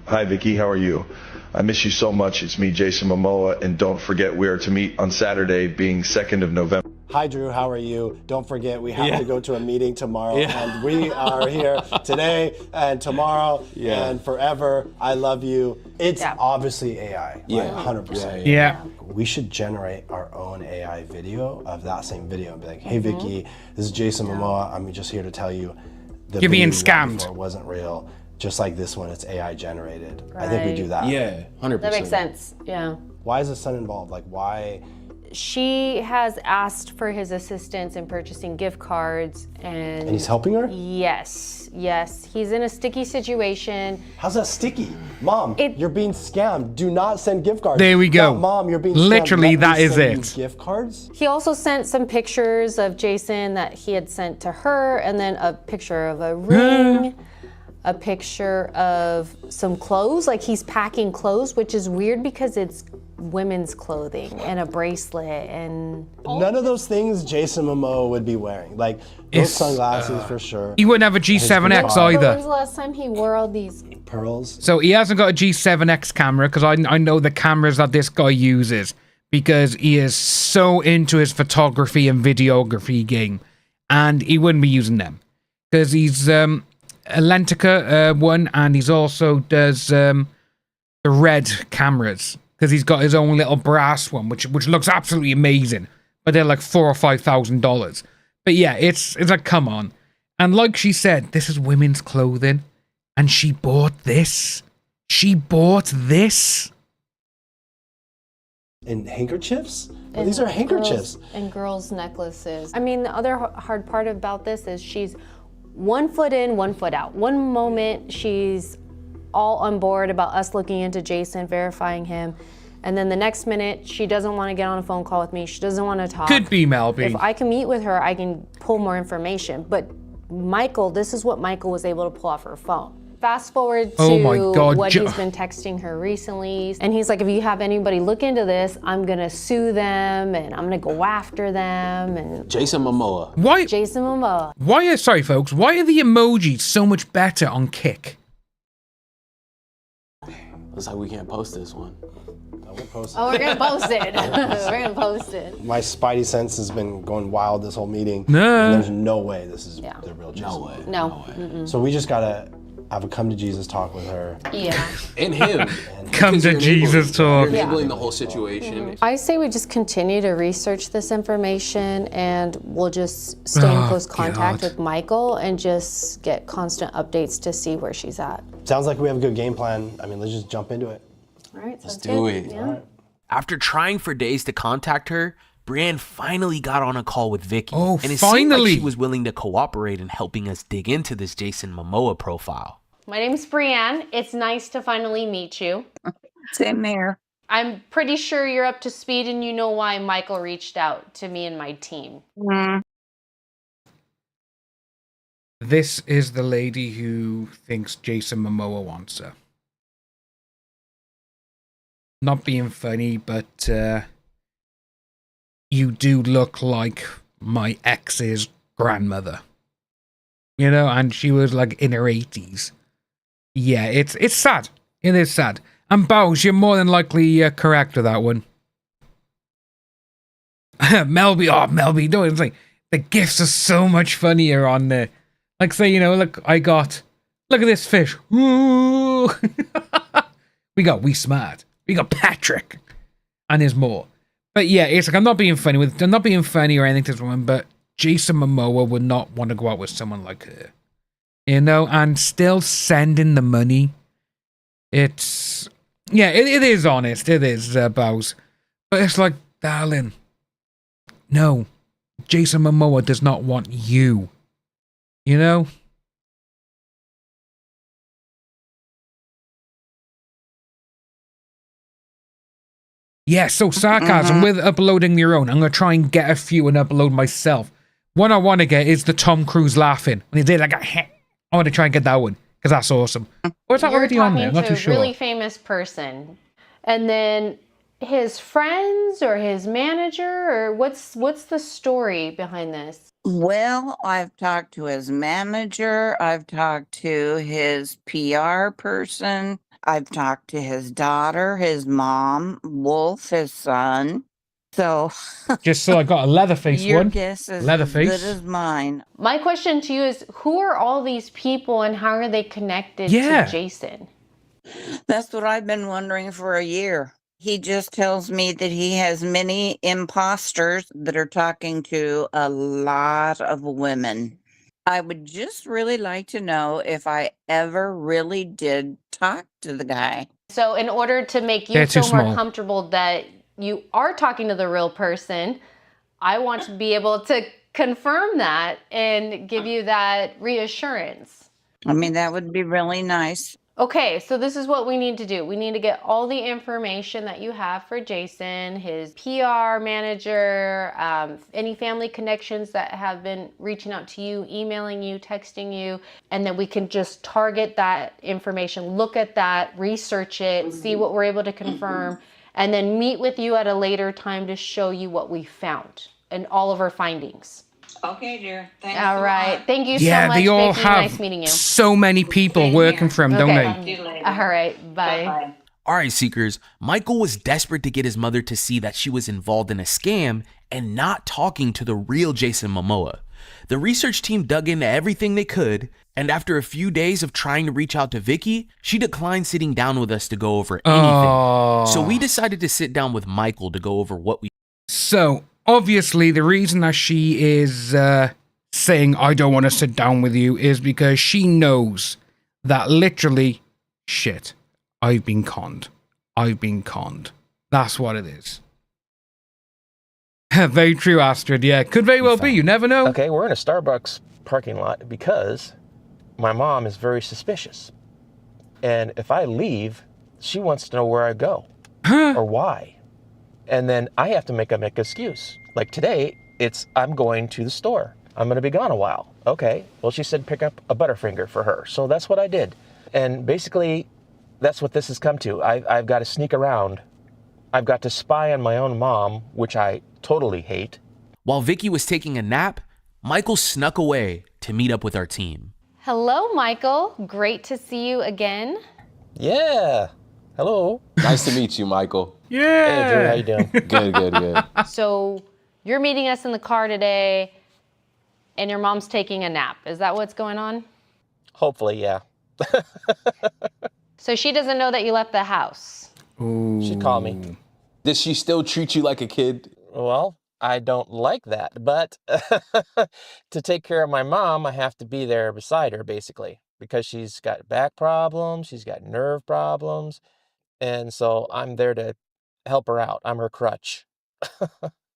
Hi, Vicky. How are you? I miss you so much. It's me, Jason Momoa, and don't forget we are to meet on Saturday, being 2nd of November. Hi, Drew. How are you? Don't forget, we have to go to a meeting tomorrow, and we are here today and tomorrow and forever. I love you. It's obviously AI, like 100%. Yeah. We should generate our own AI video of that same video and be like, hey, Vicky, this is Jason Momoa. I'm just here to tell you the You're being video scammed. before wasn't real. Just like this one, it's AI generated. I think we do that. Yeah, 100%. That makes sense, yeah. Why is the son involved? Like, why? She has asked for his assistance in purchasing gift cards, and he's helping her? Yes. He's in a sticky situation. How's that sticky? Mom, you're being scammed. Do not send gift cards. There we go. No, Mom, you're being literally scammed. that is Send it. you gift cards? He also sent some pictures of Jason that he had sent to her, and then a picture of a ring. A picture of some clothes, like he's packing clothes, which is weird because it's women's clothing, and a bracelet, and none of those things Jason Momoa would be wearing. Like those sunglasses for sure. He wouldn't have a G7X either. When was the last time he wore all these pearls? So he hasn't got a G7X camera, because I know the cameras that this guy uses, because he is so into his photography and videography game, and he wouldn't be using them because he's a Lentica one, and he's also does the red cameras, because he's got his own little brass one, which looks absolutely amazing, but they're like $4,000 or $5,000. But yeah, it's like, come on. And like she said, this is women's clothing, and she bought this. And handkerchiefs? Well, these are handkerchiefs. And girls' necklaces. I mean, the other hard part about this is she's 1 foot in, 1 foot out. One moment she's all on board about us looking into Jason, verifying him. And then the next minute, she doesn't want to get on a phone call with me. She doesn't want to talk. Could be Melby. If I can meet with her, I can pull more information. But Michael, this is what Michael was able to pull off her phone. Fast forward to what he's been texting her recently. And he's like, if you have anybody look into this, I'm gonna sue them and I'm gonna go after them. And Jason Momoa. Why? Jason Momoa. Why sorry folks, why are the emojis so much better on Kick? Looks like we can't post this one. We're gonna post it. We're gonna post it. My spidey sense has been going wild this whole meeting. No. And there's no way this is the real Jason. No way. No. Mm-mm. So we just gotta have a come to Jesus talk with her. Yeah. And him. Come to Jesus talk. You're enabling the whole situation. I say we just continue to research this information and we'll just stay in close contact with Michael and just get constant updates to see where she's at. Sounds like we have a good game plan. I mean, let's just jump into it. All right, let's do it. Yeah. After trying for days to contact her, Brienne finally got on a call with Vicky. Oh, and it finally! seemed like she was willing to cooperate in helping us dig into this Jason Momoa profile. My name's Brienne. It's nice to finally meet you. Same here. I'm pretty sure you're up to speed and you know why Michael reached out to me and my team. This is the lady who thinks Jason Momoa wants her. Not being funny, but you do look like my ex's grandmother. You know, and she was like in her 80s. Yeah, it's sad. It is sad. And Bowes, you're more than likely correct with that one. Melby, don't it's like the gifs are so much funnier on there. Like say, you know, look at this fish. Ooh. we smart. We got Patrick. And there's more. But yeah, it's like I'm not being funny or anything to this woman, but Jason Momoa would not want to go out with someone like her. You know, and still sending the money. It's yeah, it is honest. It is, Bowes. But it's like, darling, no. Jason Momoa does not want you. You know? Yeah, so sarcasm with uploading your own. I'm going to try and get a few and upload myself. One I want to get is the Tom Cruise laughing. When he did like a I want to try and get that one because that's awesome. Or is that already on there? I'm not too sure. You're talking to a really famous person. And then his friends or his manager or what's the story behind this? Well, I've talked to his manager. I've talked to his PR person. I've talked to his daughter, his mom, Wolf, his son. So just so I got a Leatherface your one. guess is Leatherface. as good as mine. My question to you is, who are all these people and how are they connected to Jason? That's what I've been wondering for a year. He just tells me that he has many imposters that are talking to a lot of women. I would just really like to know if I ever really did talk to the guy. So in order to make you feel more comfortable that you are talking to the real person, I want to be able to confirm that and give you that reassurance. I mean, that would be really nice. Okay, so this is what we need to do. We need to get all the information that you have for Jason, his PR manager, any family connections that have been reaching out to you, emailing you, texting you, and then we can just target that information, look at that, research it, see what we're able to confirm, and then meet with you at a later time to show you what we found and all of our findings. Okay, dear. Thanks. All right. Thank you Yeah, so much, they all Vicky. have Nice meeting you. so many people working for him, don't they? All right. Bye. All right, Seekers. Michael was desperate to get his mother to see that she was involved in a scam and not talking to the real Jason Momoa. The research team dug into everything they could, and after a few days of trying to reach out to Vicky, she declined sitting down with us to go over anything. So we decided to sit down with Michael to go over what we... So, obviously, the reason that she is saying, I don't want to sit down with you, is because she knows that literally, shit, I've been conned. I've been conned. That's what it is. Very true, Astrid. Yeah, could very well be. You never know. Okay, we're in a Starbucks parking lot because my mom is very suspicious. And if I leave, she wants to know where I go. or why? And then I have to make an excuse. Like today, I'm going to the store. I'm going to be gone a while. Okay. Well, she said pick up a Butterfinger for her. So that's what I did. And basically, that's what this has come to. I've got to sneak around. I've got to spy on my own mom, which I totally hate. While Vicky was taking a nap, Michael snuck away to meet up with our team. Hello, Michael. Great to see you again. Yeah. Hello. Nice to meet you, Michael. Yeah. Hey, Drew, how you doing? Good. So you're meeting us in the car today, and your mom's taking a nap. Is that what's going on? Hopefully, yeah. So she doesn't know that you left the house. Ooh. She called me. Does she still treat you like a kid? Well, I don't like that, but to take care of my mom, I have to be there beside her, basically, because she's got back problems, she's got nerve problems, and so I'm there to help her out. I'm her crutch.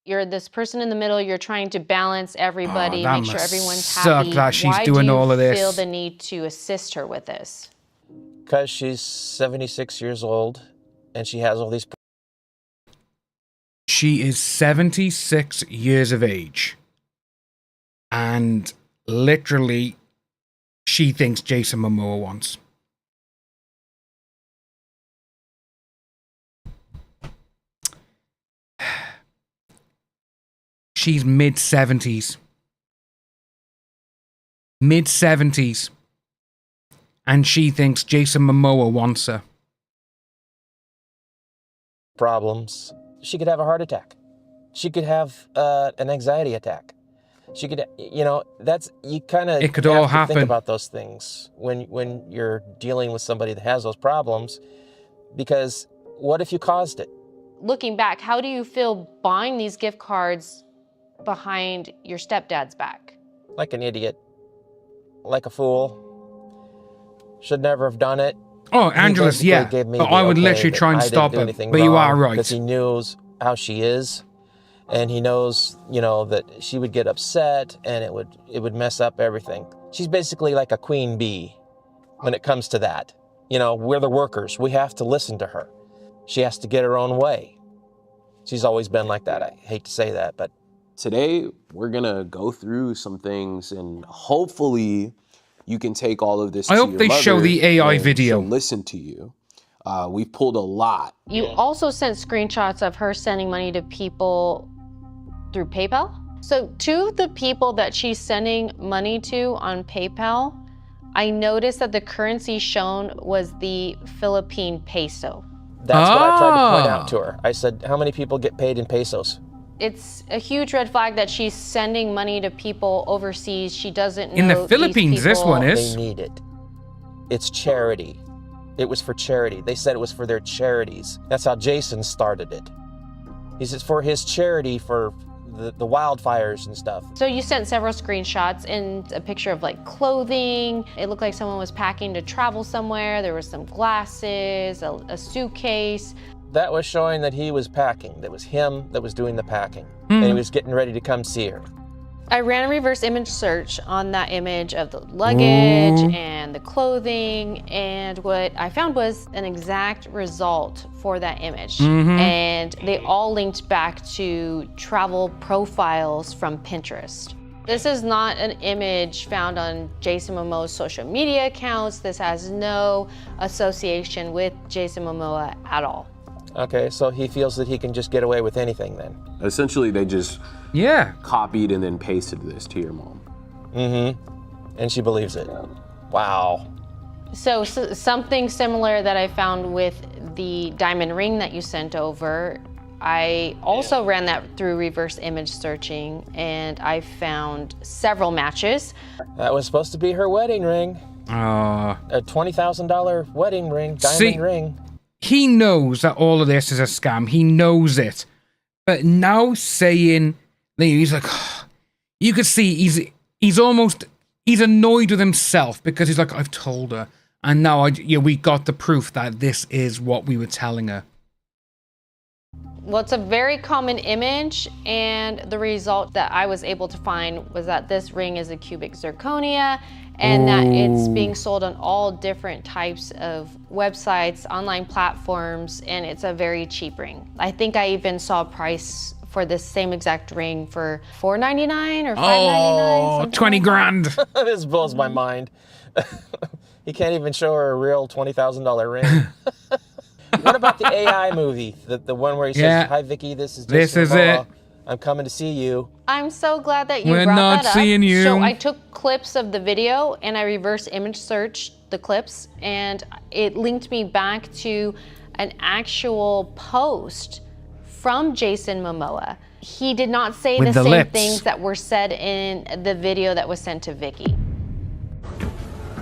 You're this person in the middle. You're trying to balance everybody, that make sure must everyone's suck happy. that she's doing all of Why do you this. feel the need to assist her with this? Because she's 76 years old, and she has all these. She is 76 years of age. And literally, she thinks Jason Momoa wants. She's mid-70s. Mid-70s. And she thinks Jason Momoa wants her. Problems. She could have a heart attack. She could have an anxiety attack. She could, you kind of It could all have to happen. think about those things when you're dealing with somebody that has those problems, because what if you caused it? Looking back, how do you feel buying these gift cards behind your stepdad's back? Like an idiot. Like a fool. Should never have done it. Oh, Angelus, yeah. But I would literally try and stop her. But you are right. Because he knows how she is, and he knows, that she would get upset, and it would mess up everything. She's basically like a queen bee when it comes to that. We're the workers. We have to listen to her. She has to get her own way. She's always been like that. I hate to say that, but today we're gonna go through some things, and hopefully you can take all of this. I hope they show the AI video. Listen to you. We've pulled a lot. You also sent screenshots of her sending money to people through PayPal. So to the people that she's sending money to on PayPal, I noticed that the currency shown was the Philippine peso. That's what I tried to point out to her. I said, how many people get paid in pesos? It's a huge red flag that she's sending money to people overseas. She doesn't know In the Philippines, this one is. They need it. It's charity. It was for charity. They said it was for their charities. That's how Jason started it. He says for his charity for the wildfires and stuff. So you sent several screenshots and a picture of like clothing. It looked like someone was packing to travel somewhere. There were some glasses, a suitcase. That was showing that he was packing. That was him that was doing the packing. And he was getting ready to come see her. I ran a reverse image search on that image of the luggage and the clothing, and what I found was an exact result for that image. And they all linked back to travel profiles from Pinterest. This is not an image found on Jason Momoa's social media accounts. This has no association with Jason Momoa at all. Okay, so he feels that he can just get away with anything then. Essentially, they just copied and then pasted this to your mom. And she believes it. Wow. So something similar that I found with the diamond ring that you sent over, I also ran that through reverse image searching, and I found several matches. That was supposed to be her wedding ring. A $20,000 wedding ring, diamond ring. He knows that all of this is a scam. He knows it. But now saying, he's like, you could see he's annoyed with himself because he's like, I've told her. And now we got the proof that this is what we were telling her. Well, it's a very common image, and the result that I was able to find was that this ring is a cubic zirconia, and that it's being sold on all different types of websites, online platforms, and it's a very cheap ring. I think I even saw a price for this same exact ring for $4.99 or $5.99. Oh, 20 grand. This blows my mind. He can't even show her a real $20,000 ring. What about the AI movie? The one where he says, "Hi Vicky, this is Jason Momoa. I'm coming to see you." I'm so glad that you We're brought not that up. seeing you. So I took clips of the video and I reverse image searched the clips, and it linked me back to an actual post from Jason Momoa. He did not say the same things that were said in the video that was sent to Vicky.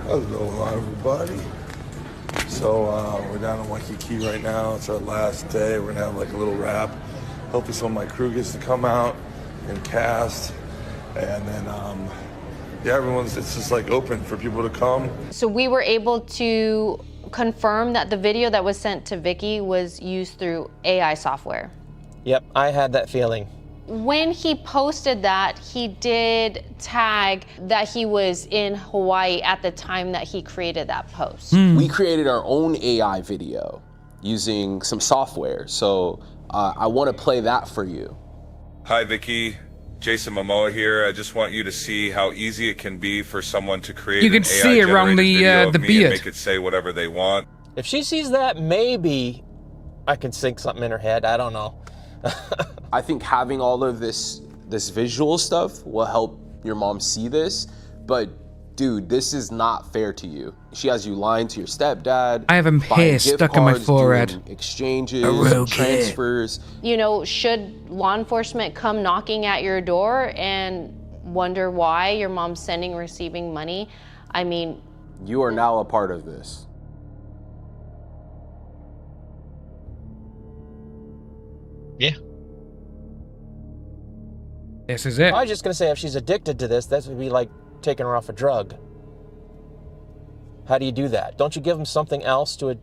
Hello, everybody. So we're down in Waikiki right now. It's our last day. We're gonna have like a little wrap. Hopefully some of my crew gets to come out and cast. And then, yeah, it's just like open for people to come. So we were able to confirm that the video that was sent to Vicky was used through AI software. Yep, I had that feeling. When he posted that, he did tag that he was in Hawaii at the time that he created that post. We created our own AI video using some software. So I want to play that for you. Hi, Vicky. Jason Momoa here. I just want you to see how easy it can be for someone to create You can see it around the beard. Make it say whatever they want. If she sees that, maybe I can sink something in her head. I don't know. I think having all of this visual stuff will help your mom see this, but dude, this is not fair to you. She has you lying to your stepdad. I have a hair stuck in my forehead. Exchanges, Okay. transfers. You know, should law enforcement come knocking at your door and wonder why your mom's sending and receiving money, I mean... You are now a part of this. Yeah. This is it. I was just gonna say, if she's addicted to this, that would be like taking her off a drug. How do you do that? Don't you give them something else to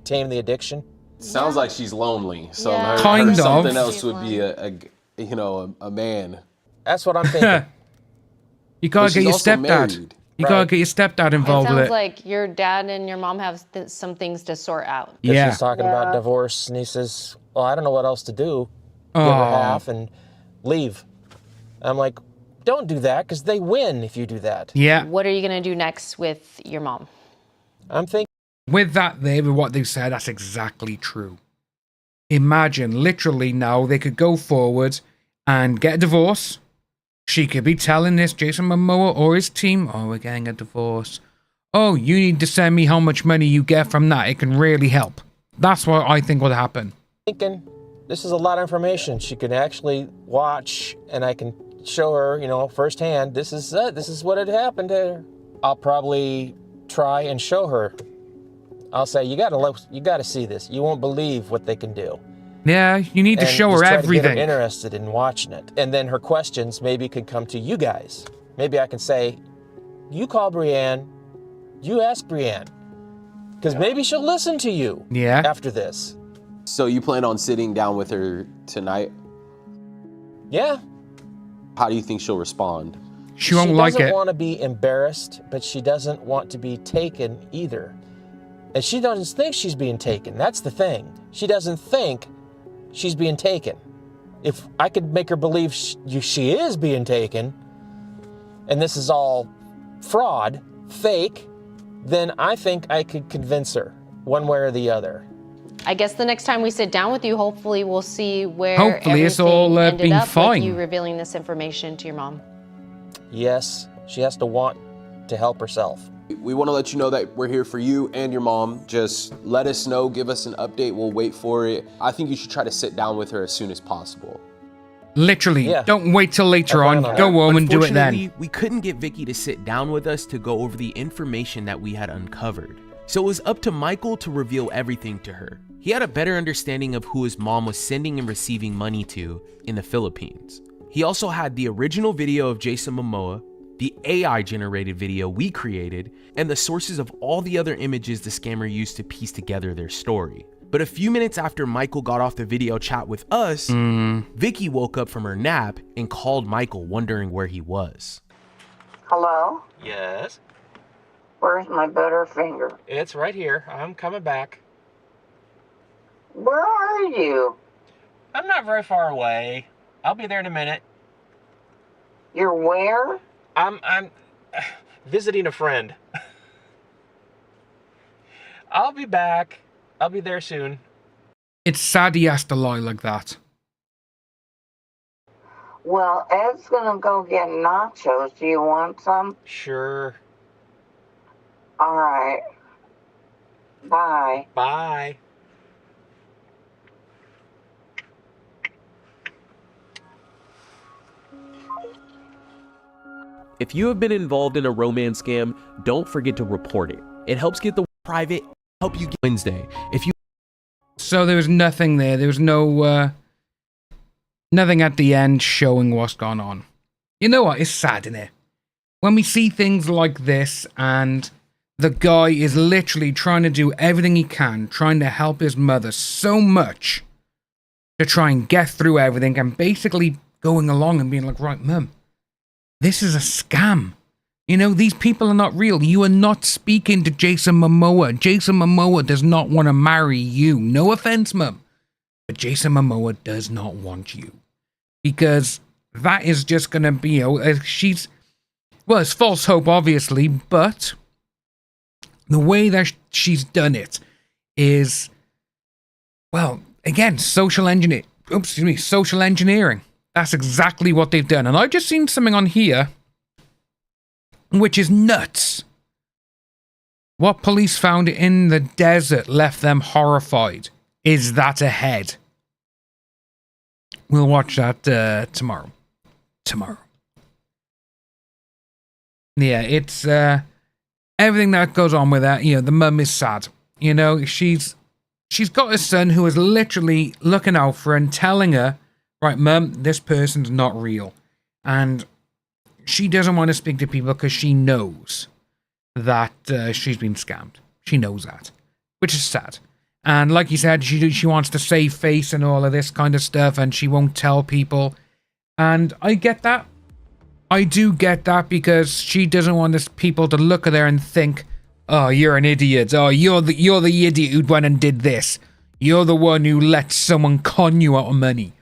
tame the addiction? Sounds like she's lonely. So Yeah. her something else would be a man. That's what I'm thinking. You gotta But get she's your also stepdad. married. You gotta get your stepdad involved It with sounds it. like your dad and your mom have some things to sort out. Yeah. She's talking about divorce, and he says, "Well, I don't know what else to do. Give Aw. her half and leave." I'm like, don't do that, because they win if you do that. Yeah. What are you gonna do next with your mom? I'm thinking. With that there, with what they said, that's exactly true. Imagine, literally now, they could go forward and get a divorce. She could be telling this Jason Momoa or his team, "Oh, we're getting a divorce. Oh, you need to send me how much money you get from that. It can really help." That's what I think would happen. Thinking, this is a lot of information she can actually watch, and I can show her, you know, firsthand. This is what had happened to her. I'll probably try and show her. I'll say, you gotta see this. You won't believe what they can do. Yeah, you need to And show just her try to get everything. her interested in watching it, and then her questions maybe could come to you guys. Maybe I can say, you call Brienne, you ask Brienne, because maybe she'll listen to you. Yeah. After this. So you plan on sitting down with her tonight? Yeah. How do you think she'll respond? She won't like doesn't it. want to be embarrassed, but she doesn't want to be taken either. And she doesn't think she's being taken. That's the thing. She doesn't think she's being taken. If I could make her believe she is being taken, and this is all fraud, fake, then I think I could convince her one way or the other. I guess the next time we sit down with you, hopefully we'll see where Hopefully it's all, everything ended been up fine. with you revealing this information to your mom. Yes, she has to want to help herself. We want to let you know that we're here for you and your mom. Just let us know, give us an update, we'll wait for it. I think you should try to sit down with her as soon as possible. Literally, don't wait till later on. Go home and do it then. Unfortunately, we couldn't get Vicky to sit down with us to go over the information that we had uncovered. So it was up to Michael to reveal everything to her. He had a better understanding of who his mom was sending and receiving money to in the Philippines. He also had the original video of Jason Momoa, the AI-generated video we created, and the sources of all the other images the scammer used to piece together their story. But a few minutes after Michael got off the video chat with us, Vicky woke up from her nap and called Michael, wondering where he was. Hello? Yes? Where's my Butterfinger? It's right here. I'm coming back. Where are you? I'm not very far away. I'll be there in a minute. You're where? I'm visiting a friend. I'll be back. I'll be there soon. It's sad he has to lie like that. Well, Ed's gonna go get nachos. Do you want some? Sure. All right. Bye. Bye. If you have been involved in a romance scam, don't forget to report it. It helps get the private, help you get Wednesday. If you So there was nothing there. There was no nothing at the end showing what's gone on. You know what? It's sad, isn't it? When we see things like this and the guy is literally trying to do everything he can, trying to help his mother so much to try and get through everything and basically going along and being like, right, Mum, this is a scam. You know, these people are not real. You are not speaking to Jason Momoa. Jason Momoa does not want to marry you. No offense, Mum. But Jason Momoa does not want you. Because that is just going to be, she's, well, it's false hope, obviously, but the way that she's done it is, well, again, social engineering. That's exactly what they've done. And I've just seen something on here which is nuts. What police found in the desert left them horrified. Is that a head? We'll watch that tomorrow. Yeah, it's everything that goes on with that. You know, the mum is sad. You know, she's got a son who is literally looking out for her and telling her, right, Mum, this person's not real. And she doesn't want to speak to people because she knows that she's been scammed. She knows that, which is sad. And like you said, she wants to save face and all of this kind of stuff, and she won't tell people. And I get that. I do get that, because she doesn't want people to look at her and think, oh, you're an idiot. Oh, you're the idiot who went and did this. You're the one who let someone con you out of money.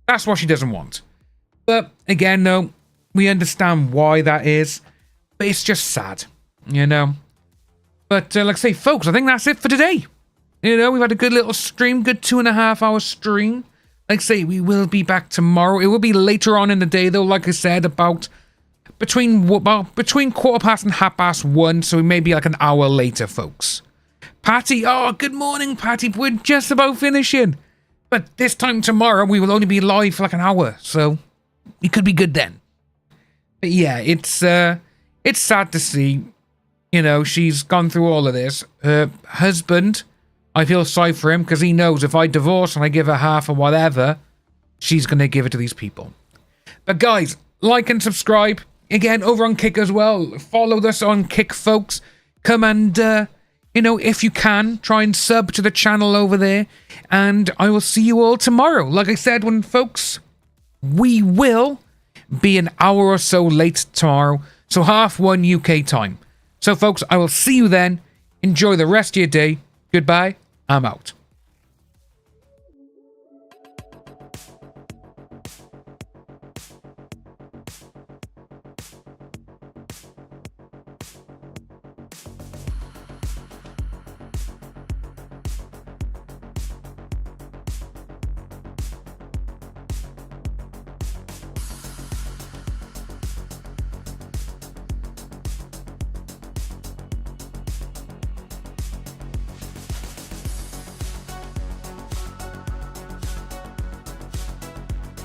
That's what she doesn't want. But again, no, we understand why that is. But it's just sad, you know. But like I say, folks, I think that's it for today. You know, we've had a good little stream, good 2.5 hour stream. Like I say, we will be back tomorrow. It will be later on in the day, though, like I said, about between 1:15 and 1:30, so it may be like an hour later, folks. Patty, oh, good morning, Patty. We're just about finishing. But this time tomorrow, we will only be live for like an hour, so it could be good then. But yeah, it's sad to see, you know, she's gone through all of this. Her husband, I feel sorry for him, because he knows if I divorce and I give her half or whatever, she's going to give it to these people. But guys, like and subscribe. Again, over on Kick as well. Follow us on Kick, folks. Come and, you know, if you can, try and sub to the channel over there. And I will see you all tomorrow. Like I said, folks, we will be an hour or so late tomorrow. So 1:30 UK time. So folks, I will see you then. Enjoy the rest of your day. Goodbye. I'm out.